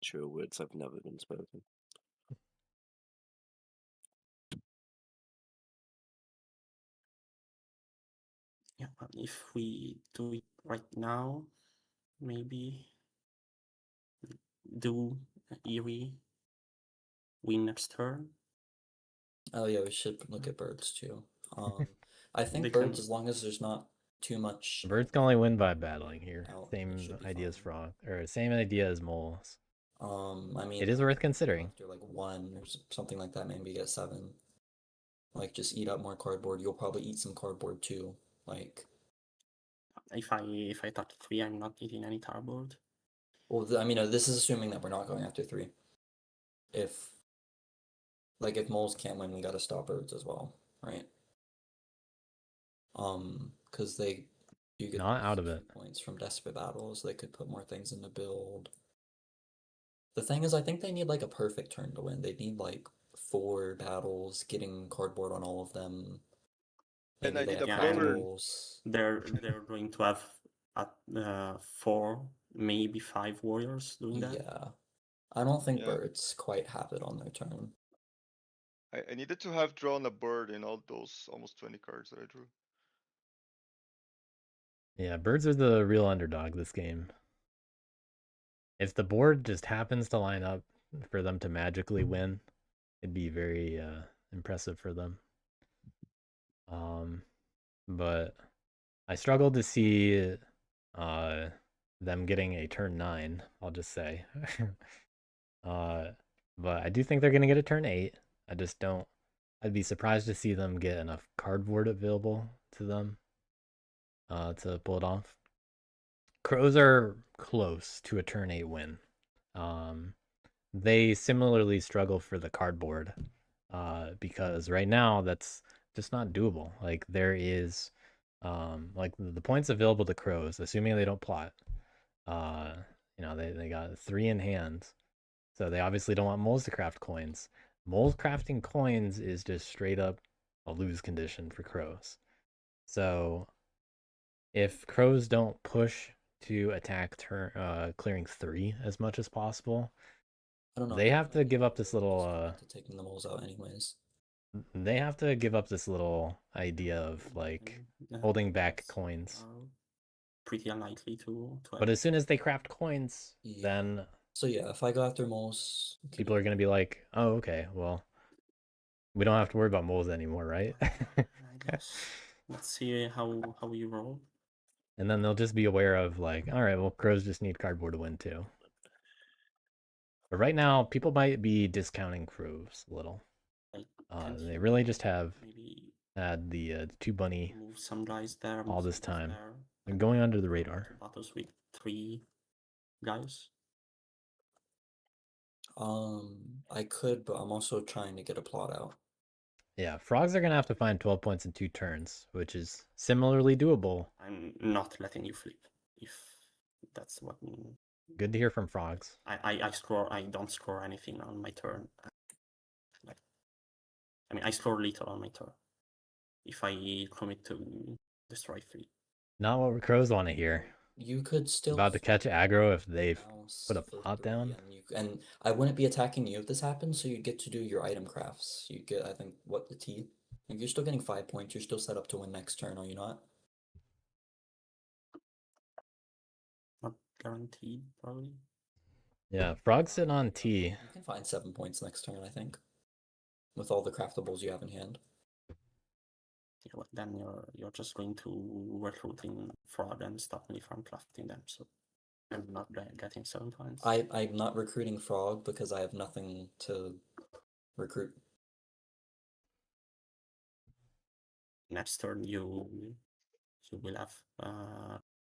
True words have never been spoken. Yeah, but if we do it right now, maybe do Eerie win next turn. Oh yeah, we should look at birds too. I think They birds, can- as long as there's not too much Birds can only win by battling here. out, it Same should be idea as fine. frog, or same idea as moles. I mean, It is worth considering. after like 1 or something like that, maybe get 7. Like just eat up more cardboard. You'll probably eat some cardboard too. Like, if I touch 3, I'm not eating any cardboard. well, I mean, this is assuming that we're not going after 3. If moles can't win, we gotta stop birds as well, right? Because they do get Not out of few it. points from desperate battles. They could put more things in the build. The thing is, I think they need like a perfect turn to win. They need like 4 battles, getting cardboard on all of them. And Maybe I they need have a bird. battles. They're going to have 4, maybe 5 warriors doing that. Yeah. I don't think Yeah. birds quite have it on their turn. I needed to have drawn a bird in all those almost 20 cards that I drew. Yeah, birds are the real underdog this game. If the board just happens to line up for them to magically win, it'd be very impressive for them. But I struggled to see them getting a turn 9, I'll just say. But I do think they're gonna get a turn 8. I just don't. I'd be surprised to see them get enough cardboard available to them to pull it off. Crows are close to a turn 8 win. They similarly struggle for the cardboard because right now that's just not doable. Like there is like the points available to crows, assuming they don't plot. They got 3 in hand. So they obviously don't want moles to craft coins. Moles crafting coins is just straight up a lose condition for crows. So if crows don't push to attack clearing 3 as much as possible, I don't know. they have to give up this Just little to taking the moles out anyways. they have to give up this little idea of like holding back coins. Pretty unlikely to But as soon as they craft coins, Yeah. then So yeah, if I go after moles, people are gonna be like, oh, okay, well, we don't have to worry about moles anymore, right? I guess. Let's see how you roll. And then they'll just be aware of like, all right, well, crows just need cardboard to win too. But right now, people might be discounting crows a little. They really just have maybe had the 2 bunny move some guys there all move this some guys time. there, They're and going under the radar. battles with 3 guys. I could, but I'm also trying to get a plot out. Yeah, frogs are gonna have to find 12 points in 2 turns, which is similarly doable. I'm not letting you flip if that's what. Good to hear from frogs. I score. I don't score anything on my turn. I score little on my turn if I commit to destroy 3. Not what crows want to hear. You could still About to catch aggro if they've mouse put a for pot 3, down. and I wouldn't be attacking you if this happened, so you get to do your item crafts. You get, I think, what, the T? Like, you're still getting 5 points. You're still set up to win next turn, are you not? Not guaranteed, probably. Yeah, frogs sitting on T. You can find 7 points next turn, I think, with all the craftables you have in hand. Yeah, well, then you're just going to recruiting fraud and stop me from crafting them. So I'm not getting 7 points. I'm not recruiting frog because I have nothing to recruit. Next turn you will have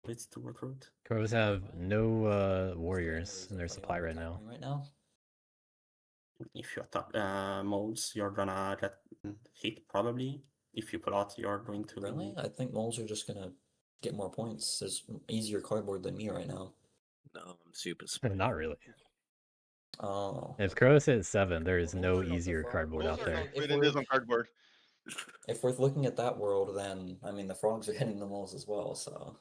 It's to recruit. Crows have no Is warriors in their anybody supply right now. attacking right now? If you attack modes, you're gonna get hit probably. If you pull out, you're going to. Really? I think moles are just gonna get more points. There's easier cardboard than me right now. No, I'm super Not really. Oh. If Crows hit 7, there is Well, no maybe not the easier frog. cardboard Moles out are there. not If winning we're- this on cardboard. If we're looking at that world, then I mean the frogs are hitting the moles as well. So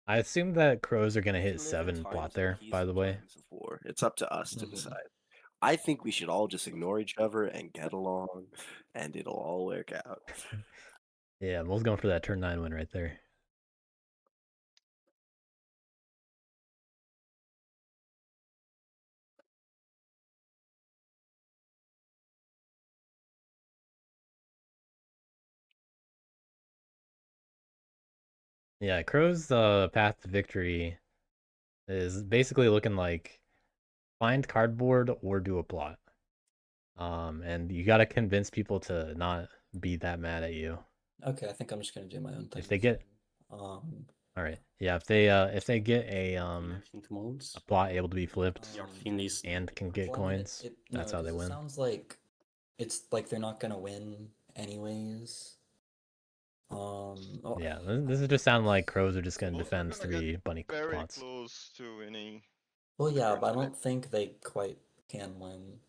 I assume that Crows are gonna We hit live in 7 plot times of there, by the peace and way. times of war. It's up to us to Mhm. decide. I think we should all just ignore each other and get along, and it'll all work out. Yeah, Mole's going for that turn 9 win right there. Yeah, Crow's path to victory is basically looking like find cardboard or do a plot. And you gotta convince people to not be that mad at you. okay, I think I'm just gonna do my own thing. If they get all right, yeah, if they get a Into modes. plot able to be flipped Your fin is. and can get well, I mean, coins, no, that's how they 'cause it win. sounds like it's like they're not gonna win anyways. Oh, Yeah, this is just sounding like Crows are just gonna Moles are defend gonna 3 get bunny very plots. close to winning. well, yeah, Agreed but I with it. don't think they quite can win.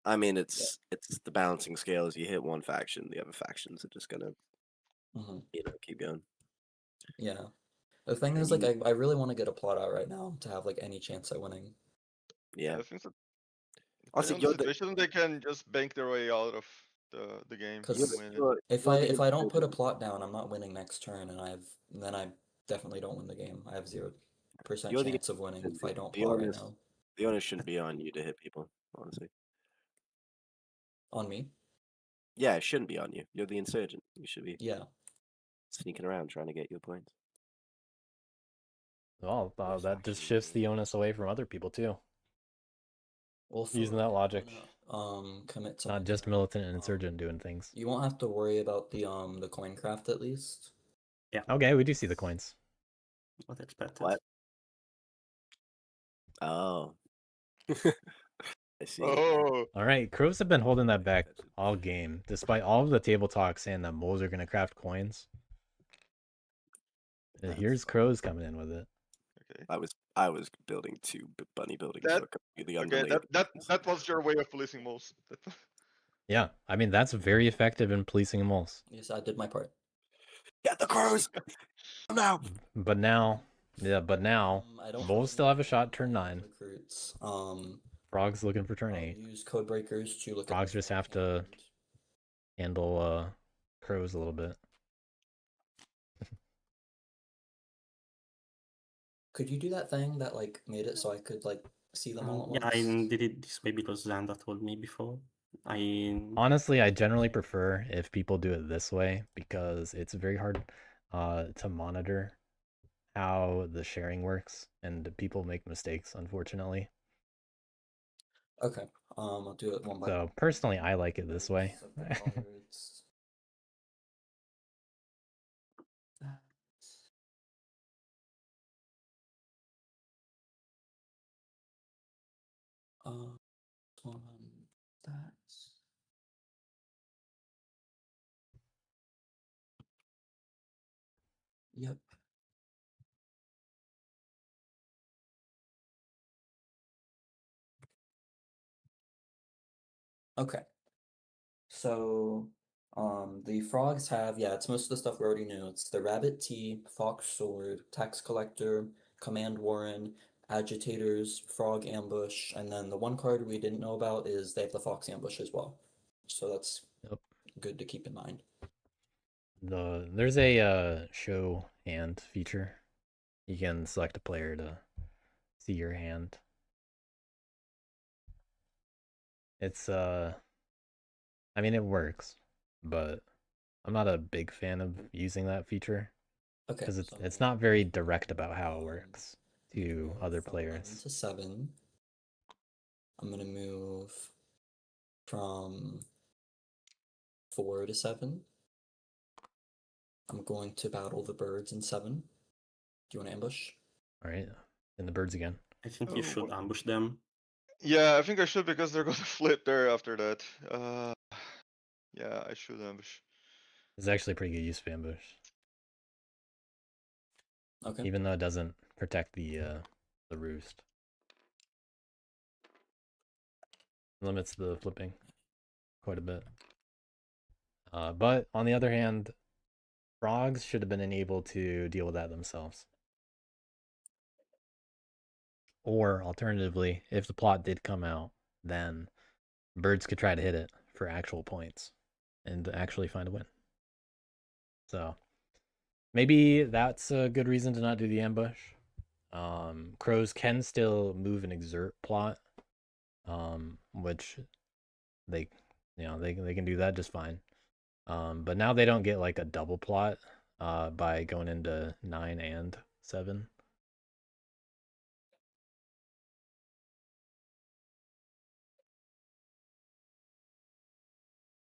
I mean, it's the balancing scale. As you hit one faction, the other factions are just gonna, Hmm. keep going. Yeah. The thing And is, like, you- I really want to get a plot out right now to have like any chance at winning. Yeah. I think so. Also, Depending on the situation, they can just bank their way out of the game 'Cause and win it. If you're I the if I don't put a insurgent. plot down, I'm not winning next turn, and then I definitely don't win the game. I have 0% You're the chance of winning if I don't the plot right onus, now. the onus shouldn't be on you to hit people. Honestly, On me? yeah, it shouldn't be on you. You're the insurgent. You should be Yeah. sneaking around trying to get your points. Well, There's that just actually shifts the a- onus away from other people too. Well, Using that logic, commit to not my just turn. militant and insurgent doing things. You won't have to worry about the coin craft at least. Okay, we do see the coins. What expected. What? Oh. I see. Oh, All right, Crows have been holding that back all game, despite all of the table talk saying that moles are gonna craft coins. And That's here's fine. Crows coming in with it. okay. I was building 2 bunny buildings. That- So completely Okay, unrelated. that was your way of policing moles. Yeah, I mean that's very effective in policing moles. Yes, I did my part. Get the crows now. But now, I don't moles still have a shot turn 9. Recruits. Frogs looking for turn I'll 8. use code breakers to look Frogs at the just frog have to hand. handle Crows a little bit. Could you do that thing that like made it so I could like see them all at Yeah, once? I did it this way because Zaandaa told me before. Honestly, I generally prefer if people do it this way because it's very hard to monitor how the sharing works and people make mistakes, unfortunately. Okay. I'll do it one by So personally, I like it this way. Set the cards. One, that. Yep. Okay. So, the frogs have, yeah, it's most of the stuff we already knew. It's the rabbit tea, fox sword, tax collector, command warren, agitators, frog ambush, and then the one card we didn't know about is they have the fox ambush as well. So that's Yep. good to keep in mind. There's a show hand feature. You can select a player to see your hand. It's I mean it works, but I'm not a big fan of using that feature Okay. because So it's not very direct about how it works to move other from 11 players. to 7. I'm gonna move from 4 to 7. I'm going to battle the birds in 7. Do you want to ambush? All right, and the birds again. I think you should ambush them. Yeah, I think I should because they're gonna flip there after that. Yeah, I should ambush. It's actually a pretty good use of ambush, Okay. even though it doesn't protect the roost. Limits the flipping quite a bit. But on the other hand, frogs should have been able to deal with that themselves. Or alternatively, if the plot did come out, then birds could try to hit it for actual points and actually find a win. So maybe that's a good reason to not do the ambush. Crows can still move and exert plot, which they can do that just fine. But now they don't get like a double plot by going into 9 and 7.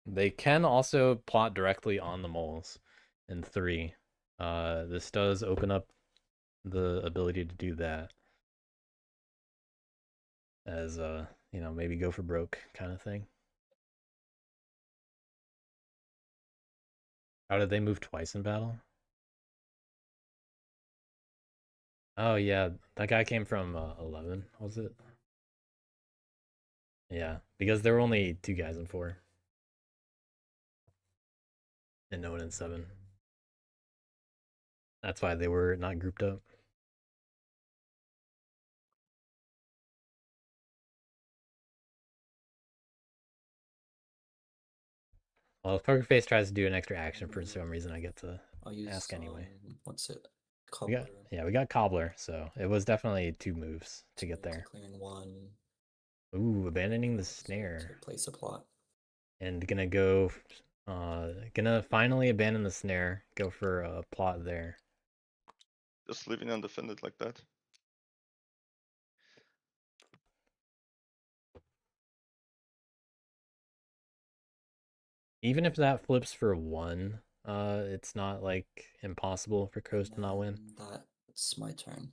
They can also plot directly on the moles in 3. This does open up the ability to do that as maybe go for broke kind of thing. How did they move twice in battle? Oh yeah, that guy came from 11, was it? Yeah, because there were only 2 guys in 4. And no one in 7. That's why they were not grouped up. Well, if PokerFace tries to do an extra action for some reason, I get to I'll use, ask anyway. What's it? We got Cobbler, so it was definitely 2 moves to get there. Clearing 1. Ooh, abandoning the To snare. place a plot. And gonna finally abandon the snare, go for a plot there. Just leaving undefended like that. Even if that flips for 1, it's not like impossible for Crows to not win. That's my turn.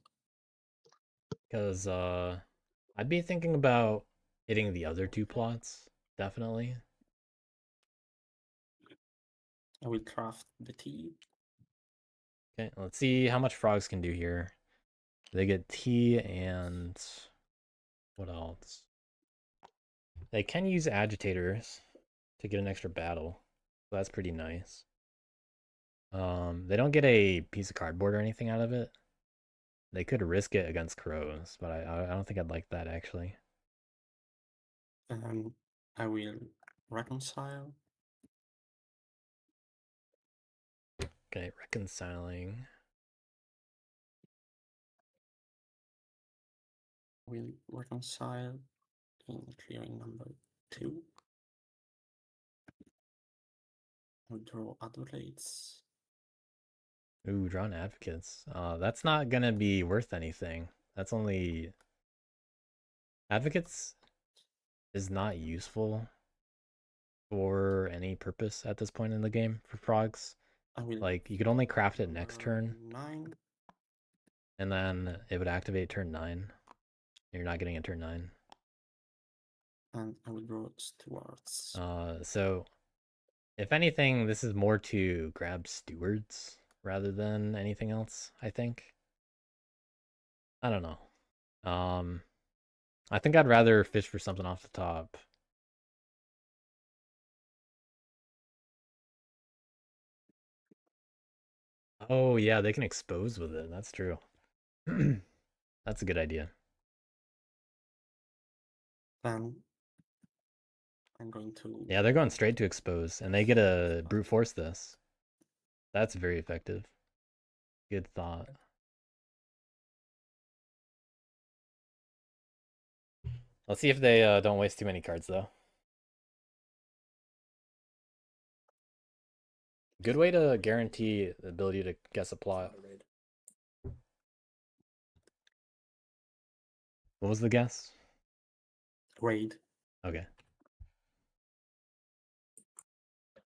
Because I'd be thinking about hitting the other 2 plots, definitely. I will craft the tea. Okay, let's see how much frogs can do here. They get tea and what else? They can use agitators to get an extra battle. So that's pretty nice. They don't get a piece of cardboard or anything out of it. They could risk it against crows, but I don't think I'd like that actually. I will reconcile. Okay, reconciling. Will reconcile in clearing number 2. I'll draw advocates. Ooh, drawn advocates. That's not gonna be worth anything. That's only advocates is not useful for any purpose at this point in the game for frogs. Like you could only craft it next turn. 9. And then it would activate turn 9. You're not getting a turn 9. And I will draw stewards. So if anything, this is more to grab stewards rather than anything else, I think. I don't know. I think I'd rather fish for something off the top. Oh yeah, they can expose with it. That's true. That's a good idea. Then I'm going to... Yeah, they're going straight to expose, and they get a brute force this. That's very effective. Good thought. Let's see if they don't waste too many cards, though. Good way to guarantee the ability to guess a plot. What was the guess? Raid. Okay. I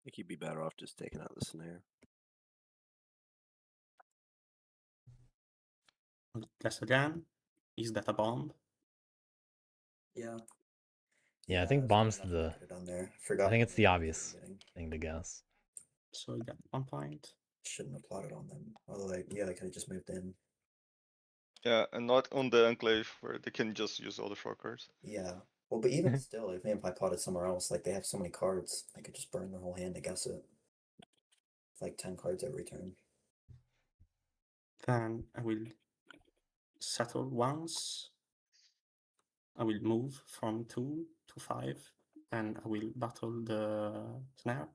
think you'd be better off just taking out the snare. Guess again. Is that a bomb? Yeah. Yeah, I think it's bomb's probably not the. gonna put it on there. I Forgot think how it's the many moves obvious they were getting. thing to guess. So we got 1 point. Shouldn't have plotted on them. Although, I could have just moved in. Yeah, and not on the enclave where they can just use all the frog cards. Yeah. Well, but even still, even if I plotted somewhere else, like they have so many cards, I could just burn their whole hand to guess it. It's like 10 cards every turn. Then I will settle once. I will move from 2 to 5, and I will battle the snare.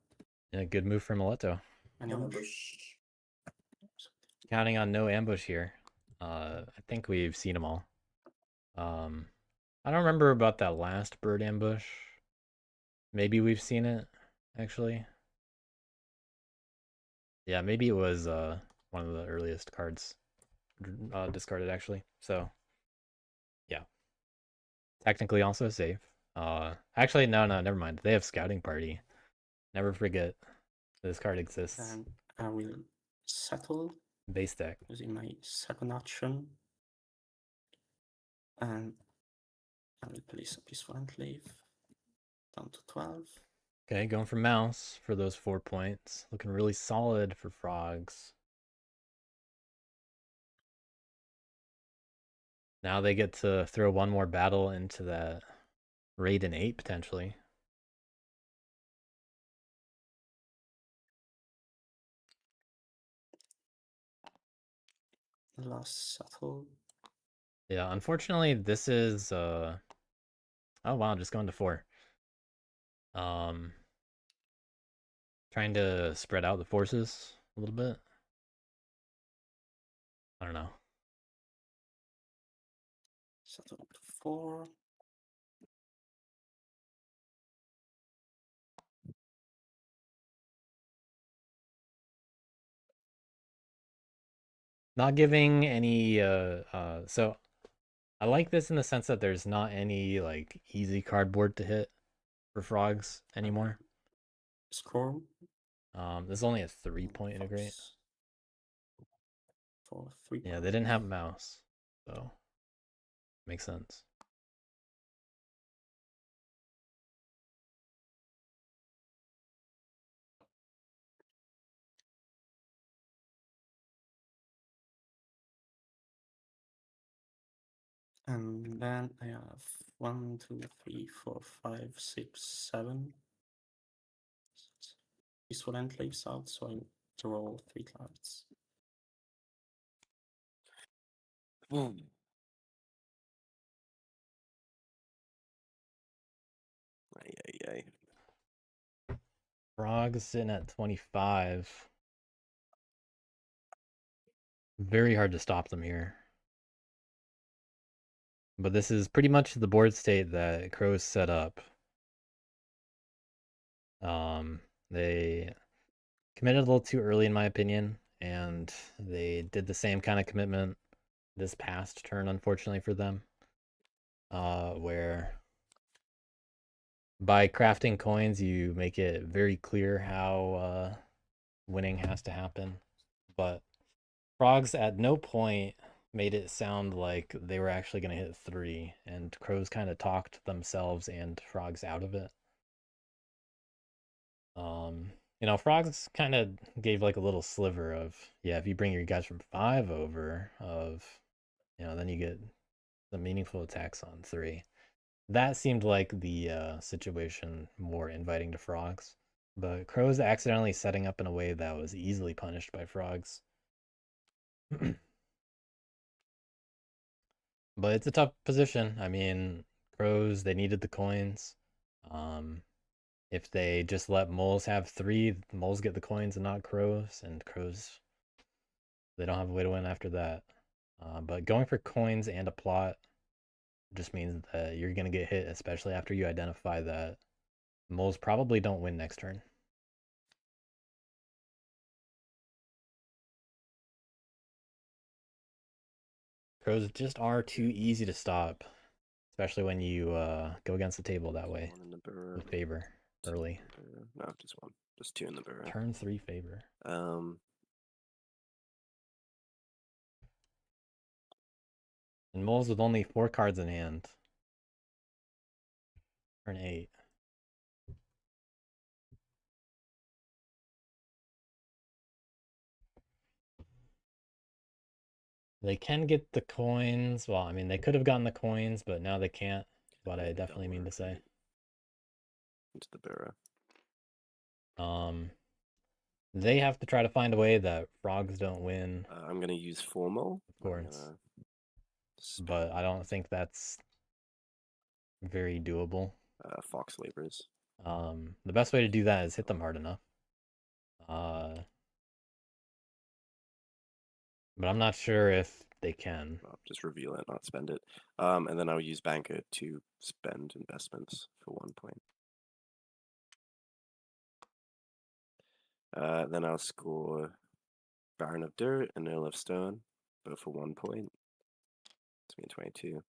Yeah, good move from Eletto. Any No ambush? ambush. Counting on no ambush here. I think we've seen them all. I don't remember about that last bird ambush. Maybe we've seen it, actually. Yeah, maybe it was one of the earliest cards discarded, actually. So, yeah. Technically also safe. Actually, no, never mind. They have Scouting Party. Never forget this card exists. And I will settle Base deck. using my second action. And I will place a peaceful enclave down to 12. Okay, going for mouse for those 4 points. Looking really solid for frogs. Now they get to throw one more battle into that raid in 8 potentially. Last settle. Yeah, unfortunately this is oh wow, just going to 4. Trying to spread out the forces a little bit. I don't know. Settle to 4. Not giving any so I like this in the sense that there's not any like easy cardboard to hit for frogs anymore. Score. This is only a 3-point integrate. For 3 Yeah, they didn't have mouse, so makes sense. And then I have 1, 2, 3, 4, 5, 6, 7 peaceful enclaves out, so I draw 3 cards. Ay. Frogs sitting at 25. Very hard to stop them here. But this is pretty much the board state that Crows set up. They committed a little too early in my opinion, and they did the same kind of commitment this past turn, unfortunately for them. Where by crafting coins, you make it very clear how winning has to happen. But frogs at no point made it sound like they were actually going to hit 3, and Crows kind of talked themselves and frogs out of it. You know, frogs kind of gave like a little sliver of, yeah, if you bring your guys from 5 over, then you get the meaningful attacks on 3. That seemed like the situation more inviting to frogs. But Crows accidentally setting up in a way that was easily punished by frogs. But it's a tough position. I mean, Crows, they needed the coins. If they just let moles have 3, moles get the coins and not Crows, and Crows, they don't have a way to win after that. But going for coins and a plot just means that you're going to get hit, especially after you identify that moles probably don't win next turn. Crows just are too easy to stop, especially when you go against the table that way. 1 in the burrow. With favor early. No, just 1. Just 2 in the burrow. Turn 3 favor. And moles with only 4 cards in hand. Turn 8. They can get the coins. Well, I mean, they could have gotten the coins, but now they can't. What I definitely mean to say. Into the barrow. They have to try to find a way that frogs don't win. I'm gonna use formal. Of course. But I don't think that's very doable. Fox labors. The best way to do that is hit them hard enough. But I'm not sure if they can. I'll just reveal it, not spend it. And then I'll use banker to spend investments for 1 point. Then I'll score Baron of Dirt and Earl of Stone, both for 1 point. It's me 22.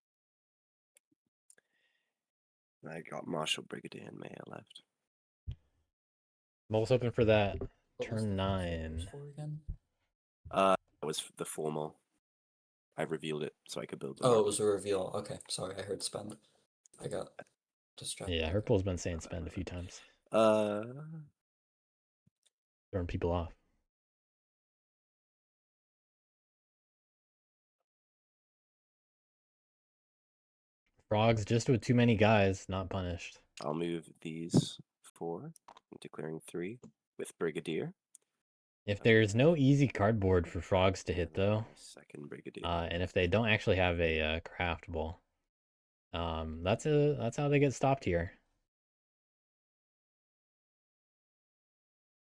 And I got Marshal, Brigadier, and Mayor left. I'm almost hoping for that What was turn the 9. for again? That was the formal. I revealed it so I could build the Oh, it market. was a reveal. Okay, sorry, I heard spend. I got distracted. Yeah, Okay. Hurple's been saying spend a few times. Throwing people off. Frogs just with too many guys, not punished. I'll move these 4, declaring 3 with Brigadier. If there's no easy cardboard for frogs to hit, though, Second Brigadier. and if they don't actually have a craftable, that's how they get stopped here.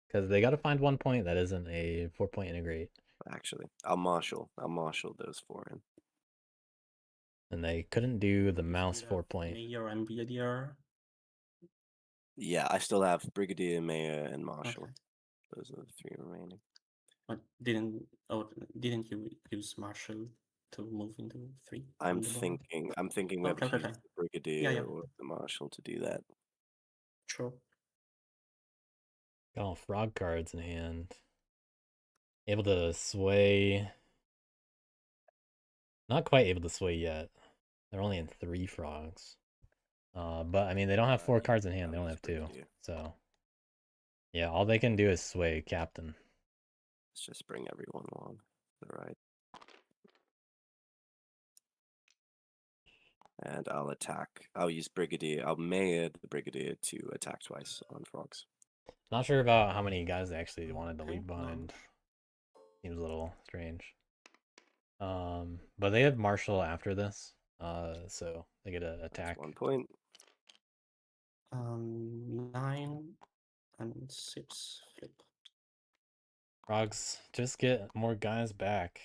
Because they got to find 1 point that isn't a 4-point integrate. Actually, I'll marshal those 4 in. And they couldn't do the mouse 4-point. Mayor and Brigadier. Yeah, I still have Brigadier, Mayor, and Marshal. Okay. Those are the 3 remaining. But didn't you use Marshal to move into 3? I'm thinking whether to use the Brigadier Yeah. or the Marshal to do that. Sure. Got all frog cards in hand. Able to sway. Not quite able to sway yet. They're only in 3 frogs. But I mean, they don't have 4 cards in hand. They only have 2. So, yeah, all they can do is sway Captain. Let's just bring everyone along. All right. And I'll attack. I'll use Brigadier. I'll Mayor the Brigadier to attack twice on frogs. Not sure about how many guys they actually wanted to leave behind. Seems a little strange. But they have Marshall after this. So they get to attack. That's 1 point. 9 and 6 flip. Frogs just get more guys back.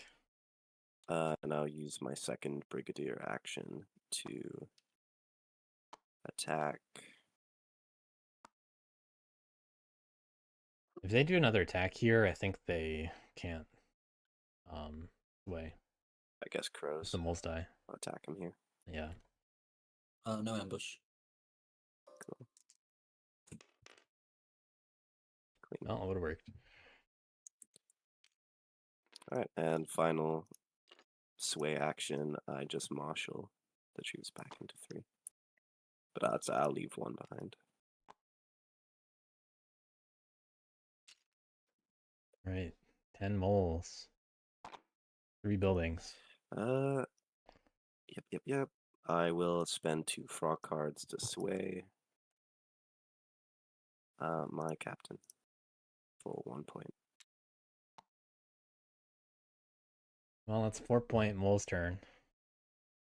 And I'll use my second Brigadier action to attack. If they do another attack here, I think they can't sway. I guess crows. The moles die. I'll attack him here. Yeah. No ambush. Cool. Clean. Oh, it would have worked. Alright, and final sway action, I just marshal the troops back into 3. But I'll leave 1 behind. Right. 10 moles. 3 buildings. Yep. I will spend 2 frog cards to sway my captain for 1 point. Well, that's 4-point mole's turn.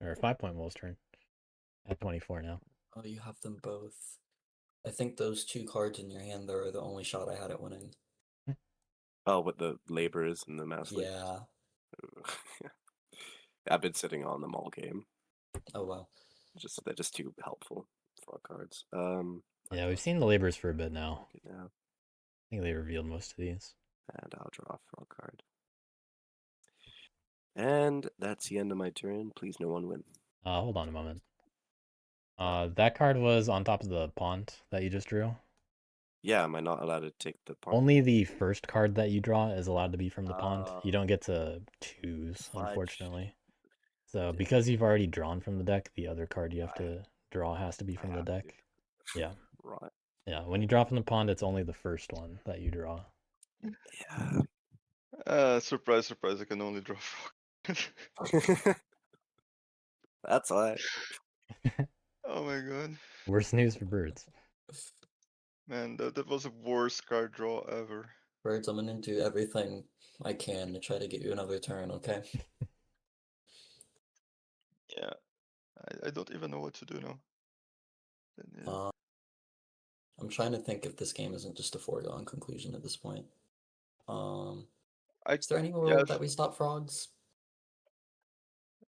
Or 5-point mole's turn. At 24 now. Oh, you have them both. I think those 2 cards in your hand are the only shot I had at winning. Oh, with the laborers and the mouse laborers? Yeah. I've been sitting on them all game. Oh, wow. They're just too helpful frog cards. Yeah, we've seen the laborers for a bit now. Now. I think they revealed most of these. And I'll draw a frog card. And that's the end of my turn. Please no one win. Hold on a moment. That card was on top of the pond that you just drew. Yeah, am I not allowed to take the pawn? Only the first card that you draw is allowed to be from the pond. You don't get to choose, Fudge. unfortunately. So Yeah. because you've already drawn from the deck, the other card you have to draw has to be I from the have to. deck. Yeah. Right. Yeah. When you drop in the pond, it's only the first one that you draw. Yeah. Surprise, surprise, I can only draw frog. That's why. Oh my god. Worst news for birds. Man, that was the worst card draw ever. Birds, I'm gonna do everything I can to try to get you another turn, okay? Yeah. I don't even know what to do now. Uh, I'm trying to think if this game isn't just a foregone conclusion at this point. I Is there any yeah, rule that we stop frogs?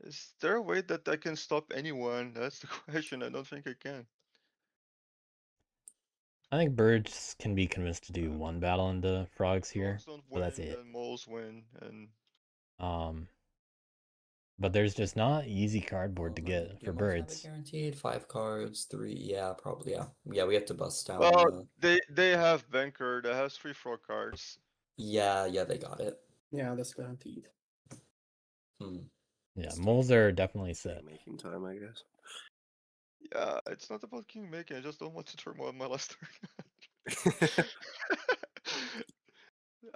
is there a way that I can stop anyone? That's the question. I don't think I can. I think birds can be convinced to do one battle into frogs here, Frogs don't but that's win, it. then moles win, and But there's just not easy cardboard to get Do for moles have it birds. guaranteed? 5 cards, 3, yeah, probably, yeah. Yeah, we have to bust down. well, they have banker that has 3 frog cards. Yeah, they got it. Yeah, that's guaranteed. Yeah, moles are definitely set. Making time, I guess. Yeah, it's not about king making. I just don't want to turn my last turn.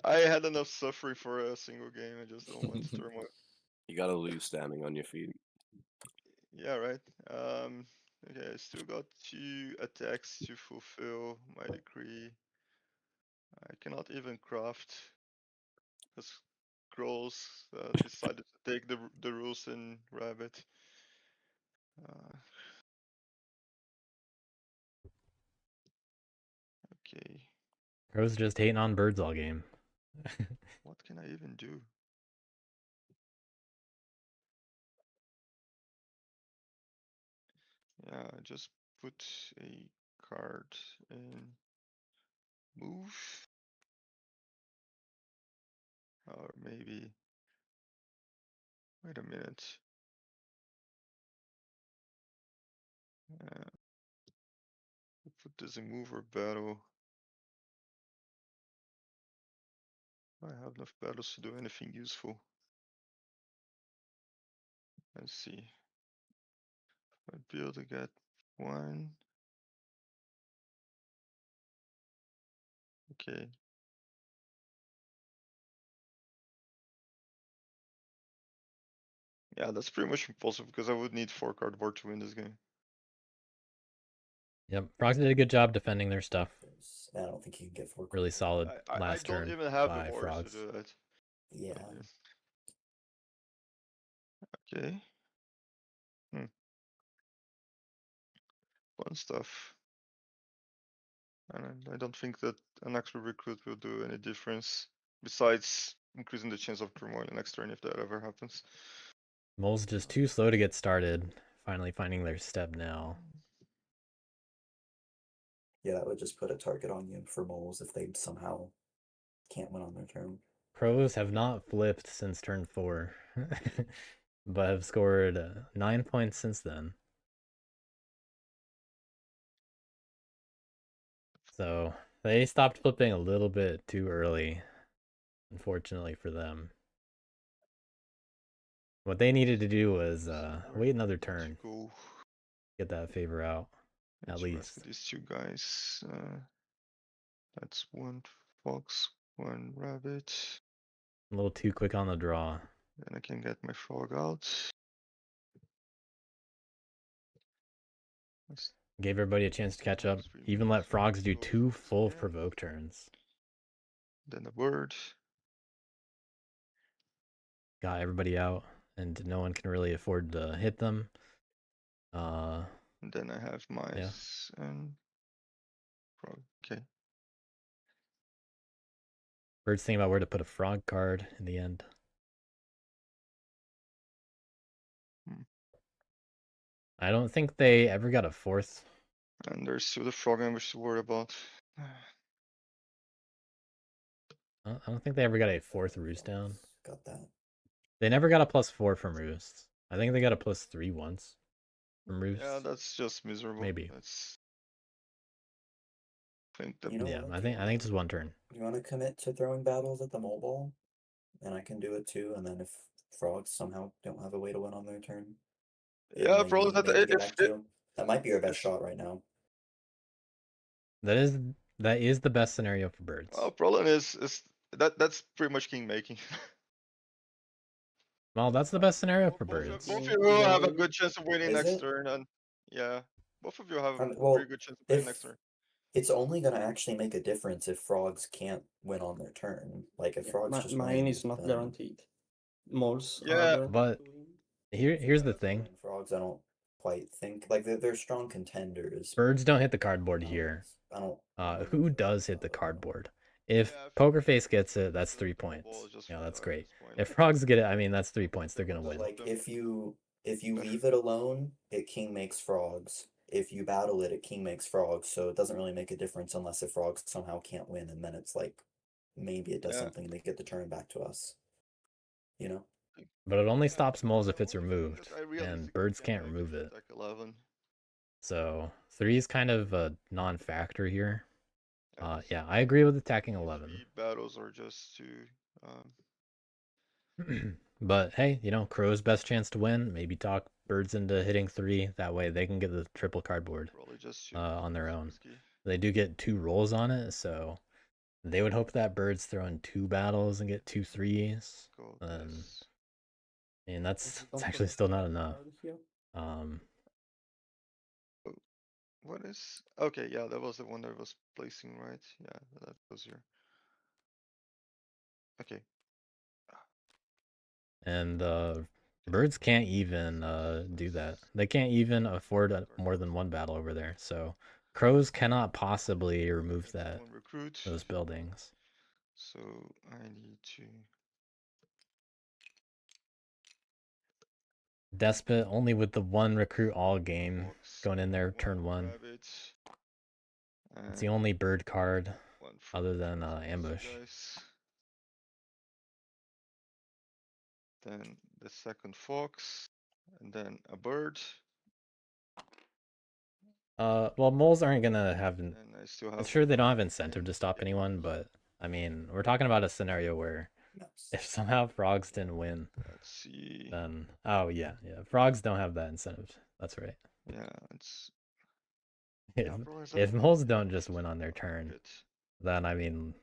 I had enough suffering for a single game. I just don't want to turn my. You gotta lose standing on your feet. Yeah, right. Okay, I still got 2 attacks to fulfill my decree. I cannot even craft because Grolls decided to take the rules in Rabbit. Okay, Crow's just hating on birds all game. what can I even do? Yeah, just put a card in move. Or maybe. Wait a minute. Put this in move or battle. I have enough battles to do anything useful. Let's see. I'd be able to get 1. Okay. Yeah, that's pretty much impossible because I would need 4 cardboard to win this game. Yep, frogs did a good job defending their stuff. I don't think you can get 4 Really cards. solid I last don't turn even have the by horse frogs. to do that. Yeah. Okay. Fun stuff. And I don't think that an actual recruit will do any difference besides increasing the chance of turmoil the next turn if that ever happens. Mole's just too slow to get started. Finally finding their step now. Yeah, that would just put a target on you for moles if they somehow can't win on their turn. Crows have not flipped since turn 4, but have scored 9 points since then. So they stopped flipping a little bit too early, unfortunately for them. What they needed to do was wait another turn, get that favor out, at least. These 2 guys. That's 1 fox, 1 rabbit. A little too quick on the draw. Then I can get my frog out. Gave everybody a chance to catch up. Even let frogs do 2 full provoke turns. Then a bird. Got everybody out, and no one can really afford to hit them. And then I have mice and frog. Okay. Bird's thinking about where to put a frog card in the end. I don't think they ever got a 4th. And there's still the frog I'm to worry about. I don't think they ever got a 4th roost down. Got that. They never got a +4 from roosts. I think they got a +3 once from roosts. Yeah, that's just miserable. Maybe. That's. I think that. You know Yeah, what? I think just 1 turn. You want to commit to throwing battles at the mole ball? And I can do it too, and then if frogs somehow don't have a way to win on their turn. In Yeah, my probably game, maybe to get back if to. That might be our best if shot right now. That is the best scenario for birds. problem is that's pretty much king making. Well, that's the best scenario for Both birds. of you Mm, have a really? good chance of winning Is next it? turn, and yeah, both of you have a Well, pretty good chance of winning next if turn. it's only gonna actually make a difference if frogs can't win on their turn. Like if frogs just Mine win, is not then guaranteed. Moles Yeah, are guaranteed But to win. here's the thing. and frogs, I don't quite think like they're strong contenders. Birds don't hit the I cardboard don't here. I don't. Who does hit the cardboard? If Yeah, if PokerFace gets it, that's the 3 ball points. is just Yeah, for that's that great. point. If frogs get it, I mean, that's 3 points. They're gonna But win. Like them- if you leave it alone, it king makes frogs. If you battle it, it king makes frogs. So it doesn't really make a difference unless if frogs somehow can't win, and then it's like maybe it does Yeah. something and they get the turn back to us. You know? But it only Yeah, stops moles if the it's only thing is removed, that I and realistically birds can't make remove if it. attack 11. So 3 is kind of a non-factor here. And Yeah, I agree with attacking these 11. three battles are just to But hey, you know, crow's best chance to win. Maybe talk birds into hitting 3. That way they can get the triple cardboard probably just to on their own. risky. They do get 2 rolls on it, so they would hope that birds throw in 2 battles and get 2 3s. Go And this. I mean, that's actually still not enough. What is okay? Yeah, that was the one that was placing right. Yeah, that was here. Okay. And birds can't even do that. They can't even afford more than 1 battle over there. So crows cannot possibly remove that One recruit. those buildings. So I need to. Despot only with the 1 recruit all game going in there turn 1. Rabbit, It's the only bird card one other than these ambush. guys. Then the second fox, and then a bird. Well, moles aren't gonna have. And I still have. Sure, they don't have incentive to stop anyone, but I mean, we're talking about a scenario where if somehow frogs didn't win, Let's see. then oh yeah, frogs don't have that incentive. That's right. Yeah, it's. If moles don't just win on their turn, then I mean,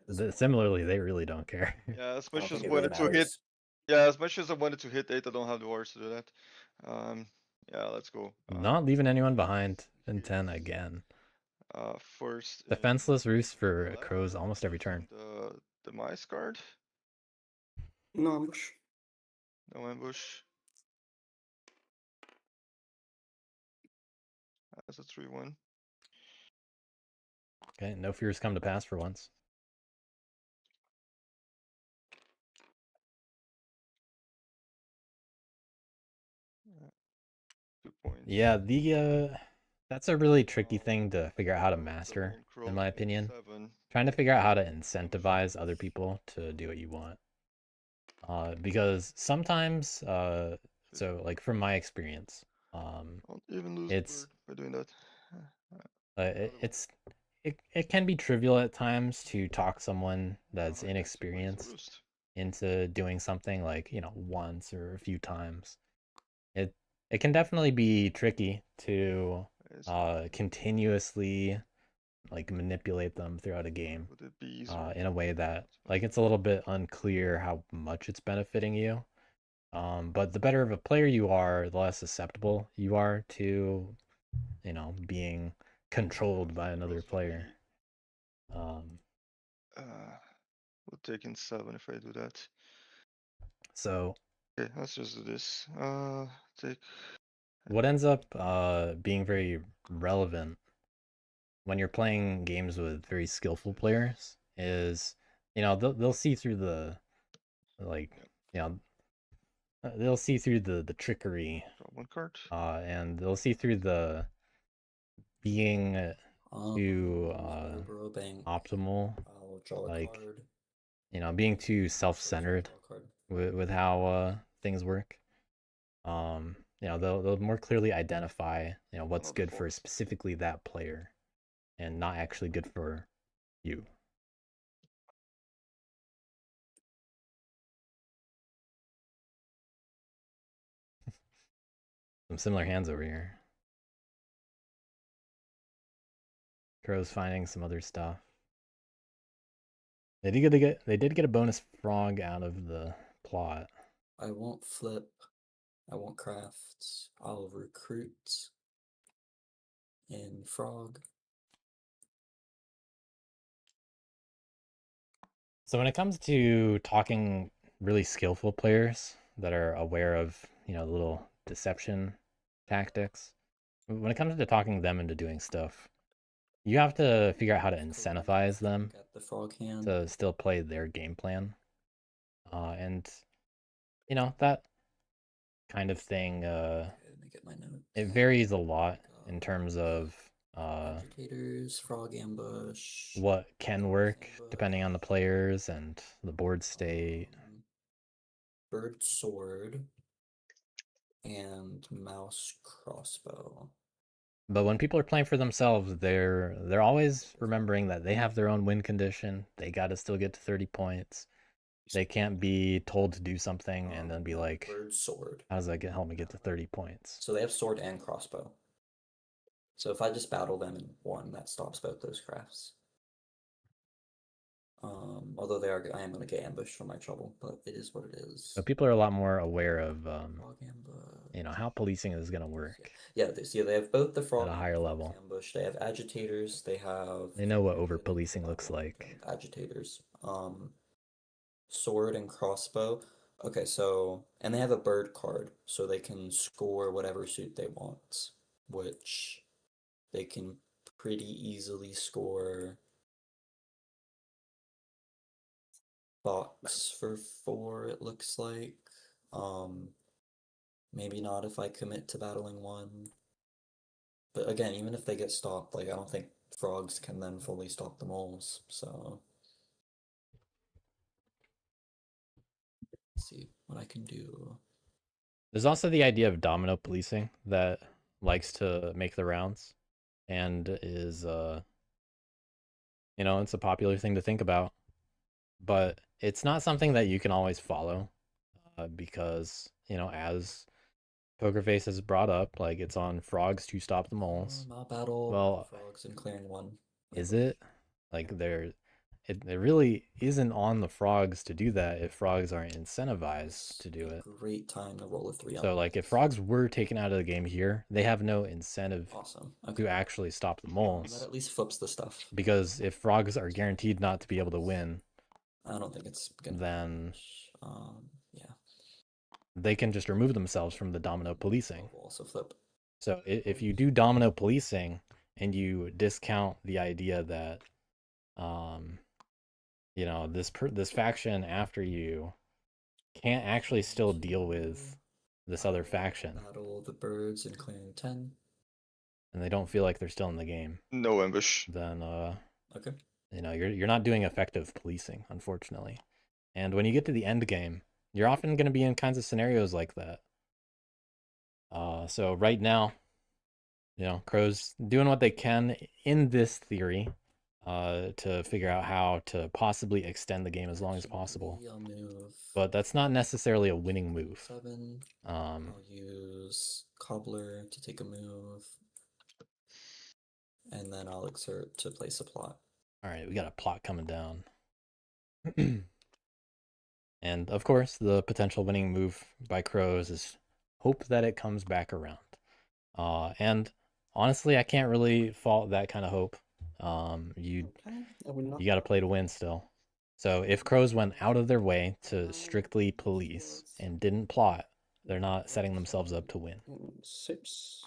yeah, similarly, they really don't care. Yeah, as I much don't as think I it really wanted to hit. matters. Yeah, as much as I wanted to hit 8, I don't have the wars to do that. Yeah, let's go. Not leaving anyone behind in 10 again. First. Defenseless roost for crows almost every turn. The mice card. No ambush. No ambush. That's a 3-1. Okay, no fears come to pass for once. Yeah, that's a really tricky thing to figure out how to master, in my opinion. Trying to figure out how to incentivize other people to do what you want. Because sometimes, so like from my experience, I'll even lose it's by doing that. it can be trivial at times to talk someone that's inexperienced into doing something like, you know, once or a few times. It can definitely be tricky to continuously like manipulate them throughout a game in a way that like it's a little bit unclear how much it's benefiting you. But the better of a player you are, the less susceptible you are to, you know, being controlled by another player. We'll take in 7 if I do that. So okay, let's just do this. Take. What ends up being very relevant when you're playing games with very skillful players is, you know, they'll see through the, like, you know, they'll see through the trickery. Draw 1 card. And they'll see through the being too optimal, like, you know, being too self-centered with how things work. You know, they'll more clearly identify, you know, what's good for specifically that player and not actually good for you. Some similar hands over here. Crow's finding some other stuff. They did get a bonus frog out of the plot. I won't flip. I won't craft. I'll recruit in frog. So when it comes to talking really skillful players that are aware of, you know, little deception tactics, when it comes to talking them into doing stuff, you have to figure out how to incentivize them Got the frog hand. to still play their game plan. And, you know, that kind of thing, Okay, let me get my notes. it varies a lot in terms of Agitators, frog ambush. what can frog work ambush, depending on the players and the board state. Bird sword and mouse crossbow. But when people are playing for themselves, they're always remembering that they have their own win condition. They got to still get to 30 points. They can't be told to do something and then be like, bird sword. how does that help me get to 30 points? So they have sword and crossbow. So if I just battle them in one, that stops both those crafts. Although I am gonna get ambushed for my trouble, but it is what it is. So people are a lot more aware of, Frog ambush. you know, how policing is going to work. Yeah, they have both the frog at a higher and level. ambush. They have agitators. They know what over policing looks like. Agitators. Sword and crossbow. Okay, so and they have a bird card, so they can score whatever suit they want, which they can pretty easily score. Box for 4, it looks like. Maybe not if I commit to battling one. But again, even if they get stopped, like I don't think frogs can then fully stop the moles, so let's see what I can do. There's also the idea of domino policing that likes to make the rounds and is you know, it's a popular thing to think about. But it's not something that you can always follow because, you know, as PokerFace has brought up, like it's on frogs to stop the moles. Mob battle, Well, frogs and clearing one. Is it? Like it really isn't on the frogs to do that if frogs aren't incentivized to do it. Great time to roll a 3 on. So like if frogs were taken out of the game here, they have no incentive to actually stop the moles. That at least flips the stuff. Because if frogs are guaranteed not to be able to win, I don't think it's gonna then yeah. They can just remove themselves from the domino policing. Also flip. So if you do domino policing and you discount the idea that you know, this faction after you can't actually still deal with this other faction. Battle the birds and clearing 10. And they don't feel like they're still in the game. No ambush. Then okay. You know, you're not doing effective policing, unfortunately. And when you get to the end game, you're often going to be in kinds of scenarios like that. So right now, you know, Crow's doing what they can in this theory to figure out how to possibly extend the game as long as possible. But that's not necessarily a winning move. 7. I'll use Cobbler to take a move. And then I'll exert to place a plot. Alright, we got a plot coming down. And of course, the potential winning move by Crows is hope that it comes back around. And honestly, I can't really fault that kind of hope. You got to play to win still. So if Crows went out of their way to strictly police and didn't plot, they're not setting themselves up to win. 6.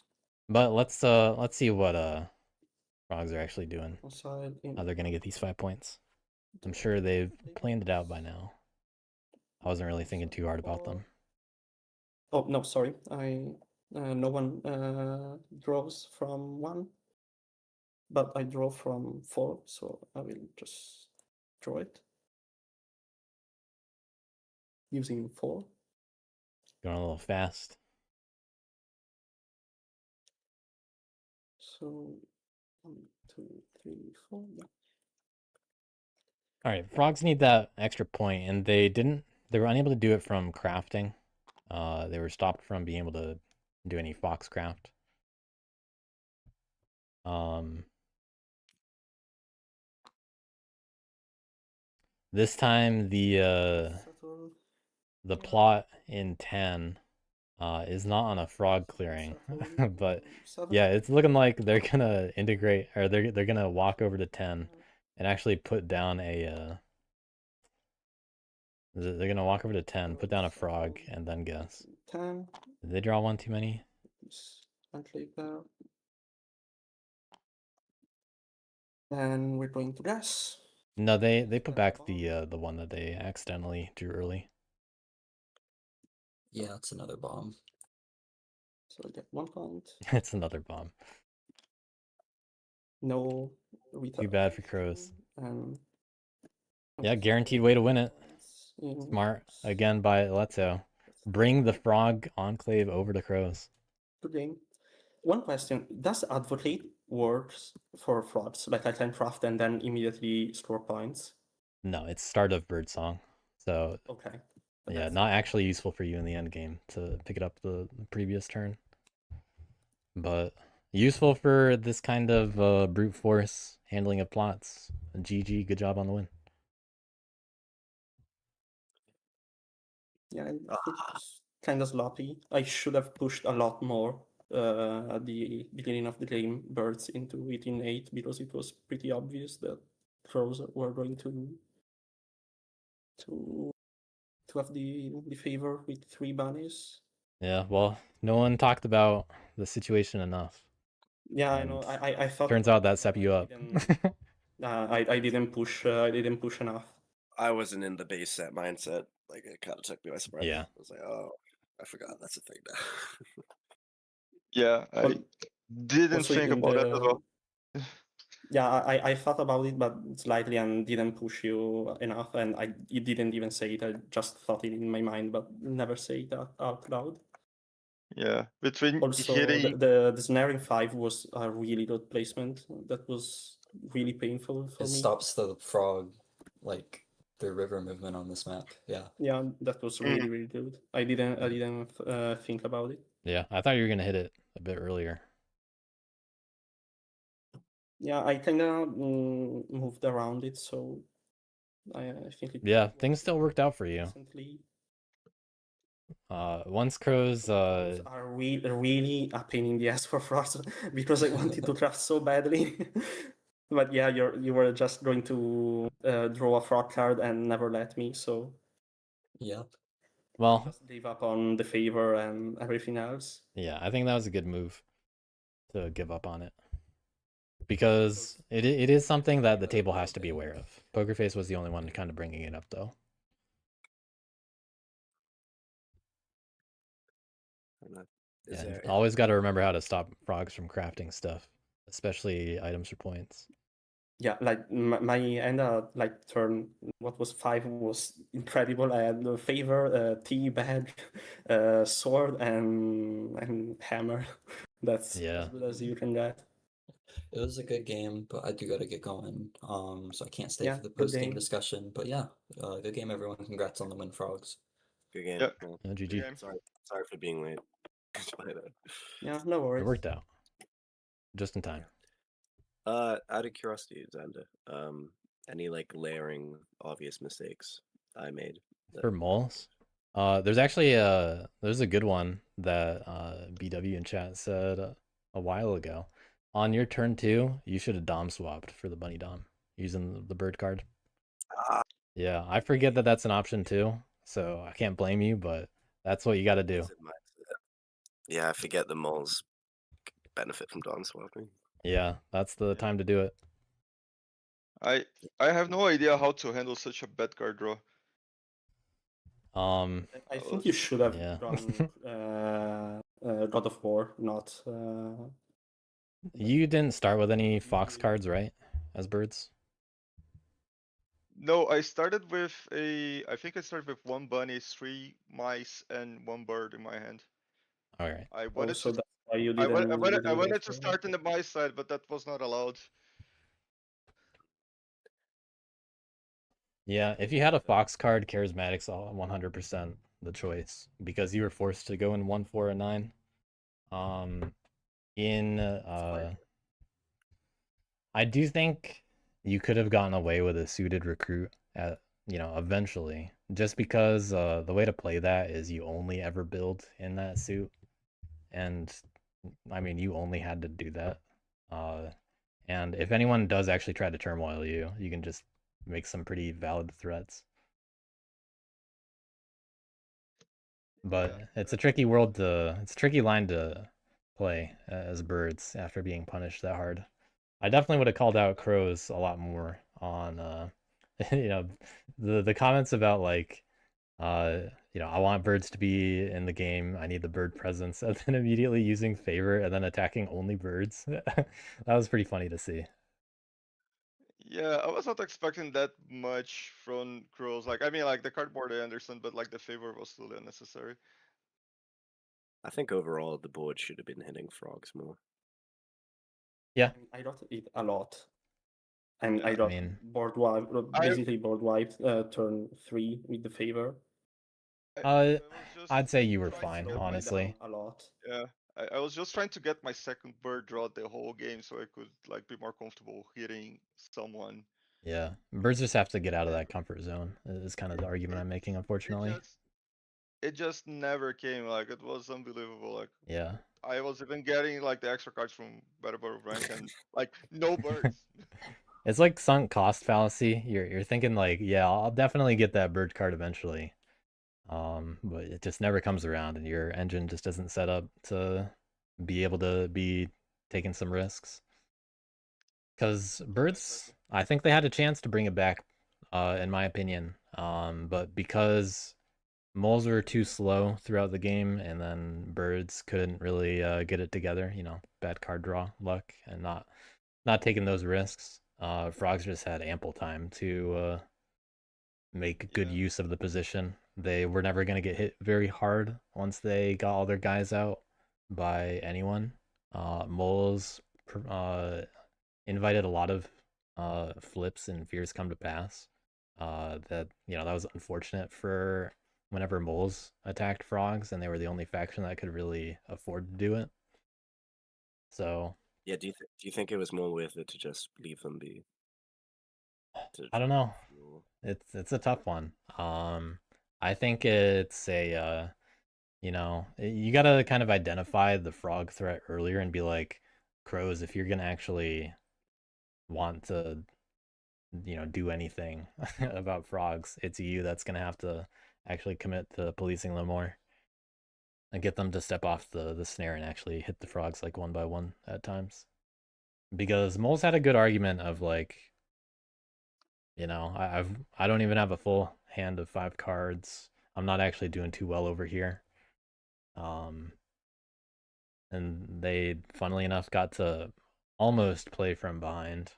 But let's see what frogs are actually doing. How they're gonna get these 5 points. I'm sure they've planned it out by now. I wasn't really thinking too hard about them. Oh no, sorry. No one draws from 1, but I draw from 4, so I will just draw it using 4. Going a little fast. So 1, 2, 3, 4. Yeah. All right, frogs need that extra point, and they were unable to do it from crafting. They were stopped from being able to do any foxcraft. This time the plot in 10 is not on a frog clearing, but yeah, it's looking like they're gonna integrate, or they're gonna walk over to 10 and actually put down a they're gonna walk over to 10, put down a frog, and then guess. 10. Did they draw one too many? Enclave there. And we're going to guess. No, they put back the one that they accidentally drew early. Yeah, it's another bomb. So I get 1 point. It's another bomb. No Too bad for crows. And yeah, guaranteed way to win it. Smart again by Eletto. Bring the frog enclave over to crows. Good game. One question: does advocate works for frogs? Like I can craft and then immediately score points? No, it's start of birdsong. So okay. Yeah, not actually useful for you in the end game to pick it up the previous turn. But useful for this kind of brute force handling of plots. GG, good job on the win. Yeah, it's kind of sloppy. I should have pushed a lot more at the beginning of the game birds into 18-8 because it was pretty obvious that crows were going to have the favor with 3 bunnies. Yeah, well, no one talked about the situation enough. Yeah, I know. I thought. Turns out that set you up. I didn't push. I didn't push enough. I wasn't in the base set mindset. Like it kind of took me by surprise. Yeah. I was like, oh, I forgot that's a thing now. Yeah, I didn't Also think in about that as well. Yeah, I thought about it, but slightly, and didn't push you enough, and you didn't even say it. I just thought it in my mind, but never say it out loud. Yeah, between Also, hitting the snaring 5 was a really good placement. That was really painful for It me. stops the frog, like the river movement on this map. Yeah. Yeah, that was really really good. I didn't think about it. Yeah, I thought you were gonna hit it a bit earlier. Yeah, I kind of moved around it, so I think it. Yeah, things still worked out for you. Recently. Once crows are really a pain in the ass for frogs because I wanted to craft so badly. But yeah, you were just going to draw a frog card and never let me, so yeah. Well, I just gave up on the favor and everything else. Yeah, I think that was a good move to give up on it. Because it is something that the table has to be aware of. PokerFace was the only one kind of bringing it up, though. Yeah, always got to remember how to stop frogs from crafting stuff, especially items for points. Yeah, like my end like turn what was 5 was incredible. I had the favor, tea bag, sword, and hammer. That's as good as you can get. It was a good game, but I do gotta get going. So I can't stay Yeah, for the good post game game. discussion. But yeah, good game, everyone. Congrats on the win, frogs. Good game. Yeah. Yeah. GG. Sorry for being late. Yeah, no worries. It worked out. Just in time. Out of curiosity, Zaandaa, any like layering obvious mistakes I made? For moles? There's actually there's a good one that BW in chat said a while ago. On your turn 2, you should have dom swapped for the bunny dom using the bird card. Yeah, I forget that that's an option too, so I can't blame you, but that's what you got to do. Yeah, I forget the moles benefit from dom swapping. Yeah, that's the time to do it. I have no idea how to handle such a bad card draw. I think you should have yeah. gone God of War, not. You didn't start with any fox cards, right? As birds? No, I started with I think I started with 1 bunny, 3 mice, and 1 bird in my hand. Alright. I wanted So to. that's why you I didn't. wanted to start in the mice side, but that was not allowed. Yeah, if you had a fox card, charismatic's all 100% the choice because you were forced to go in 1, 4, and 9. In Flight. I do think you could have gotten away with a suited recruit at eventually, just because the way to play that is you only ever build in that suit, and I mean you only had to do that. And if anyone does actually try to turmoil you, you can just make some pretty valid threats. But Yeah, it's a tricky world to, it's a tricky line to play as birds after being punished that hard. I definitely would have called out crows a lot more on you know, the comments about like I want birds to be in the game. I need the bird presence, and then immediately using favor and then attacking only birds. That was pretty funny to see. yeah, I was not expecting that much from crows. Like, I mean, like the cardboard I understand, but like the favor was still unnecessary. I think overall the board should have been hitting frogs more. Yeah, I got it a lot. And Yeah. I got mean, board wipe, I basically board wiped turn 3 with the favor. I was just I'd say you were trying to fine, get Slowed my me honestly. down a lot. yeah. I was just trying to get my second bird draw the whole game so I could like be more comfortable hitting someone. Yeah, birds just have to get out of And that comfort zone. Is kind of the argument it I'm making, it unfortunately. just never came. Like it was unbelievable. Like Yeah. I was even getting like the extra cards from better bird rank and like no birds. It's like sunk cost fallacy. You're thinking like, yeah, I'll definitely get that bird card eventually. But it just never comes around, and your engine just isn't set up to be able to be taking some risks. Because birds, I think they had a chance to bring it back, in my opinion. But because moles were too slow throughout the game, and then birds couldn't really get it together, bad card draw luck, and not taking those risks. Frogs just had ample time to make good Yeah. use of the position. They were never going to get hit very hard once they got all their guys out by anyone. Moles invited a lot of flips and fears come to pass. That that was unfortunate for whenever moles attacked frogs, and they were the only faction that could really afford to do it. So Yeah, do you think it was more worth it to just leave them be? I don't know. Fuel? It's a tough one. I think it's a you gotta kind of identify the frog threat earlier and be like, crows, if you're gonna actually want to do anything about frogs, it's you that's gonna have to actually commit to policing them more and get them to step off the snare and actually hit the frogs like one by one at times. Because moles had a good argument of like, I don't even have a full hand of 5 cards. I'm not actually doing too well over here. And they, funnily enough, got to almost play from behind,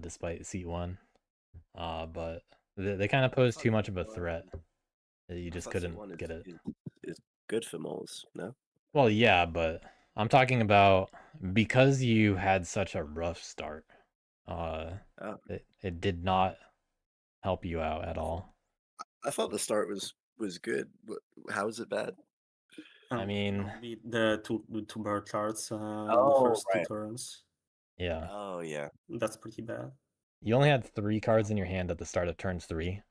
despite seat 1. But they kind of posed too much of a threat that you I just thought couldn't C1 get it. is good for moles, no? Well, yeah, but I'm talking about because you had such a rough start. Uh, Oh. it did not help you out at all. I thought the start was good. How is it bad? I mean, the two bird cards in the Oh, first right. 2 turns. yeah, Oh, yeah. That's pretty bad. you only had 3 cards in your hand at the start of turns 3.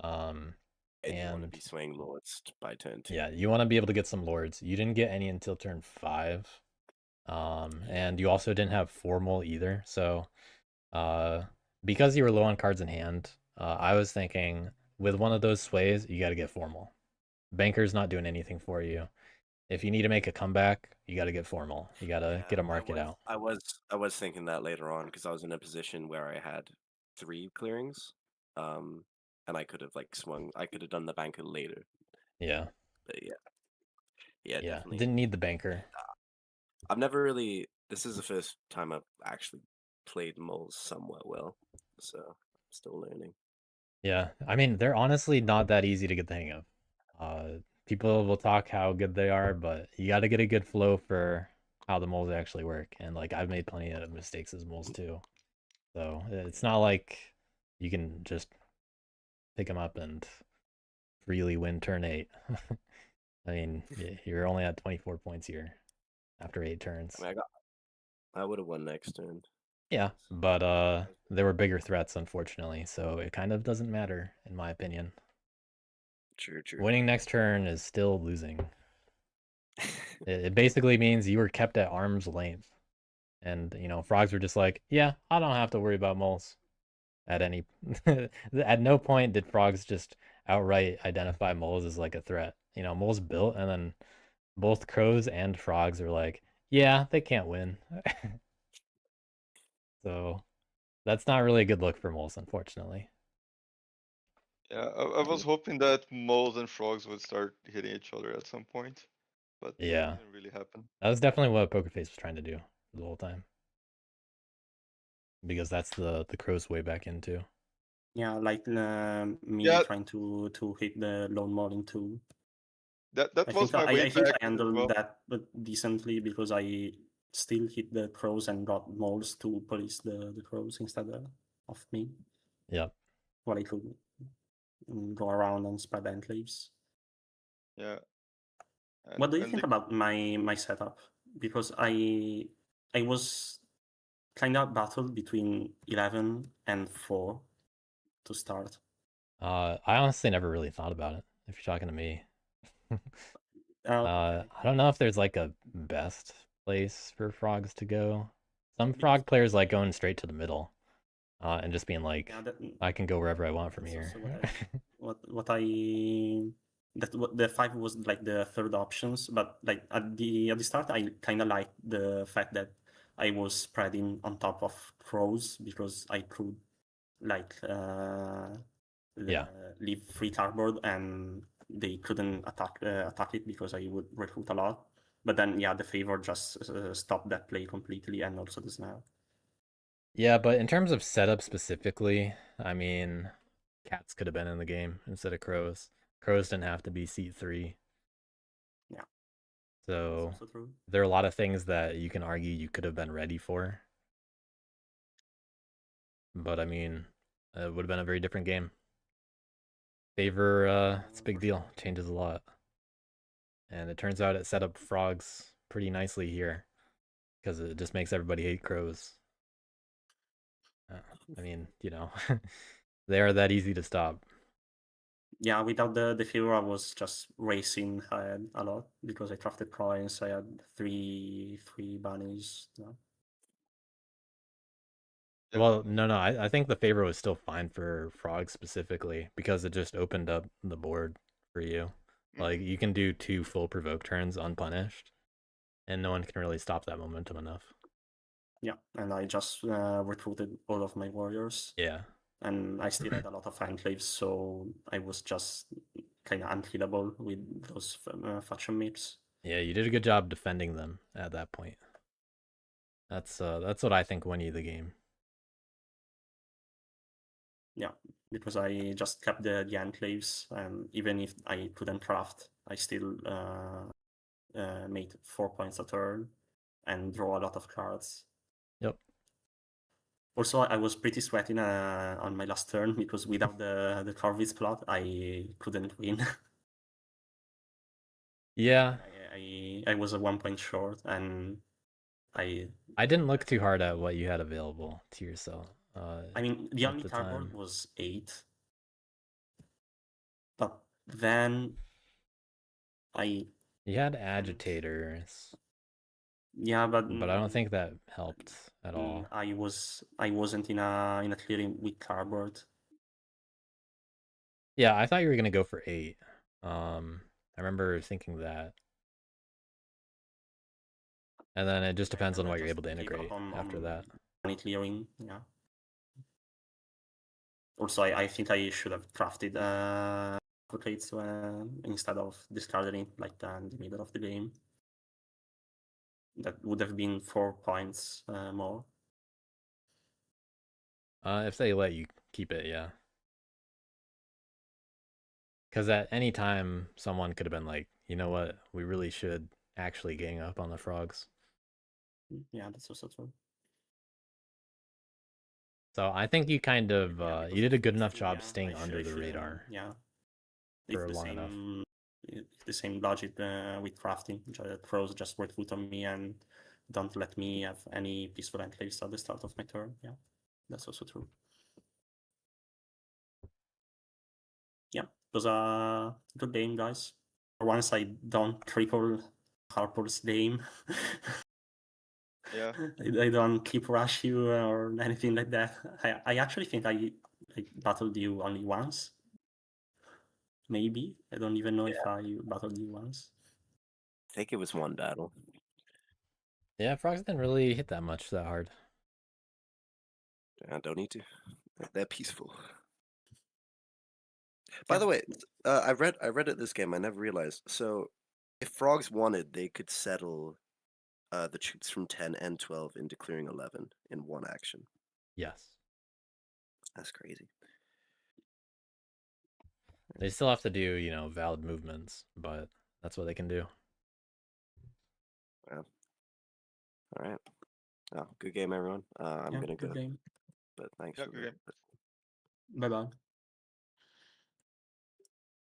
And you want to And be swaying lords by turn 2. yeah, you want to be able to get some lords. You didn't get any until turn 5. And you also didn't have formal either. So, because you were low on cards in hand, I was thinking with one of those sways, you got to get formal. Banker's not doing anything for you. If you need to make a comeback, you got to get formal. You got to get a market out. I was thinking that later on because I was in a position where I had 3 clearings, and I could have like swung. I could have done the banker later. Yeah. But yeah, definitely. Didn't need the banker. I've never really. This is the first time I've actually played moles somewhat well, so I'm still learning. Yeah, I mean they're honestly not that easy to get the hang of. People will talk how good they are, but you got to get a good flow for how the moles actually work. And like I've made plenty of mistakes as moles too, so it's not like you can just pick them up and freely win turn 8. I mean, you're only at 24 points here. after 8 turns. I mean, I would have won next turn. Yeah, but there were bigger threats, unfortunately, so it kind of doesn't matter, in my opinion. True. Winning next turn is still losing. It basically means you were kept at arm's length. And, frogs were just like, yeah, I don't have to worry about moles. At no point did frogs just outright identify moles as like a threat. Moles built, and then both crows and frogs are like, yeah, they can't win. So that's not really a good look for moles, unfortunately. Yeah, I was hoping that moles and frogs would start hitting each other at some point, but Yeah. it didn't really happen. That was definitely what PokerFace was trying to do the whole time. Because that's the crow's way back into. Yeah, like me Yeah. trying to hit the lone mole too. That I was think my way I think back I as handled well. that decently because I still hit the crows and got moles to police the crows instead of me. Yep. While I could go around and spread enclaves. Yeah. What do you think about my setup? Because I was kind of battled between 11 and 4 to start. I honestly never really thought about it, if you're talking to me. Okay. I don't know if there's like a best place for frogs to go. Some Because frog players like going straight to the middle, and just being like, yeah, I can go wherever I want from that's here. also what the 5 was like the third options, but like at the start I kind of liked the fact that I was spreading on top of crows because I could like Yeah. leave free cardboard and they couldn't attack it because I would recruit a lot. But then yeah, the favor just stopped that play completely, and also the snap. Yeah, but in terms of setup specifically, I mean, cats could have been in the game instead of crows. Crows didn't have to be seat 3. Yeah. So That's also true. there are a lot of things that you can argue you could have been ready for. But I mean, it would have been a very different game. Favor, it's a big deal. Sure. Changes a lot. And it turns out it set up frogs pretty nicely here. Because it just makes everybody hate crows. I mean, they are that easy to stop. Yeah, without the favor, I was just racing ahead a lot because I crafted coins. I had three bunnies. Yeah. Well, no, I think the favor was still fine for frogs specifically because it just opened up the board for you. Like, you can do 2 full provoke turns unpunished, and no one can really stop that momentum enough. Yeah, and I just recruited all of my warriors. Yeah. And I still had a lot of enclaves, so I was just kind of unkillable with those faction maps. Yeah, you did a good job defending them at that point. That's what I think won you the game. Yeah, because I just kept the enclaves, and even if I couldn't craft, I still made 4 points a turn and draw a lot of cards. Yep. Also, I was pretty sweaty on my last turn because without the Corvus plot, I couldn't win. Yeah. I was a 1 point short, and I didn't look too hard at what you had available to yourself. I mean, the only cardboard was 8. But then You had agitators. Yeah, but I don't think that helped at all. I wasn't in a clearing with cardboard. Yeah, I thought you were gonna go for 8. I remember thinking that. And then it just depends on what you're able to integrate after that. Money clearing, yeah. Also, I think I should have crafted advocates instead of discarding it like in the middle of the game. That would have been 4 points more. If they let you keep it, yeah. Because at any time, someone could have been like, you know what, we really should actually gang up on the frogs. Yeah, that's also true. So I think you kind of you did a good enough job staying under the radar. Yeah, for long enough. the same logic with crafting. Crows just work food on me and don't let me have any peaceful enclaves at the start of my turn. Yeah, that's also true. Yeah, it was a good game, guys. For once, I don't triple Harple's game. Yeah. I don't keep rush you or anything like that. I actually think I battled you only once. Maybe. I don't even know if I battled you once. I think it was one battle. Yeah, frogs didn't really hit that much that hard. I don't need to. They're peaceful. By Yeah. the way, I read at this game. I never realized. So, if frogs wanted, they could settle the troops from 10 and 12 into clearing 11 in one action. Yes. That's crazy. They still have to do, you know, valid movements, but that's what they can do. Wow. All right. Oh, good game, everyone. I'm Yeah, gonna good go. game. But thanks Yeah, for good game. the Bye bye.